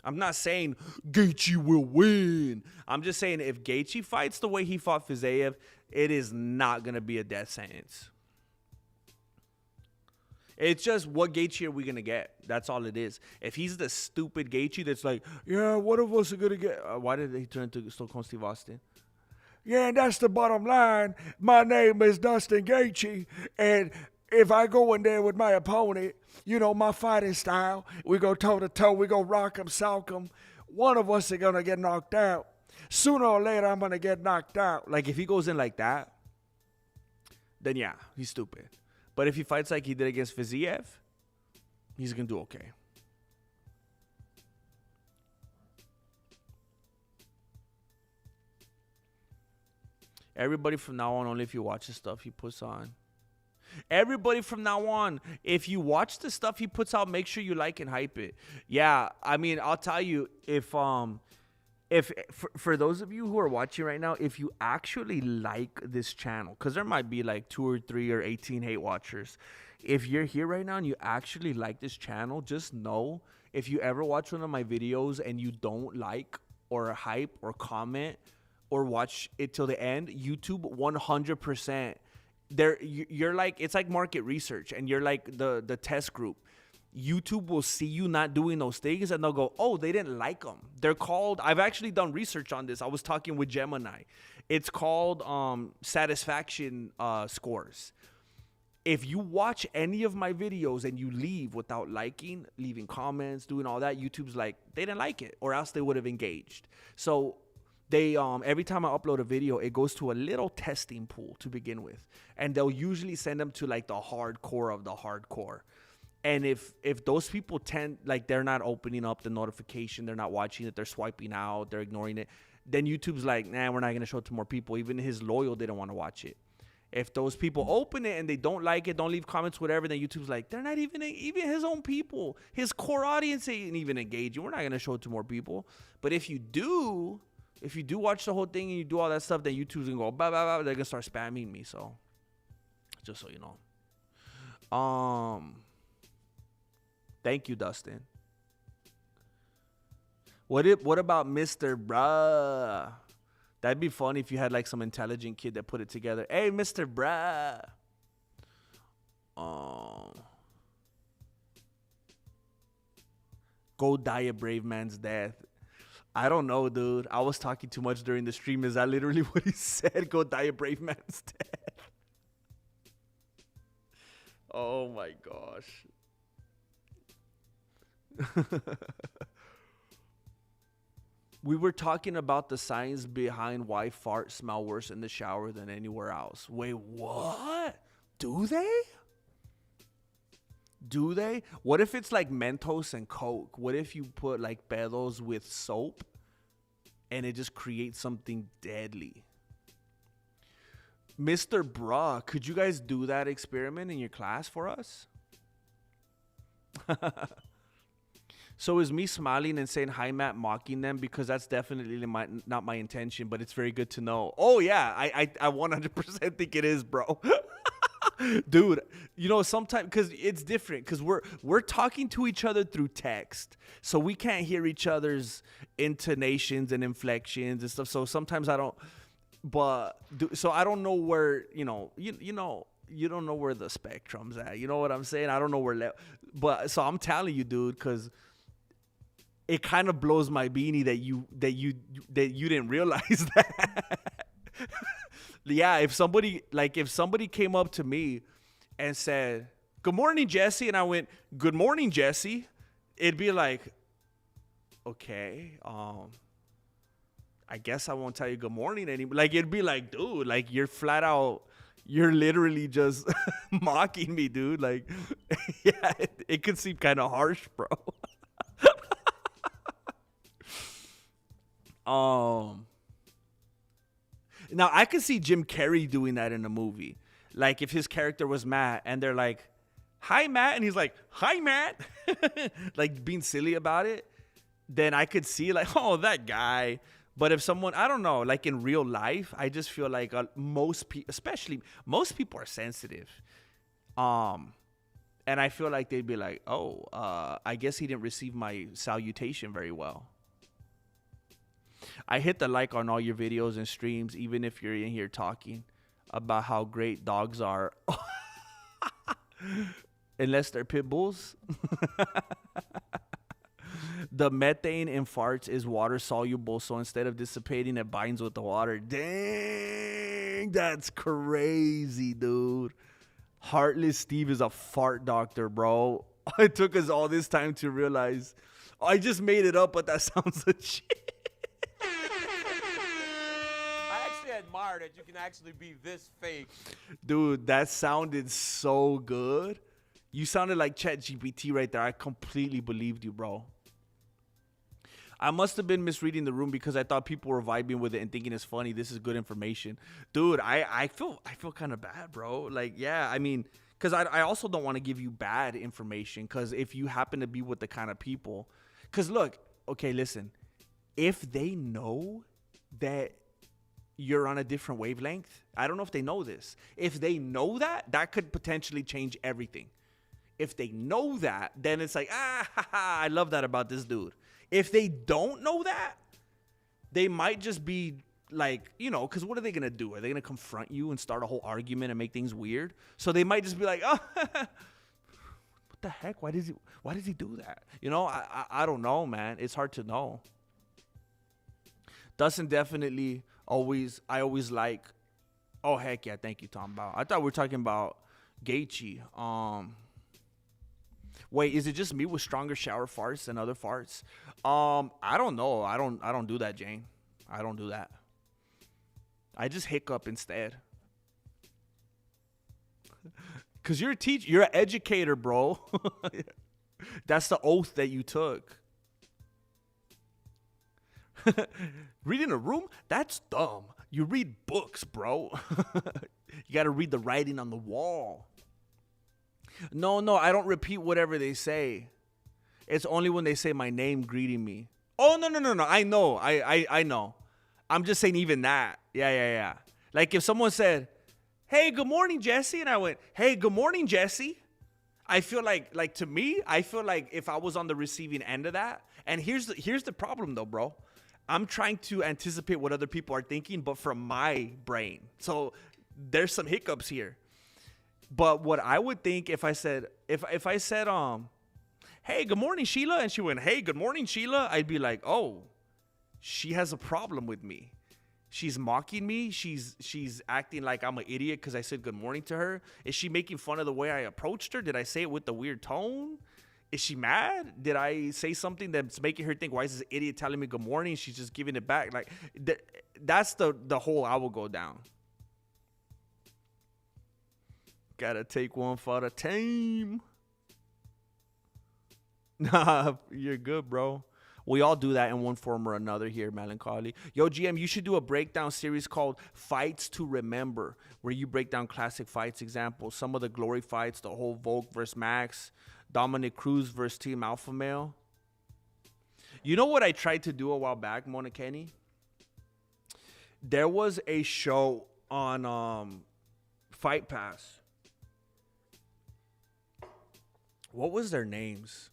I'm not saying Gaethje will win. I'm just saying if Gaethje fights the way he fought Fiziev, it is not going to be a death sentence. It's just, what Gaethje are we going to get? That's all it is. If he's the stupid Gaethje that's like, yeah, one of us are going to get... why did he turn into Stone Cold Steve Austin? Yeah, and that's the bottom line. My name is Dustin Gaethje, and if I go in there with my opponent, you know, my fighting style, we go toe-to-toe, we go rock 'em, sock 'em. One of us is going to get knocked out. Sooner or later, I'm going to get knocked out. Like, if he goes in like that, then yeah, he's stupid. But if he fights like he did against Fiziev, he's going to do okay. Everybody from now on, only if you watch the stuff he puts on. Everybody from now on, if you watch the stuff he puts out, make sure you like and hype it. Yeah, I mean, I'll tell you, if for those of you who are watching right now, if you actually like this channel, because there might be like 2 or 3 or 18 hate watchers. If you're here right now and you actually like this channel, just know if you ever watch one of my videos and you don't like or hype or comment or watch it till the end, YouTube 100%. You're like, it's like market research, and you're like the test group. YouTube will see you not doing those things, and they'll go, oh, they didn't like them. They're called, I've actually done research on this. I was talking with Gemini. It's called satisfaction scores. If you watch any of my videos and you leave without liking, leaving comments, doing all that, YouTube's like, they didn't like it, or else they would have engaged. So they every time I upload a video, it goes to a little testing pool to begin with, and they'll usually send them to like the hardcore of the hardcore. And if those people tend, like, they're not opening up the notification, they're not watching it, they're swiping out, they're ignoring it, then YouTube's like, nah, we're not going to show it to more people. Even his loyal didn't want to watch it. If those people open it and they don't like it, don't leave comments, whatever, then YouTube's like, they're not even his own people. His core audience ain't even engaging. We're not going to show it to more people. But if you do watch the whole thing and you do all that stuff, then YouTube's going to go, blah, blah, blah. They're going to start spamming me. So, just so you know. Thank you, Dustin. What about Mr. Bruh? That'd be funny if you had like some intelligent kid that put it together. Hey, Mr. Bruh. Go die a brave man's death. I don't know, dude. I was talking too much during the stream. Is that literally what he said? Go die a brave man's death. Oh my gosh. We were talking about the science behind why farts smell worse in the shower than anywhere else. Wait, what? Do they? Do they? What if it's like Mentos and Coke? What if you put like pedos with soap and it just creates something deadly? Mr. Bruh, could you guys do that experiment in your class for us? So is me smiling and saying hi, Matt, mocking them? Because that's definitely not my intention, but it's very good to know. Oh, yeah, I 100% think it is, bro. Dude, you know, sometimes, because it's different, because we're talking to each other through text, so we can't hear each other's intonations and inflections and stuff, so sometimes I don't, so I don't know where, you know, you don't know where the spectrum's at, you know what I'm saying? I don't know where, but, so I'm telling you, dude, because it kind of blows my beanie that you didn't realize that. Yeah, if somebody came up to me and said, "Good morning, Jesse," and I went, "Good morning, Jesse," it'd be like, okay, I guess I won't tell you good morning anymore. Like, it'd be like, dude, like, you're flat out, you're literally just mocking me, dude. Like, yeah, it could seem kind of harsh, bro. Now, I could see Jim Carrey doing that in a movie. Like, if his character was Matt, and they're like, "Hi, Matt," and he's like, "Hi, Matt," like, being silly about it, then I could see, like, oh, that guy. But if someone, I don't know, like in real life, I just feel like most people, especially most people, are sensitive. And I feel like they'd be like, oh, I guess he didn't receive my salutation very well. I hit the like on all your videos and streams, even if you're in here talking about how great dogs are. Unless they're pit bulls. The methane in farts is water soluble, so instead of dissipating, it binds with the water. Dang, that's crazy, dude. Heartless Steve is a fart doctor, bro. It took us all this time to realize. I just made it up, but that sounds legit. I actually admire that you can actually be this fake. Dude, that sounded so good. You sounded like ChatGPT right there. I completely believed you, bro. I must have been misreading the room because I thought people were vibing with it and thinking it's funny. This is good information. Dude, I feel kind of bad, bro. Like, yeah, I mean, because I also don't want to give you bad information, because if you happen to be with the kind of people, because look, okay, listen, if they know that you're on a different wavelength, I don't know if they know this. If they know that, that could potentially change everything. If they know that, then it's like, I love that about this dude. If they don't know that, they might just be like, you know, because what are they going to do? Are they going to confront you and start a whole argument and make things weird? So they might just be like, oh, what the heck? Why does he do that? You know, I don't know, man. It's hard to know. Dustin definitely I always like, oh, heck yeah. Thank you, Tom Bao. I thought we were talking about Gaethje. Wait, is it just me with stronger shower farts than other farts? I don't know. I don't do that, Jane. I don't do that. I just hiccup instead. Cause you're a teacher, you're an educator, bro. That's the oath that you took. Reading a room? That's dumb. You read books, bro. You got to read the writing on the wall. No, I don't repeat whatever they say. It's only when they say my name greeting me. Oh, no. I know. I know. I'm just saying even that. Yeah. Like if someone said, hey, good morning, Jesse. And I went, hey, good morning, Jesse. I feel like to me, I feel like if I was on the receiving end of that. And here's the problem though, bro. I'm trying to anticipate what other people are thinking, but from my brain. So there's some hiccups here. But what I would think if I said, hey, good morning, Sheila, and she went, hey, good morning, Sheila, I'd be like, oh, she has a problem with me. She's mocking me. She's acting like I'm an idiot because I said good morning to her. Is she making fun of the way I approached her? Did I say it with a weird tone? Is she mad? Did I say something that's making her think, why is this idiot telling me good morning? She's just giving it back. Like, that's the hole I will go down. Gotta take one for the team. Nah, you're good, bro. We all do that in one form or another here, Melancholy. Yo, GM, you should do a breakdown series called Fights to Remember, where you break down classic fights examples, some of the glory fights, the whole Volk versus Max, Dominic Cruz versus Team Alpha Male. You know what I tried to do a while back, Mona Kenny? There was a show on Fight Pass. What was their names?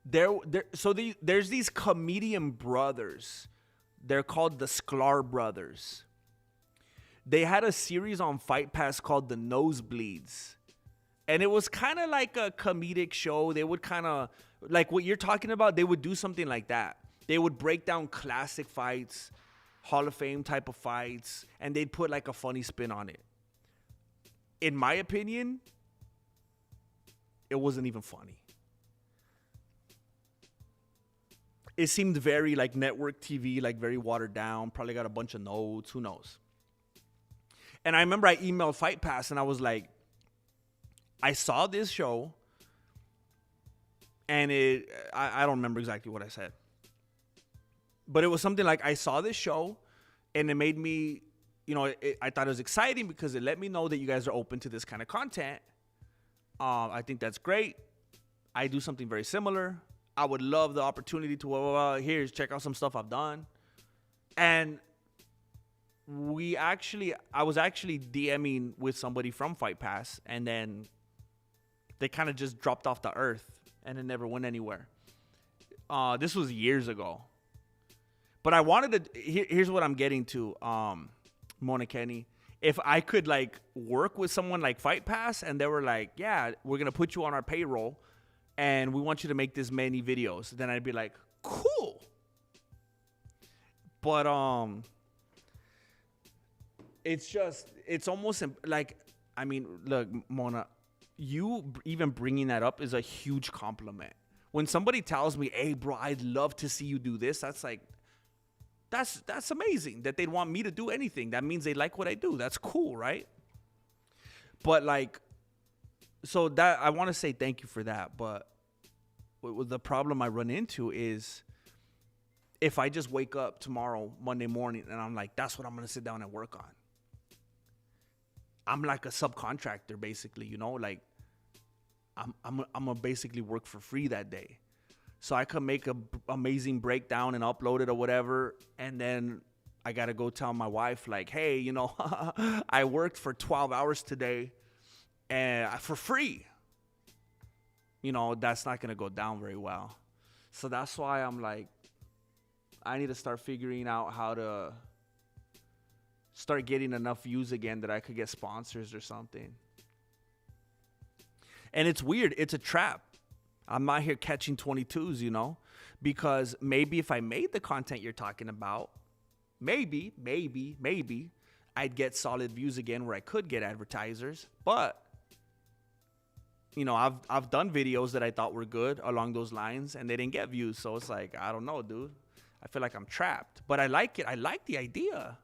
There's these comedian brothers. They're called the Sklar brothers. They had a series on Fight Pass called The Nosebleeds. And it was kind of like a comedic show. They would kind of, like what you're talking about, they would do something like that. They would break down classic fights, Hall of Fame type of fights, and they'd put like a funny spin on it. In my opinion, it wasn't even funny. It seemed very like network TV, like very watered down, probably got a bunch of notes, who knows. And I remember I emailed Fight Pass and I was like, I saw this show And I don't remember exactly what I said. But it was something like, I saw this show, and it made me, I thought it was exciting because it let me know that you guys are open to this kind of content. I think that's great. I do something very similar. I would love the opportunity to, here's, check out some stuff I've done. And I was actually DMing with somebody from Fight Pass, and then they kind of just dropped off the earth, and it never went anywhere. This was years ago. But I wanted to, here's what I'm getting to, Mona Kenny. If I could, like, work with someone like Fight Pass, and they were like, yeah, we're going to put you on our payroll, and we want you to make this many videos, then I'd be like, cool. But it's almost like, I mean, look, Mona, you even bringing that up is a huge compliment. When somebody tells me, hey, bro, I'd love to see you do this, that's like, that's amazing that they'd want me to do anything. That means they like what I do. That's cool, right? But like, so that, I want to say thank you for that. But the problem I run into is, if I just wake up tomorrow, Monday morning, and I'm like, that's what I'm going to sit down and work on. I'm like a subcontractor, basically, like I'm going to basically work for free that day. So I could make a amazing breakdown and upload it or whatever. And then I got to go tell my wife, like, hey, I worked for 12 hours today and for free. That's not going to go down very well. So that's why I'm like, I need to start figuring out how to start getting enough views again that I could get sponsors or something. And it's weird. It's a trap. I'm not here catching 22s, because maybe if I made the content you're talking about, maybe I'd get solid views again where I could get advertisers. But, I've done videos that I thought were good along those lines, and they didn't get views. So it's like, I don't know, dude. I feel like I'm trapped. But I like it. I like the idea.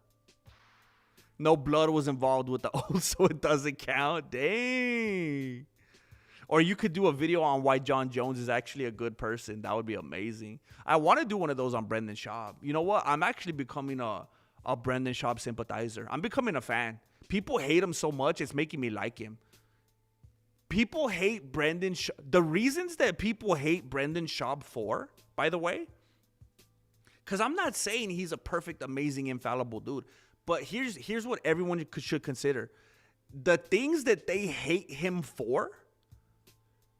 No blood was involved with the oath, so it doesn't count. Dang. Or you could do a video on why John Jones is actually a good person. That would be amazing. I want to do one of those on Brendan Schaub. You know what? I'm actually becoming a Brendan Schaub sympathizer. I'm becoming a fan. People hate him so much, it's making me like him. People hate Brendan Schaub. The reasons that people hate Brendan Schaub for, by the way, because I'm not saying he's a perfect, amazing, infallible dude. But here's what everyone should consider. The things that they hate him for,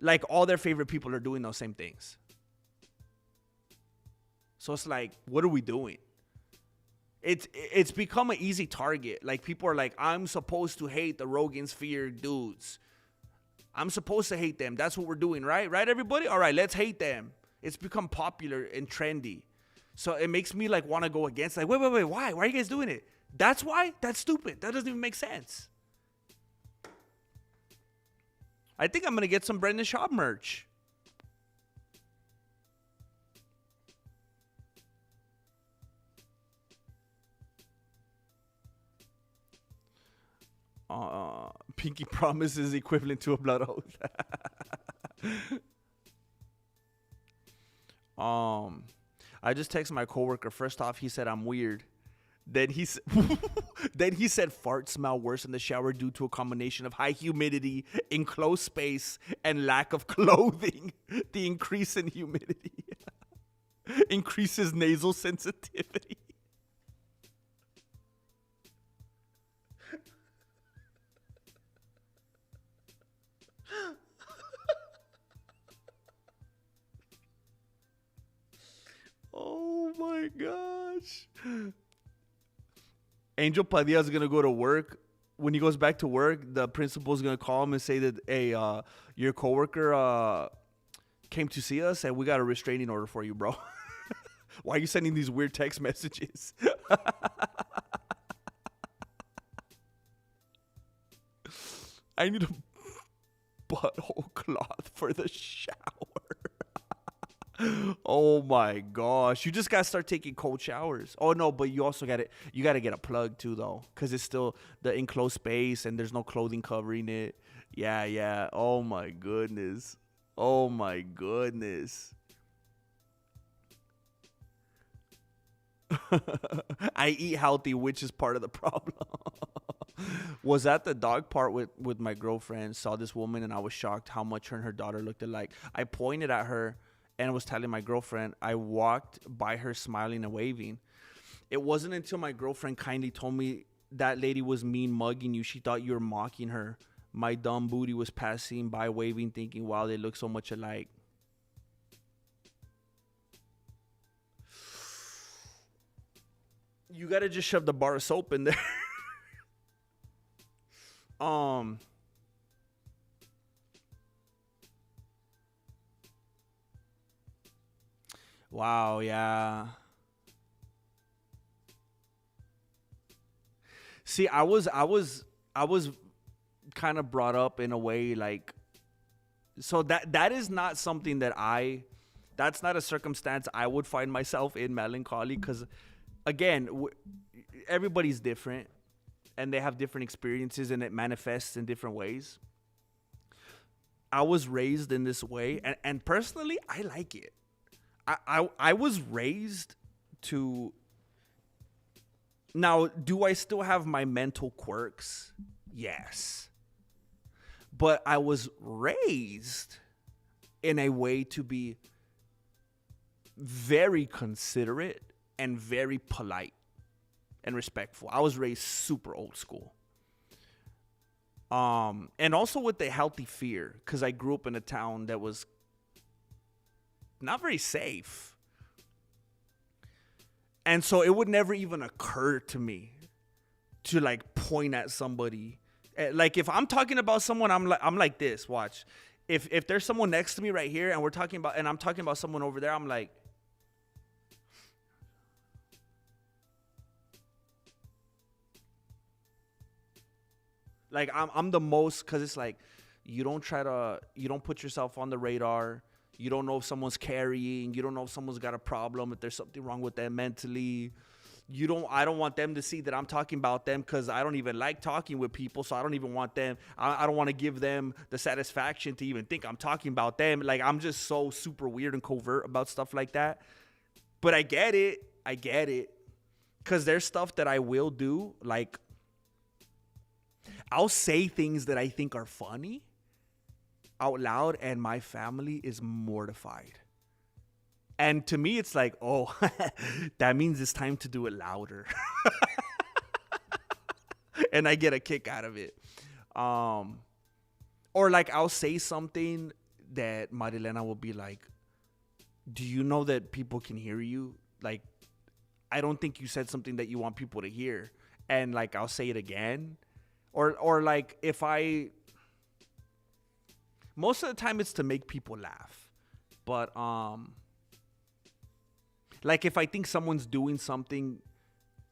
like, all their favorite people are doing those same things. So it's like, what are we doing? It's become an easy target. Like, people are like, I'm supposed to hate the Rogan Sphere dudes. I'm supposed to hate them. That's what we're doing, right? Right, everybody? All right, let's hate them. It's become popular and trendy. So it makes me, like, want to go against. Like, wait, why? Why are you guys doing it? That's why? That's stupid. That doesn't even make sense. I think I'm going to get some Brendan Schaub merch. Pinky promise is equivalent to a blood oath. I just texted my coworker. First off, he said I'm weird. Then he said farts smell worse in the shower due to a combination of high humidity, enclosed space, and lack of clothing. The increase in humidity increases nasal sensitivity. Oh my gosh. Angel Padilla is going to go to work. When he goes back to work, the principal is going to call him and say that, hey, your coworker came to see us and we got a restraining order for you, bro. Why are you sending these weird text messages? I need a butthole cloth for the shower. Oh my gosh. You just got to start taking cold showers. Oh no, but you also got to get a plug too though, cuz it's still the enclosed space and there's no clothing covering it. Yeah. Oh my goodness. Oh my goodness. I eat healthy, which is part of the problem. Was at the dog park with my girlfriend, saw this woman, and I was shocked how much her and her daughter looked alike. I pointed at her and was telling my girlfriend. I walked by her smiling and waving. It wasn't until my girlfriend kindly told me that lady was mean mugging you. She thought you were mocking her. My dumb booty was passing by waving, thinking, wow, they look so much alike. You got to just shove the bar of soap in there. Wow, yeah. See, I was kind of brought up in a way like, so that is not something that's not a circumstance I would find myself in, melancholy, because again, everybody's different and they have different experiences and it manifests in different ways. I was raised in this way, and personally, I like it. I was raised to. Now, do I still have my mental quirks? Yes. But I was raised in a way to be very considerate and very polite and respectful. I was raised super old school. And also with a healthy fear, because I grew up in a town that was not very safe. And so it would never even occur to me to like point at somebody. Like if I'm talking about someone, I'm like this, watch. If there's someone next to me right here and I'm talking about someone over there, I'm like, I'm the most, because it's like, you don't put yourself on the radar. You don't know if someone's carrying. You don't know if someone's got a problem, if there's something wrong with them mentally. I don't want them to see that I'm talking about them, because I don't even like talking with people. So I don't even want them. I don't want to give them the satisfaction to even think I'm talking about them. Like, I'm just so super weird and covert about stuff like that. But I get it. Because there's stuff that I will do. Like, I'll say things that I think are funny out loud, and my family is mortified. And to me, it's like, oh, that means it's time to do it louder. And I get a kick out of it. Or like, I'll say something that Marilena will be like, do you know that people can hear you? Like, I don't think you said something that you want people to hear. And like, I'll say it again. Or like, most of the time it's to make people laugh. But like, if I think someone's doing something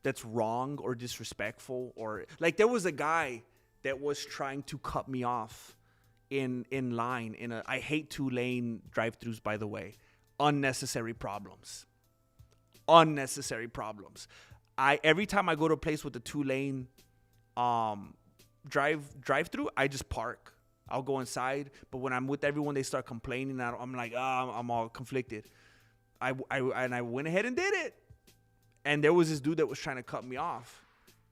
that's wrong or disrespectful, or like, there was a guy that was trying to cut me off in line I hate 2-lane drive-thrus, by the way. Unnecessary problems. Every time I go to a place with a 2-lane drive-through, I just park. I'll go inside, but when I'm with everyone, they start complaining. I'm like, I'm all conflicted. I went ahead and did it. And there was this dude that was trying to cut me off,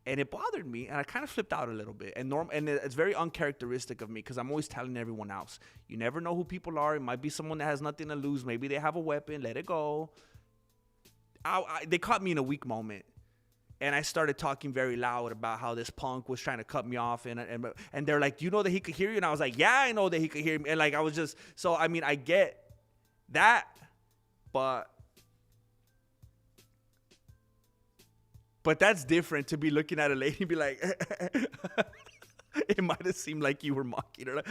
and it bothered me, and I kind of flipped out a little bit. And it's very uncharacteristic of me, because I'm always telling everyone else, you never know who people are. It might be someone that has nothing to lose. Maybe they have a weapon. Let it go. They caught me in a weak moment. And I started talking very loud about how this punk was trying to cut me off. And they're like, do you know that he could hear you? And I was like, yeah, I know that he could hear me. And like, I was just, so, I mean, I get that, but that's different to be looking at a lady and be like, it might have seemed like you were mocking her.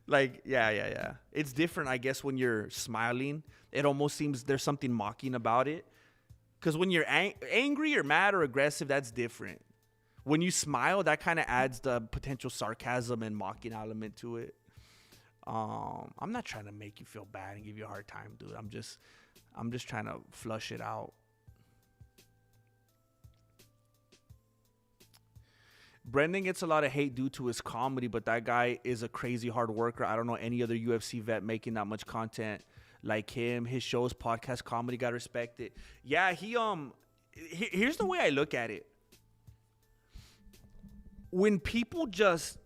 Like, yeah. It's different, I guess, when you're smiling. It almost seems there's something mocking about it. Because when you're angry or mad or aggressive, that's different. When you smile, that kind of adds the potential sarcasm and mocking element to it. I'm not trying to make you feel bad and give you a hard time, dude. I'm just trying to flush it out. Brendan gets a lot of hate due to his comedy, but that guy is a crazy hard worker. I don't know any other UFC vet making that much content like him. His shows, podcast, comedy got respected. Yeah, here's the way I look at it. When people just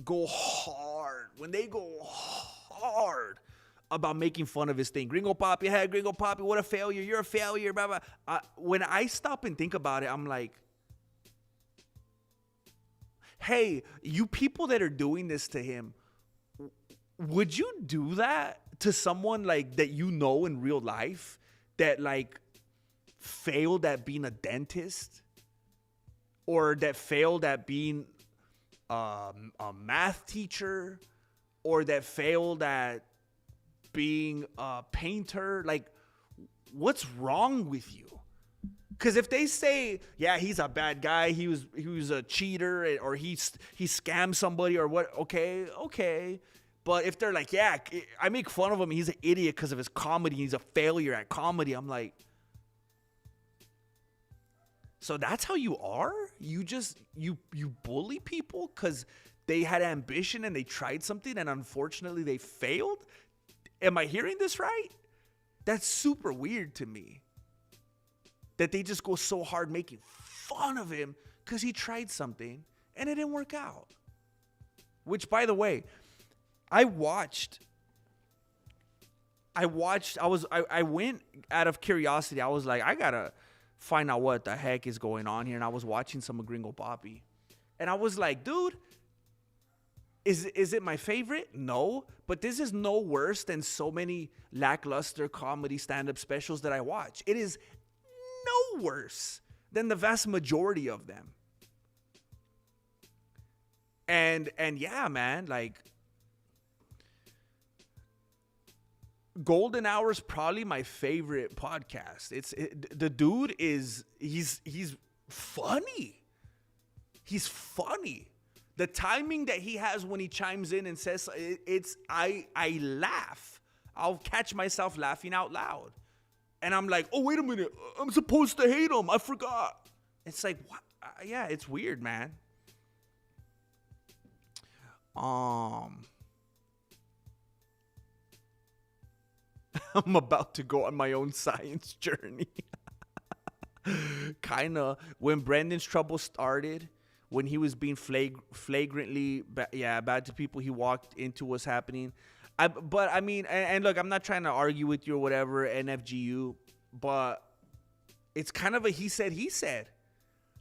go hard, when they go hard about making fun of his thing, Gringo Papi, hey, Gringo Papi, what a failure, you're a failure, blah, blah. When I stop and think about it, I'm like, hey, you people that are doing this to him, would you do that to someone like that you know in real life that like failed at being a dentist or that failed at being a math teacher or that failed at being a painter? Like, what's wrong with you? Because if they say, yeah, he's a bad guy, he was a cheater, or he scammed somebody, or what? Okay. But if they're like, yeah, I make fun of him, he's an idiot because of his comedy, he's a failure at comedy, I'm like, so that's how you are? You just you bully people because they had ambition and they tried something and unfortunately they failed? Am I hearing this right? That's super weird to me. That they just go so hard making fun of him because he tried something and it didn't work out. Which, by the way, I went out of curiosity. I was like, I gotta find out what the heck is going on here. And I was watching some of Gringo Papi. And I was like, dude, is it my favorite? No. But this is no worse than so many lackluster comedy stand-up specials that I watch. It is no worse than the vast majority of them. And yeah, man, like Golden Hour is probably my favorite podcast. The dude he's funny. He's funny. The timing that he has when he chimes in and says I laugh. I'll catch myself laughing out loud. And I'm like, oh, wait a minute. I'm supposed to hate him. I forgot. It's like, what? Yeah, it's weird, man. I'm about to go on my own science journey. Kind of. When Brendan's trouble started, when he was being flagrantly bad to people he walked into what's happening. But I mean, and look, I'm not trying to argue with you or whatever, NFGU, but it's kind of a he said.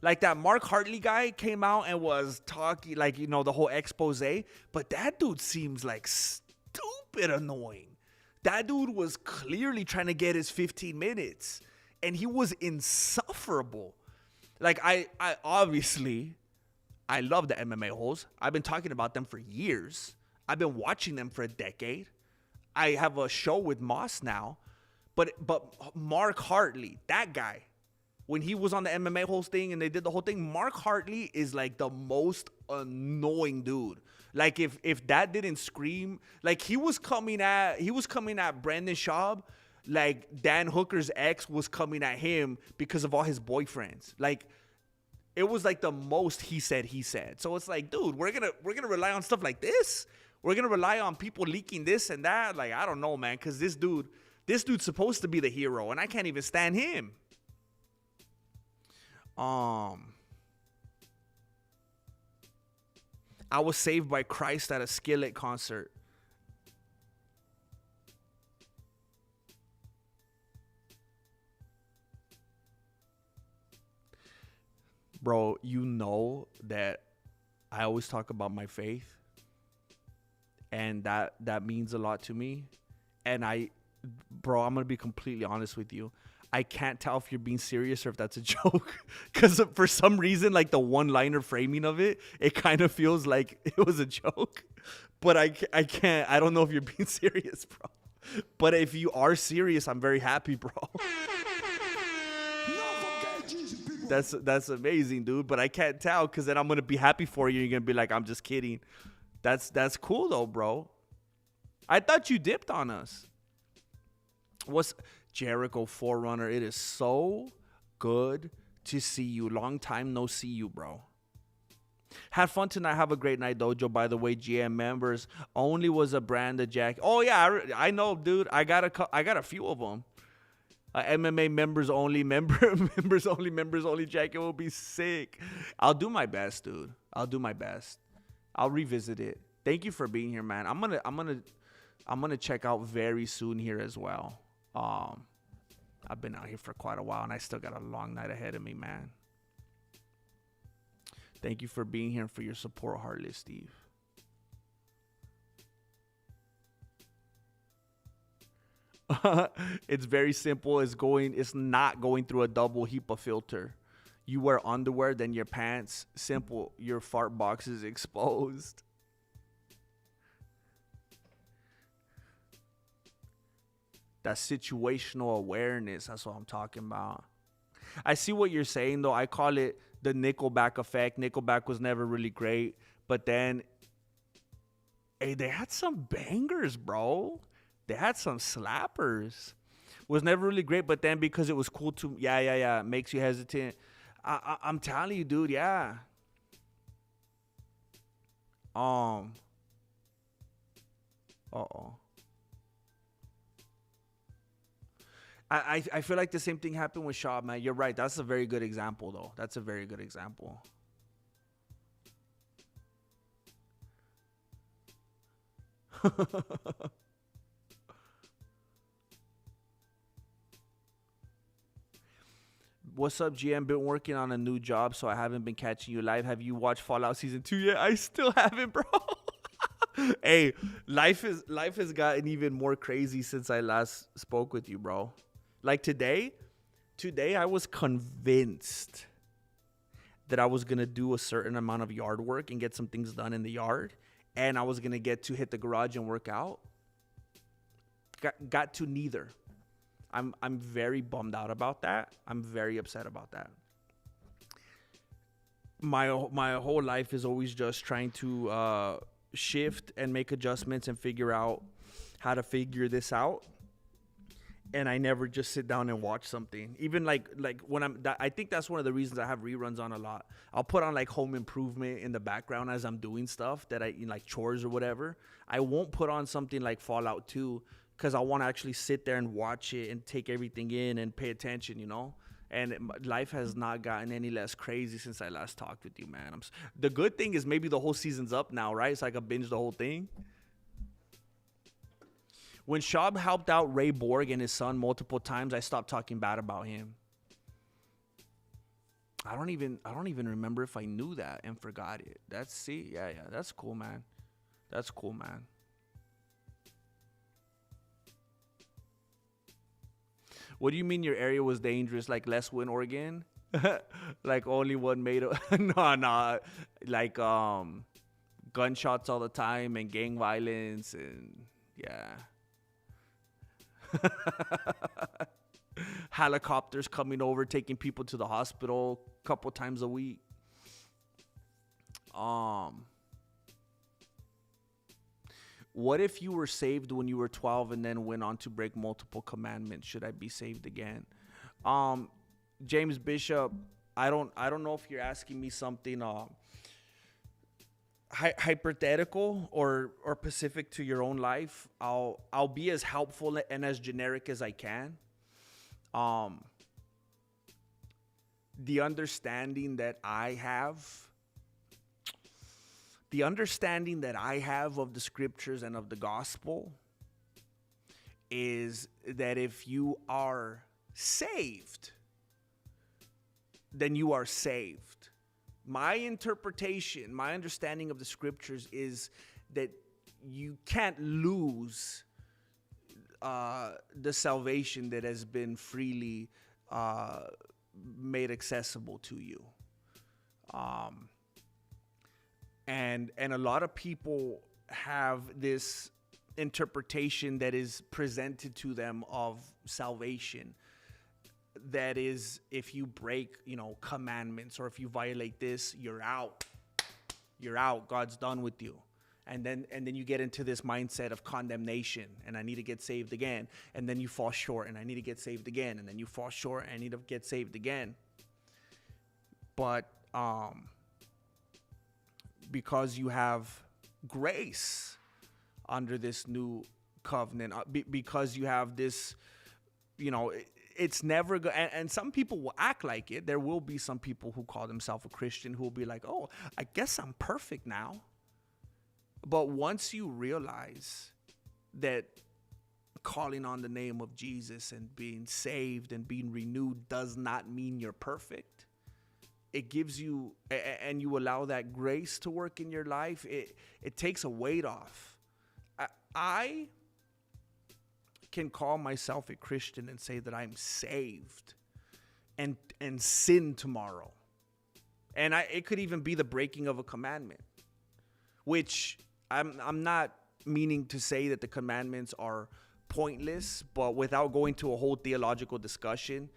Like that Mark Hartley guy came out and was talking, like, you know, the whole expose, but that dude seems like stupid annoying. That dude was clearly trying to get his 15 minutes, and he was insufferable. Like, I obviously, I love the MMA hosts. I've been talking about them for years. I've been watching them for a decade. I have a show with Moss now. But Mark Hartley, that guy, when he was on the MMA host thing and they did the whole thing, Mark Hartley is like the most annoying dude. Like if that didn't scream, like he was coming at Brandon Schaub like Dan Hooker's ex was coming at him because of all his boyfriends. Like, it was like the most he said. So it's like, dude, we're gonna rely on stuff like this. We're gonna rely on people leaking this and that. Like, I don't know, man, because this dude's supposed to be the hero, and I can't even stand him. I was saved by Christ at a Skillet concert. Bro, you know that I always talk about my faith, and that means a lot to me. And I'm gonna be completely honest with you. I can't tell if you're being serious or if that's a joke, because for some reason, like the one-liner framing of it kind of feels like it was a joke. But I can't. I don't know if you're being serious, bro. But if you are serious, I'm very happy, bro. That's amazing, dude. But I can't tell, because then I'm gonna be happy for you. You're gonna be like, I'm just kidding. That's cool though, bro. I thought you dipped on us. What's Jericho Forerunner? It is so good to see you. Long time no see you, bro. Had fun tonight. Have a great night, Dojo. By the way, GM members only was a brand of jacket. Oh yeah, I know, dude. I got a few of them. MMA members only members only jacket will be sick. I'll do my best, dude. I'll do my best. I'll revisit it. Thank you for being here, man. I'm gonna check out very soon here as well. I've been out here for quite a while, and I still got a long night ahead of me, man. Thank you for being here and for your support, Heartless Steve. It's very simple. It's not going through a double HEPA filter. You wear underwear, then your pants. Simple. Your fart box is exposed. That's situational awareness. That's what I'm talking about. I see what you're saying, though. I call it the Nickelback effect. Nickelback was never really great. But then, hey, they had some bangers, bro. They had some slappers. Was never really great, but then because it was cool to, yeah, makes you hesitant. I'm telling you, dude, yeah. I feel like the same thing happened with Shaw, man. You're right. That's a very good example, though. That's a very good example. What's up, GM? Been working on a new job, so I haven't been catching you live. Have you watched Fallout Season 2 yet? I still haven't, bro. Hey, life has gotten even more crazy since I last spoke with you, bro. Like today I was convinced that I was going to do a certain amount of yard work and get some things done in the yard, and I was going to get to hit the garage and work out. Got to neither. I'm very bummed out about that. I'm very upset about that. My whole life is always just trying to shift and make adjustments and figure out how to figure this out. And I never just sit down and watch something. Even like when I think that's one of the reasons I have reruns on a lot. I'll put on like Home Improvement in the background as I'm doing stuff that like chores or whatever. I won't put on something like Fallout 2 because I want to actually sit there and watch it and take everything in and pay attention, you know? And life has not gotten any less crazy since I last talked with you, man. The good thing is maybe the whole season's up now, right? So I can binge the whole thing. When Schaub helped out Ray Borg and his son multiple times, I stopped talking bad about him. I don't even remember if I knew that and forgot it. Yeah, that's cool, man. That's cool, man. What do you mean your area was dangerous? Like Win, Oregon? Like only one made no. Like gunshots all the time and gang violence and yeah. Helicopters coming over, taking people to the hospital a couple times a week. What if you were saved when you were 12 and then went on to break multiple commandments? Should I be saved again? James Bishop, I don't know if you're asking me something hypothetical or specific to your own life. I'll be as helpful and as generic as I can. The understanding that I have of the scriptures and of the gospel is that if you are saved, then you are saved. My interpretation, my understanding of the scriptures is that you can't lose the salvation that has been freely made accessible to you. And a lot of people have this interpretation that is presented to them of salvation. That is, if you break, commandments, or if you violate this, you're out. You're out. God's done with you. And then you get into this mindset of condemnation, and I need to get saved again. And then you fall short, and I need to get saved again. And then you fall short, and I need to get saved again. But because you have grace under this new covenant, because you have this, it's never and some people will act like it. There will be some people who call themselves a Christian who will be like, oh, I guess I'm perfect now. But once you realize that calling on the name of Jesus and being saved and being renewed does not mean you're perfect, it gives you, and you allow that grace to work in your life, it takes a weight off. I can call myself a Christian and say that I'm saved and sin tomorrow. And it could even be the breaking of a commandment, which I'm not meaning to say that the commandments are pointless, but without going to a whole theological discussion,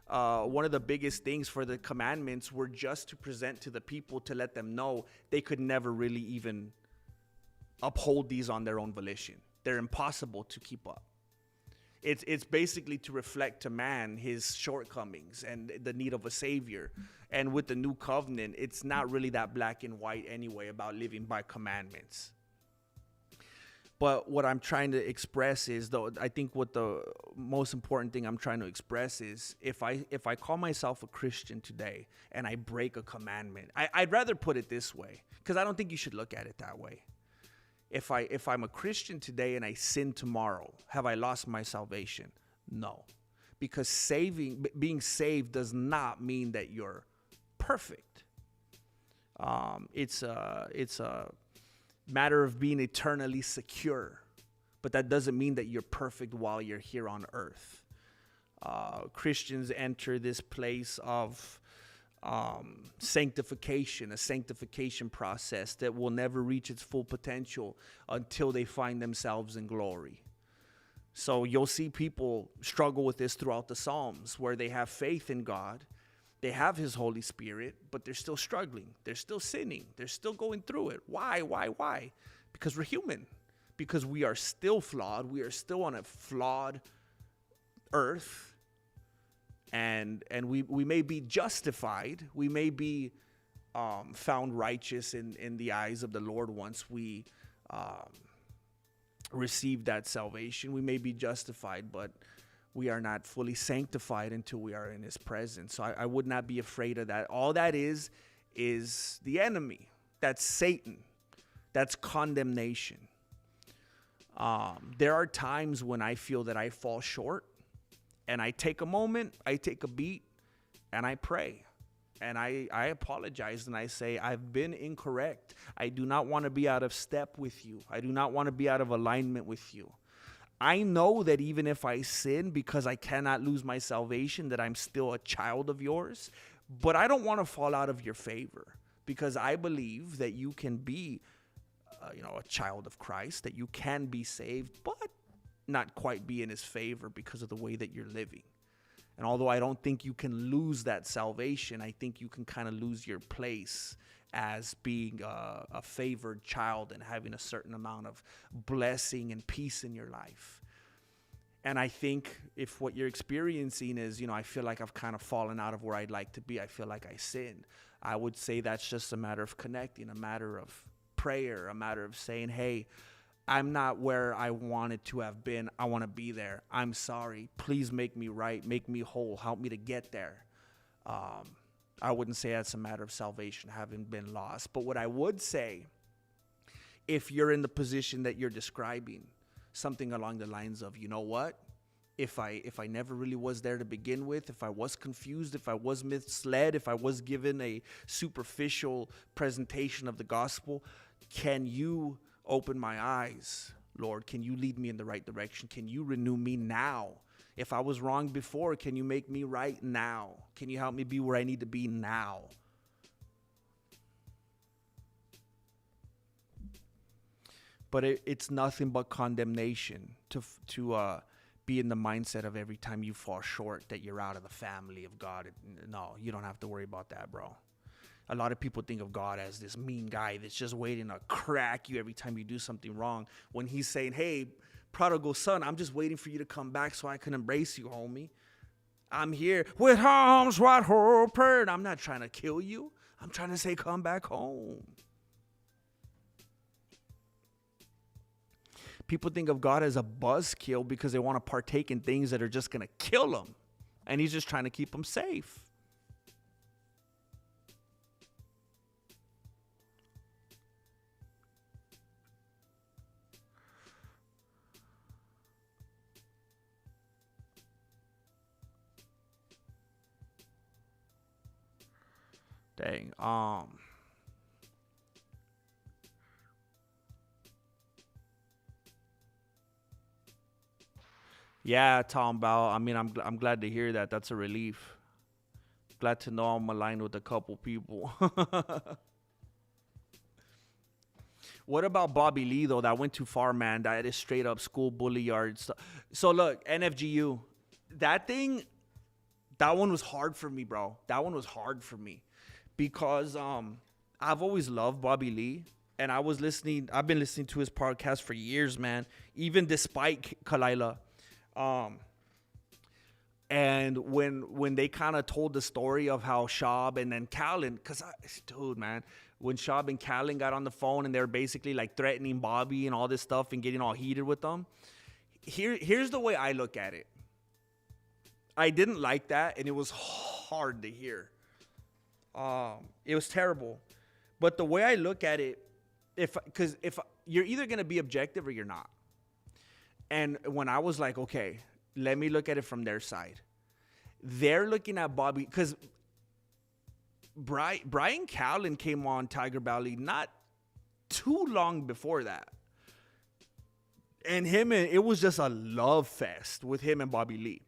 one of the biggest things for the commandments were just to present to the people, to let them know they could never really even uphold these on their own volition. They're impossible to keep up. It's basically to reflect to man his shortcomings and the need of a savior. And with the new covenant, it's not really that black and white anyway about living by commandments. But what I'm trying to express is, though, I think what the most important thing I'm trying to express is, if I call myself a Christian today and I break a commandment, I'd rather put it this way, because I don't think you should look at it that way. If I'm a Christian today and I sin tomorrow, have I lost my salvation? No, because being saved does not mean that you're perfect. It's a matter of being eternally secure, but that doesn't mean that you're perfect while you're here on earth. Christians enter this place of sanctification, a sanctification process that will never reach its full potential until they find themselves in glory. So you'll see people struggle with this throughout the Psalms, where they have faith in God, they have his Holy Spirit, but they're still struggling. They're still sinning. They're still going through it. Why? Because we're human. Because we are still flawed. We are still on a flawed earth. And we may be justified. We may be found righteous in the eyes of the Lord once we receive that salvation. We may be justified, but we are not fully sanctified until we are in his presence. So I would not be afraid of that. All that is the enemy. That's Satan. That's condemnation. There are times when I feel that I fall short, and I take a moment, I take a beat, and I pray. And I apologize, and I say, I've been incorrect. I do not want to be out of step with you. I do not want to be out of alignment with you. I know that even if I sin, because I cannot lose my salvation, that I'm still a child of yours. But I don't want to fall out of your favor, because I believe that you can be, a child of Christ, that you can be saved, but not quite be in his favor because of the way that you're living. And although I don't think you can lose that salvation, I think you can kind of lose your place as being a favored child and having a certain amount of blessing and peace in your life. And I think if what you're experiencing is, I feel like I've kind of fallen out of where I'd like to be, I feel like I sinned, I would say that's just a matter of connecting, a matter of prayer, a matter of saying, hey, I'm not where I wanted to have been. I want to be there. I'm sorry. Please make me right. Make me whole. Help me to get there. I wouldn't say that's a matter of salvation, having been lost. But what I would say, if you're in the position that you're describing, something along the lines of, you know what? If I never really was there to begin with, if I was confused, if I was misled, if I was given a superficial presentation of the gospel, can you open my eyes, Lord? Can you lead me in the right direction? Can you renew me now? If I was wrong before, can you make me right now? Can you help me be where I need to be now? But it's nothing but condemnation to be in the mindset of every time you fall short that you're out of the family of God. No, you don't have to worry about that, bro. A lot of people think of God as this mean guy that's just waiting to crack you every time you do something wrong, when he's saying, hey, prodigal son, I'm just waiting for you to come back so I can embrace you, homie. I'm here with arms wide open. I'm not trying to kill you. I'm trying to say come back home. People think of God as a buzzkill because they want to partake in things that are just going to kill them. And he's just trying to keep them safe. Dang. Yeah, Tom Bao. I mean, I'm glad to hear that. That's a relief. Glad to know I'm aligned with a couple people. What about Bobby Lee, though? That went too far, man. That is straight up school bully yard stuff. So, look, NFGU. That thing, that one was hard for me, bro. That one was hard for me. Because I've always loved Bobby Lee. And I've been listening to his podcast for years, man. Even despite Kalila. And when they kind of told the story of how Shab and then Callan, dude, man, when Shab and Callan got on the phone and they're basically like threatening Bobby and all this stuff and getting all heated with them. Here's the way I look at it. I didn't like that, and it was hard to hear. It was terrible. But the way I look at it, if you're either going to be objective or you're not. And when I was like, okay, let me look at it from their side. They're looking at Bobby, because Brian Callen came on Tiger Valley not too long before that. And it was just a love fest with him and Bobby Lee.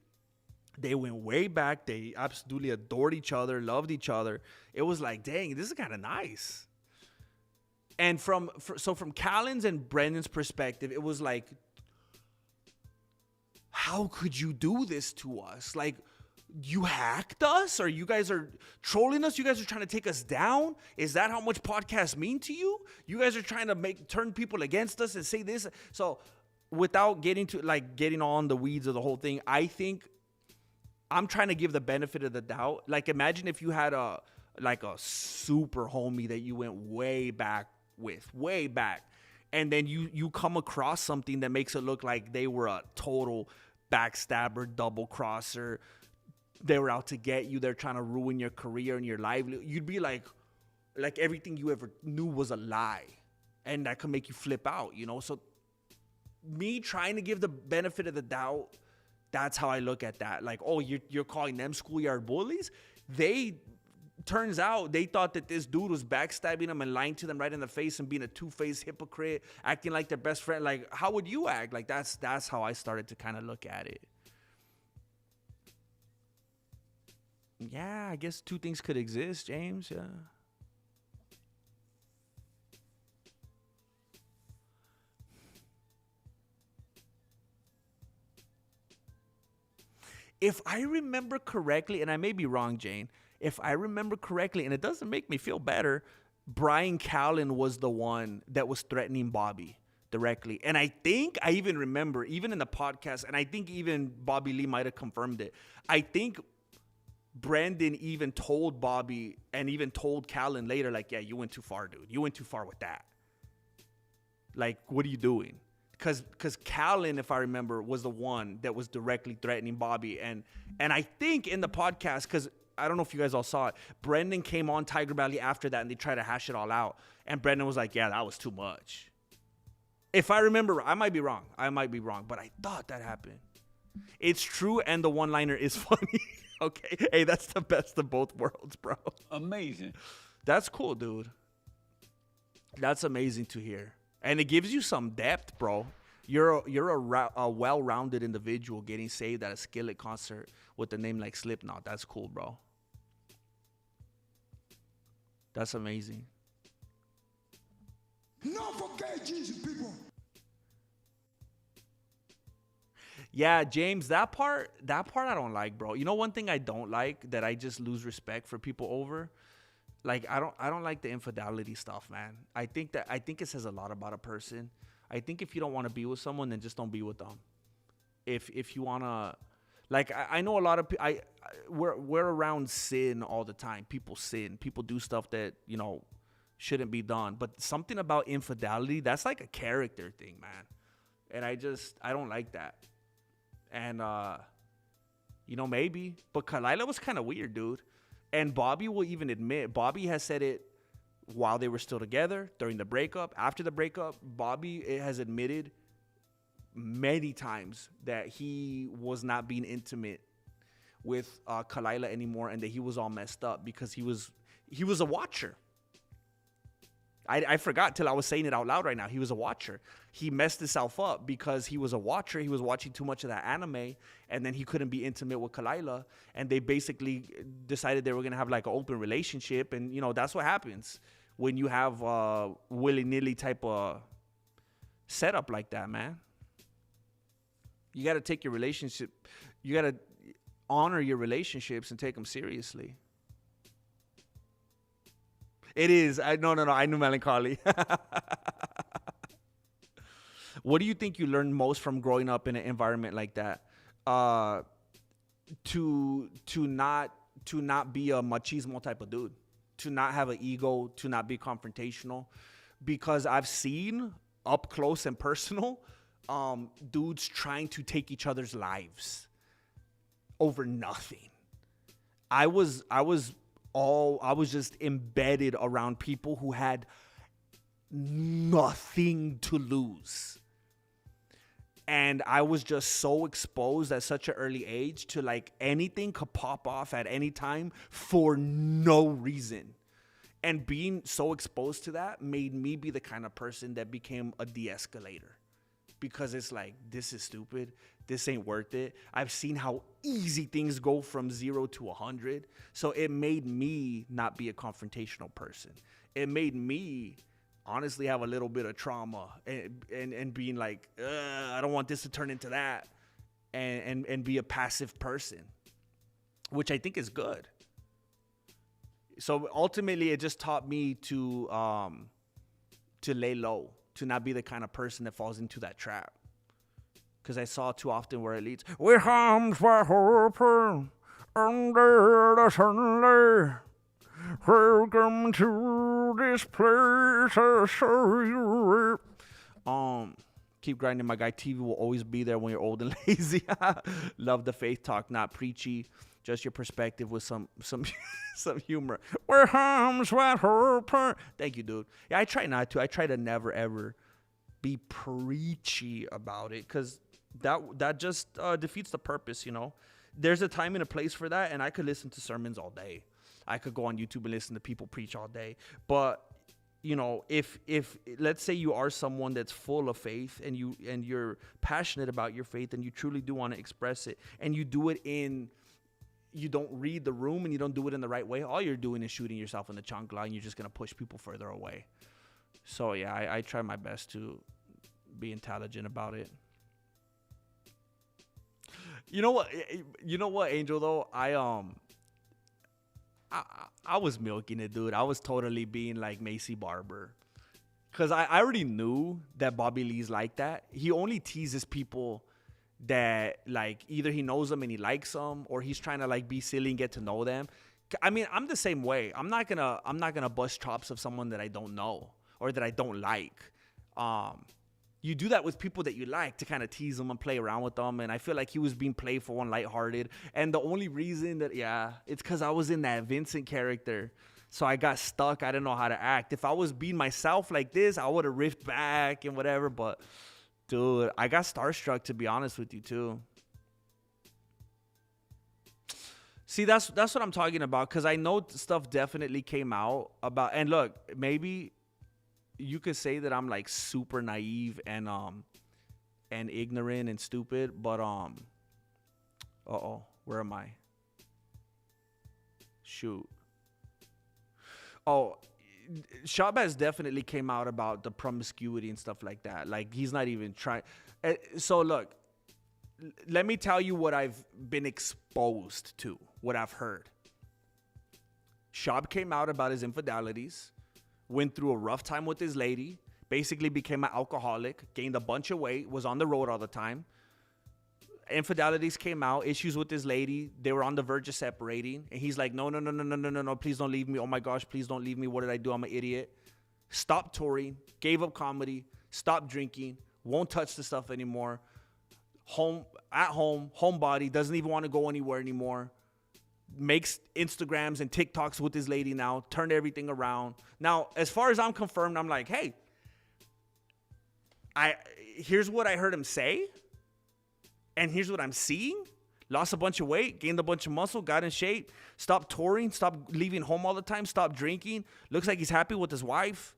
They went way back. They absolutely adored each other, loved each other. It was like, dang, this is kind of nice. And from Callen's and Brendan's perspective, it was like, how could you do this to us? Like, you hacked us? Or you guys are trolling us? You guys are trying to take us down? Is that how much podcasts mean to you? You guys are trying to turn people against us and say this? So without getting on the weeds of the whole thing, I think I'm trying to give the benefit of the doubt. Like, imagine if you had a super homie that you went way back with, way back. And then you come across something that makes it look like they were a total backstabber, double crosser. They were out to get you. They're trying to ruin your career and your livelihood. You'd be like everything you ever knew was a lie. And that could make you flip out, you know? So me trying to give the benefit of the doubt, that's how I look at that. Like, oh, you're calling them schoolyard bullies? Turns out they thought that this dude was backstabbing them and lying to them right in the face and being a two-faced hypocrite, acting like their best friend. Like, how would you act? Like, that's how I started to kind of look at it. Yeah, I guess two things could exist, James. Yeah. If I remember correctly, and I may be wrong, Jane, if I remember correctly, and it doesn't make me feel better, Brian Callen was the one that was threatening Bobby directly. And I think I even remember, even in the podcast, and I think even Bobby Lee might have confirmed it, I think Brandon even told Bobby and even told Callen later, like, yeah, you went too far, dude. You went too far with that. Like, what are you doing? Because Callen, if I remember, was the one that was directly threatening Bobby. And I think in the podcast, because I don't know if you guys all saw it, Brendan came on Tiger Valley after that and they tried to hash it all out. And Brendan was like, yeah, that was too much. If I remember, I might be wrong, but I thought that happened. It's true, and the one-liner is funny. Okay, hey, that's the best of both worlds, bro. Amazing. That's cool, dude. That's amazing to hear. And it gives you some depth, bro. You're a well-rounded individual getting saved at a Skillet concert with a name like Slipknot. That's cool, bro. That's amazing. Not forget Jesus, people. Yeah, James, that part I don't like, bro. You know one thing I don't like that I just lose respect for people over? Like, I don't like the infidelity stuff, man. I think it says a lot about a person. I think if you don't want to be with someone, then just don't be with them. If you want to, like, I know a lot of people, we're around sin all the time. People sin. People do stuff that, you know, shouldn't be done. But something about infidelity, that's like a character thing, man. And I don't like that. And, maybe. But Kalila was kind of weird, dude. And Bobby will even admit, Bobby has said it while they were still together, during the breakup, after the breakup. Bobby has admitted many times that he was not being intimate with Kalila anymore, and that he was all messed up because he was a watcher. I forgot till I was saying it out loud right now. He was a watcher. He messed himself up because he was a watcher. He was watching too much of that anime, and then he couldn't be intimate with Kalila. And they basically decided they were going to have like an open relationship. And, that's what happens when you have willy-nilly type of setup like that, man. You got to take your relationship. You got to honor your relationships and take them seriously. It is. No. I knew melancholy. What do you think you learned most from growing up in an environment like that? To not be a machismo type of dude, to not have an ego, to not be confrontational, because I've seen up close and personal dudes trying to take each other's lives over nothing. I was just embedded around people who had nothing to lose. And I was just so exposed at such an early age to like anything could pop off at any time for no reason. And being so exposed to that made me be the kind of person that became a de-escalator. Because it's like, this is stupid. This ain't worth it. I've seen how easy things go from 0 to 100. So it made me not be a confrontational person. It made me honestly have a little bit of trauma and being like, I don't want this to turn into that. And be a passive person, which I think is good. So ultimately, it just taught me to lay low, to not be the kind of person that falls into that trap. Because I saw too often where it leads. We arms were open under the sunlight. Welcome to this place. I show you. Keep grinding, my guy. TV will always be there when you're old and lazy. Love the faith talk, not preachy. Just your perspective with some humor. We're arms wide open. Thank you, dude. Yeah, I try not to. I try to never ever be preachy about it, because that just defeats the purpose. There's a time and a place for that, and I could listen to sermons all day. I could go on YouTube and listen to people preach all day. But if let's say you are someone that's full of faith and you're passionate about your faith and you truly do want to express it, and you do it you don't read the room and you don't do it in the right way, all you're doing is shooting yourself in the chancla, and you're just going to push people further away. So yeah, I try my best to be intelligent about it. You know what, Angel, though? I was milking it, dude. I was totally being like Macy Barber. Because I already knew that Bobby Lee's like that. He only teases people that like either he knows them and he likes them, or he's trying to like be silly and get to know them. I mean, I'm the same way. I'm not gonna bust chops of someone that I don't know or that I don't like. You do that with people that you like to kind of tease them and play around with them. And I feel like he was being playful and lighthearted. And the only reason that, it's because I was in that Vincent character. So I got stuck. I didn't know how to act. If I was being myself like this, I would have riffed back and whatever. But, dude, I got starstruck, to be honest with you, too. See, that's what I'm talking about. Because I know stuff definitely came out about. And look, maybe you could say that I'm like super naive and ignorant and stupid, but where am I? Shoot. Oh, Shabazz definitely came out about the promiscuity and stuff like that. Like, he's not even trying. So look, let me tell you what I've been exposed to, what I've heard. Shab came out about his infidelities. Went through a rough time with his lady, basically became an alcoholic, gained a bunch of weight, was on the road all the time. Infidelities came out, issues with his lady. They were on the verge of separating. And he's like, no, please don't leave me. Oh my gosh, please don't leave me. What did I do? I'm an idiot. Stopped touring, gave up comedy, stopped drinking, won't touch the stuff anymore. Homebody, doesn't even want to go anywhere anymore. Makes Instagrams and TikToks with this lady now, turned everything around. Now, as far as I'm confirmed, I'm like, hey, here's what I heard him say, and here's what I'm seeing. Lost a bunch of weight, gained a bunch of muscle, got in shape, stopped touring, stopped leaving home all the time, stopped drinking. Looks like he's happy with his wife.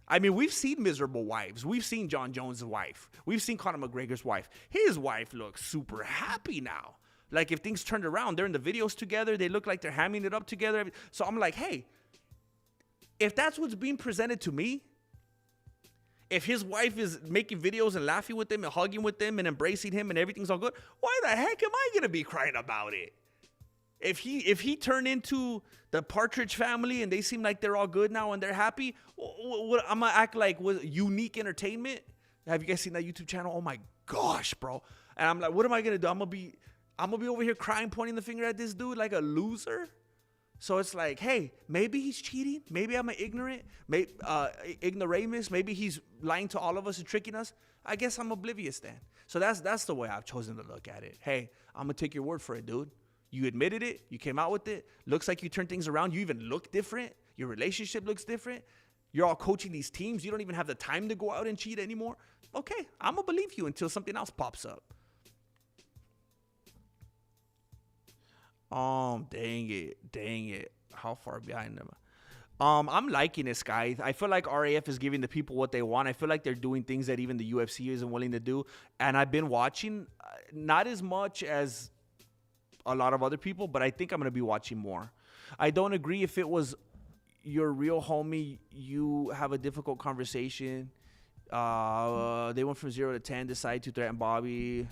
I mean, we've seen miserable wives. We've seen John Jones' wife. We've seen Conor McGregor's wife. His wife looks super happy now. Like, if things turned around, they're in the videos together. They look like they're hamming it up together. So I'm like, hey, if that's what's being presented to me, if his wife is making videos and laughing with him and hugging with him and embracing him and everything's all good, why the heck am I going to be crying about it? If he turned into the Partridge Family and they seem like they're all good now and they're happy, I'm going to act like with Unique Entertainment. Have you guys seen that YouTube channel? Oh my gosh, bro. And I'm like, what am I going to do? I'm going to be over here crying, pointing the finger at this dude like a loser. So it's like, hey, maybe he's cheating. Maybe I'm an ignoramus. Maybe he's lying to all of us and tricking us. I guess I'm oblivious then. So that's the way I've chosen to look at it. Hey, I'm going to take your word for it, dude. You admitted it. You came out with it. Looks like you turned things around. You even look different. Your relationship looks different. You're all coaching these teams. You don't even have the time to go out and cheat anymore. Okay, I'm going to believe you until something else pops up. Dang it. How far behind am I? I'm liking this guy. I feel like RAF is giving the people what they want. I feel like they're doing things that even the UFC isn't willing to do. And I've been watching, not as much as a lot of other people, but I think I'm going to be watching more. I don't agree if it was your real homie, you have a difficult conversation. They went from 0 to 10, decide to threaten Bobby.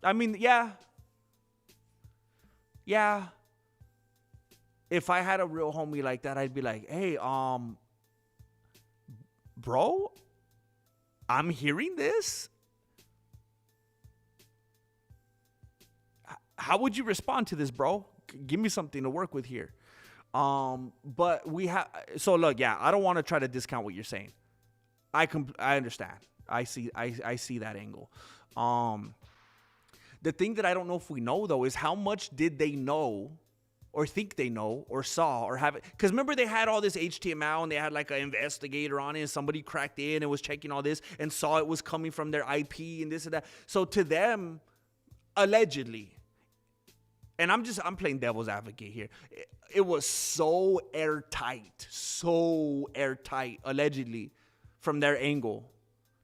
I mean, yeah. If I had a real homie like that, I'd be like, hey, bro, I'm hearing this. How would you respond to this, bro? Give me something to work with here. But we have, so look, yeah, I don't want to try to discount what you're saying. I understand. I see that angle. The thing that I don't know if we know, though, is how much did they know or think they know or saw or have it? Because remember, they had all this HTML and they had like an investigator on it and somebody cracked in and was checking all this and saw it was coming from their IP and this and that. So to them, allegedly, and I'm playing devil's advocate here. It was so airtight, allegedly, from their angle,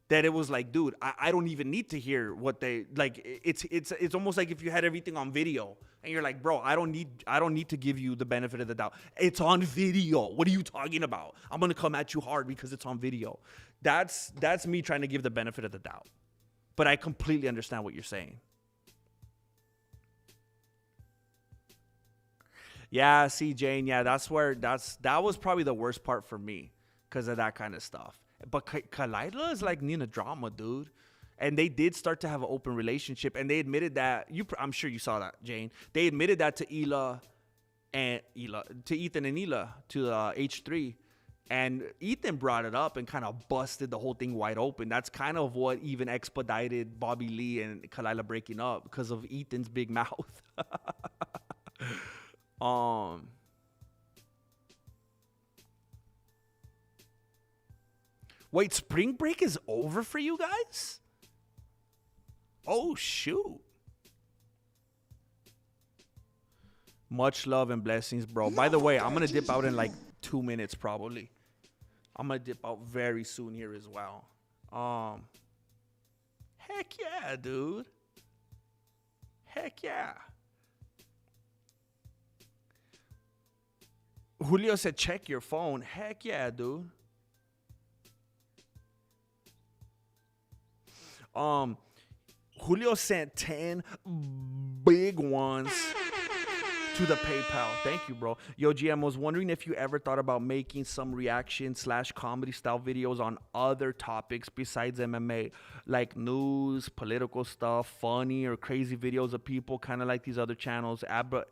that it was like, dude, I don't even need to hear what they like. It's almost like if you had everything on video and you're like, bro, I don't need to give you the benefit of the doubt. It's on video. What are you talking about? I'm gonna come at you hard because it's on video. That's me trying to give the benefit of the doubt. But I completely understand what you're saying. Yeah, see, Jane, yeah, that was probably the worst part for me because of that kind of stuff. But Khalyla is like Nina Drama, dude. And they did start to have an open relationship. And they admitted that, I'm sure you saw that, Jane. They admitted that to Ethan and Hila, to H3. And Ethan brought it up and kind of busted the whole thing wide open. That's kind of what even expedited Bobby Lee and Khalyla breaking up because of Ethan's big mouth. Wait, spring break is over for you guys? Oh, shoot. Much love and blessings, bro. By the way, I'm going to dip out in like 2 minutes probably. I'm going to dip out very soon here as well. Heck yeah, dude. Heck yeah. Julio said, check your phone. Heck yeah, dude. Julio sent 10 big ones to the PayPal. Thank you, bro. Yo, GM, was wondering if you ever thought about making some reaction/comedy style videos on other topics besides MMA, like news, political stuff, funny or crazy videos of people, kind of like these other channels, Abba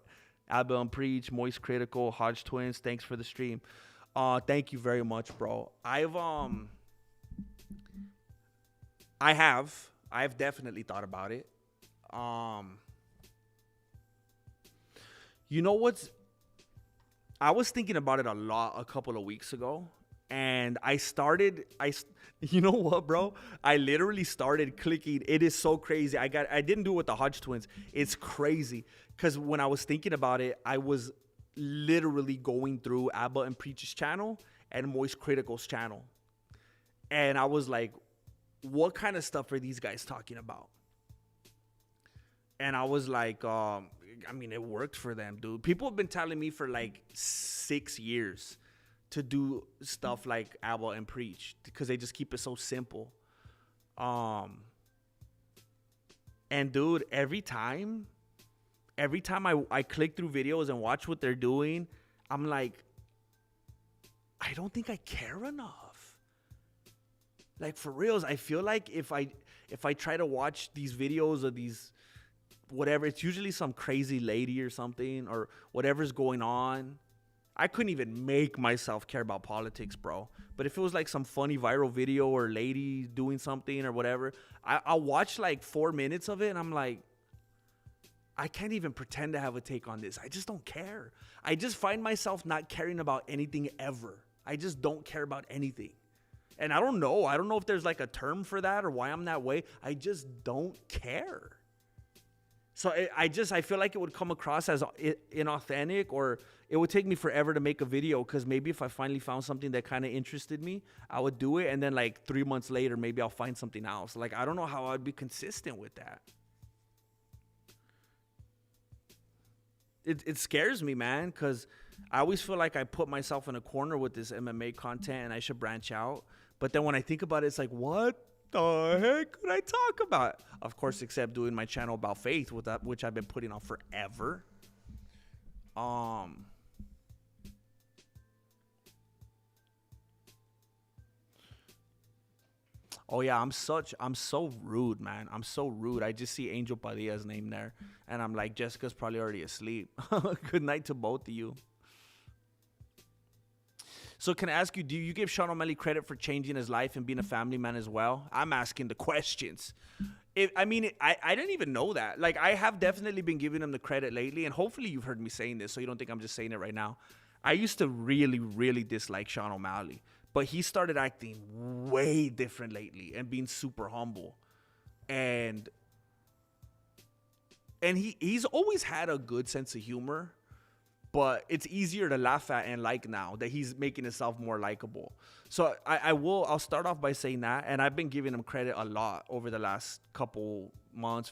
and Preach, Moist Critical, Hodge Twins. Thanks for the stream. Thank you very much, bro. I've definitely thought about it. You know what's, I was thinking about it a lot a couple of weeks ago, and you know what, bro? I literally started clicking. It is so crazy. I didn't do it with the Hodge twins. It's crazy because when I was thinking about it, I was literally going through Abba and Preach's channel and Moist Critical's channel, and I was like, what kind of stuff are these guys talking about? And I was like, I mean, it worked for them, dude. People have been telling me for like 6 years to do stuff like Abba and Preach because they just keep it so simple. And dude, every time I click through videos and watch what they're doing, I'm like, I don't think I care enough. Like, for reals, I feel like if I try to watch these videos of these whatever, it's usually some crazy lady or something or whatever's going on. I couldn't even make myself care about politics, bro. But if it was like some funny viral video or lady doing something or whatever, I'll watch like 4 minutes of it and I'm like, I can't even pretend to have a take on this. I just don't care. I just find myself not caring about anything ever. I just don't care about anything. And I don't know if there's like a term for that or why I'm that way. I just don't care. So I feel like it would come across as inauthentic, or it would take me forever to make a video because maybe if I finally found something that kind of interested me, I would do it. And then like 3 months later, maybe I'll find something else. Like, I don't know how I'd be consistent with that. It scares me, man, because I always feel like I put myself in a corner with this MMA content and I should branch out. But then when I think about it, it's like, what the heck could I talk about? Of course, except doing my channel about faith, with that, which I've been putting on forever. Oh yeah, I'm so rude, man. I'm so rude. I just see Angel Padilla's name there, and I'm like, Jessica's probably already asleep. Good night to both of you. So can I ask you, do you give Sean O'Malley credit for changing his life and being a family man as well? I'm asking the questions. I didn't even know that. Like, I have definitely been giving him the credit lately, and hopefully you've heard me saying this, so you don't think I'm just saying it right now. I used to really, really dislike Sean O'Malley, but he started acting way different lately and being super humble. And he's always had a good sense of humor, but it's easier to laugh at and like now that he's making himself more likable. So I'll start off by saying that, and I've been giving him credit a lot over the last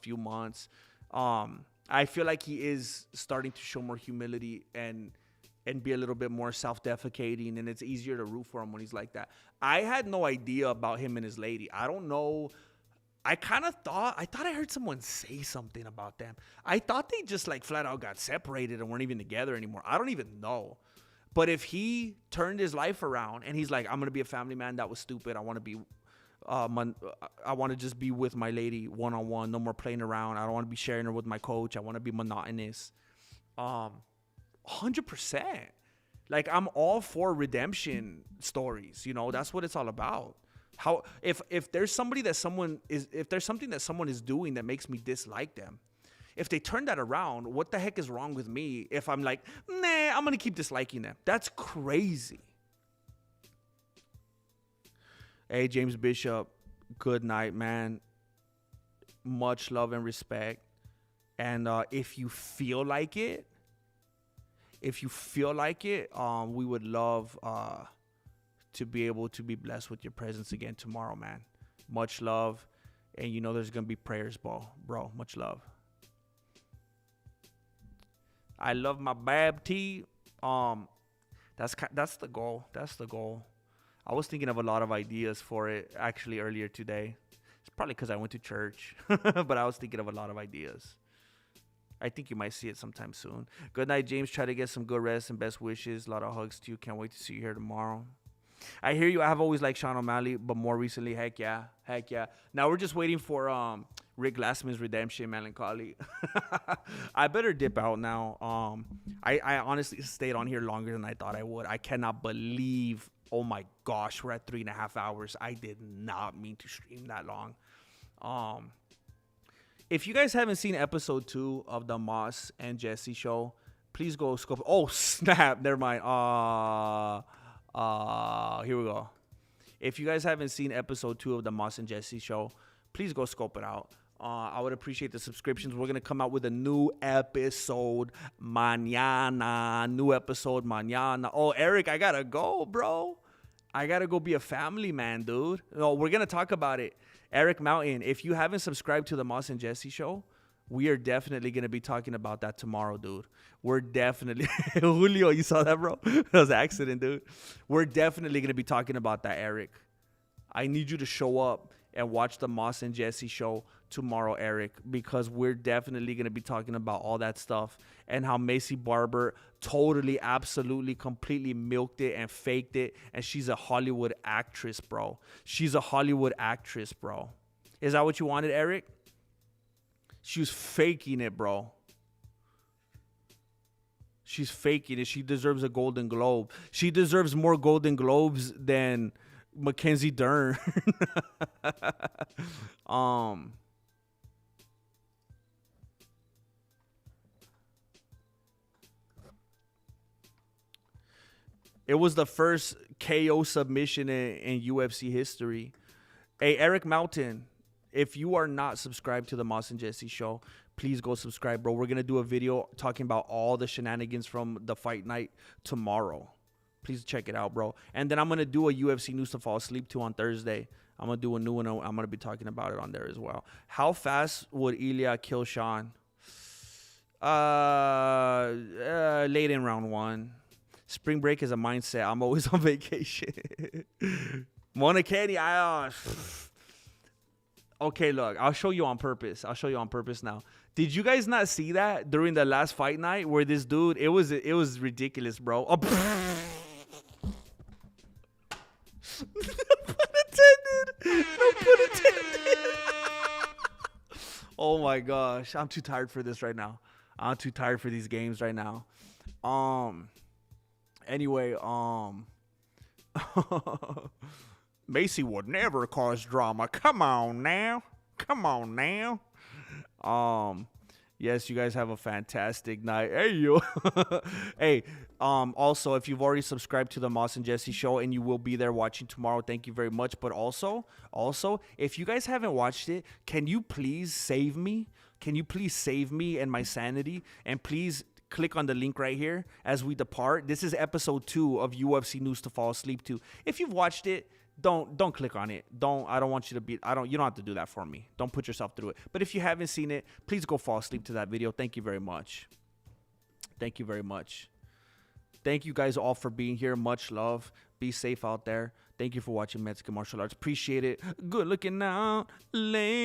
few months. I feel like he is starting to show more humility and be a little bit more self-defecating, and it's easier to root for him when he's like that. I had no idea about him and his lady. I don't know. I thought I heard someone say something about them. I thought they just like flat out got separated and weren't even together anymore. I don't even know. But if he turned his life around and he's like, I'm going to be a family man, that was stupid. I want to just be with my lady one-on-one, no more playing around. I don't want to be sharing her with my coach. I want to be monotonous. 100%. Like, I'm all for redemption stories. You know, that's what it's all about. How if there's something that someone is doing that makes me dislike them, if they turn that around, what the heck is wrong with me if I'm like, nah, I'm gonna keep disliking them? That's crazy. Hey, James Bishop, good night, man. Much love and respect. And if you feel like it, we would love to be able to be blessed with your presence again tomorrow, man. Much love. And you know there's going to be prayers, bro. Much love. I love my Bab tea. That's the goal. That's the goal. I was thinking of a lot of ideas for it actually earlier today. It's probably because I went to church. But I was thinking of a lot of ideas. I think you might see it sometime soon. Good night, James. Try to get some good rest and best wishes. A lot of hugs to you. Can't wait to see you here tomorrow. I hear you. I have always liked Sean O'Malley, but more recently, heck yeah. Now we're just waiting for Rick Glassman's Redemption, Melancholy. I better dip out now. I honestly stayed on here longer than I thought I would. I cannot believe, oh my gosh, we're at 3.5 hours. I did not mean to stream that long. If you guys haven't seen episode 2 of the Moss and Jesse show, please go scope. Oh, snap. Never mind. Here we go. If you guys haven't seen episode 2 of the Moss and Jesse show, please go scope it out. I would appreciate the subscriptions. We're going to come out with a new episode mañana. New episode mañana. Oh, Eric, I got to go, bro. I got to go be a family man, dude. No, we're going to talk about it. Eric Mountain, if you haven't subscribed to the Moss and Jesse show, we are definitely going to be talking about that tomorrow, dude. We're definitely... Julio, you saw that, bro? That was an accident, dude. We're definitely going to be talking about that, Eric. I need you to show up and watch the Moss and Jesse show tomorrow, Eric, because we're definitely going to be talking about all that stuff and how Macy Barber totally, absolutely, completely milked it and faked it, and she's a Hollywood actress, bro. She's a Hollywood actress, bro. Is that what you wanted, Eric? She was faking it, bro. She's faking it. She deserves a Golden Globe. She deserves more Golden Globes than Mackenzie Dern. It was the first KO submission in UFC history. Hey, Eric Mountain, if you are not subscribed to the Moss and Jesse show, please go subscribe, bro. We're going to do a video talking about all the shenanigans from the fight night tomorrow. Please check it out, bro. And then I'm going to do a UFC news to fall asleep to on Thursday. I'm going to do a new one. I'm going to be talking about it on there as well. How fast would Ilya kill Sean? Late in round 1. Spring break is a mindset. I'm always on vacation. Mona Kenny, okay, look, I'll show you on purpose. I'll show you on purpose now. Did you guys not see that during the last fight night where this dude, it was ridiculous, bro. Oh, no pun intended. No pun intended. Oh my gosh, I'm too tired for this right now. I'm too tired for these games right now. Anyway, Macy would never cause drama. Come on now. Yes, you guys have a fantastic night. Hey, you. Hey, also, if you've already subscribed to the Moss and Jesse show and you will be there watching tomorrow, thank you very much. But also, if you guys haven't watched it, can you please save me? Can you please save me and my sanity? And please click on the link right here as we depart. This is episode 2 of UFC News to Fall Asleep to. If you've watched it, don't click on it. I don't want you to be, you don't have to do that for me. Don't put yourself through it. But if you haven't seen it, please go fall asleep to that video. Thank you very much. Thank you very much. Thank you guys all for being here. Much love. Be safe out there. Thank you for watching Mexican Martial Arts. Appreciate it. Good looking out. Lame.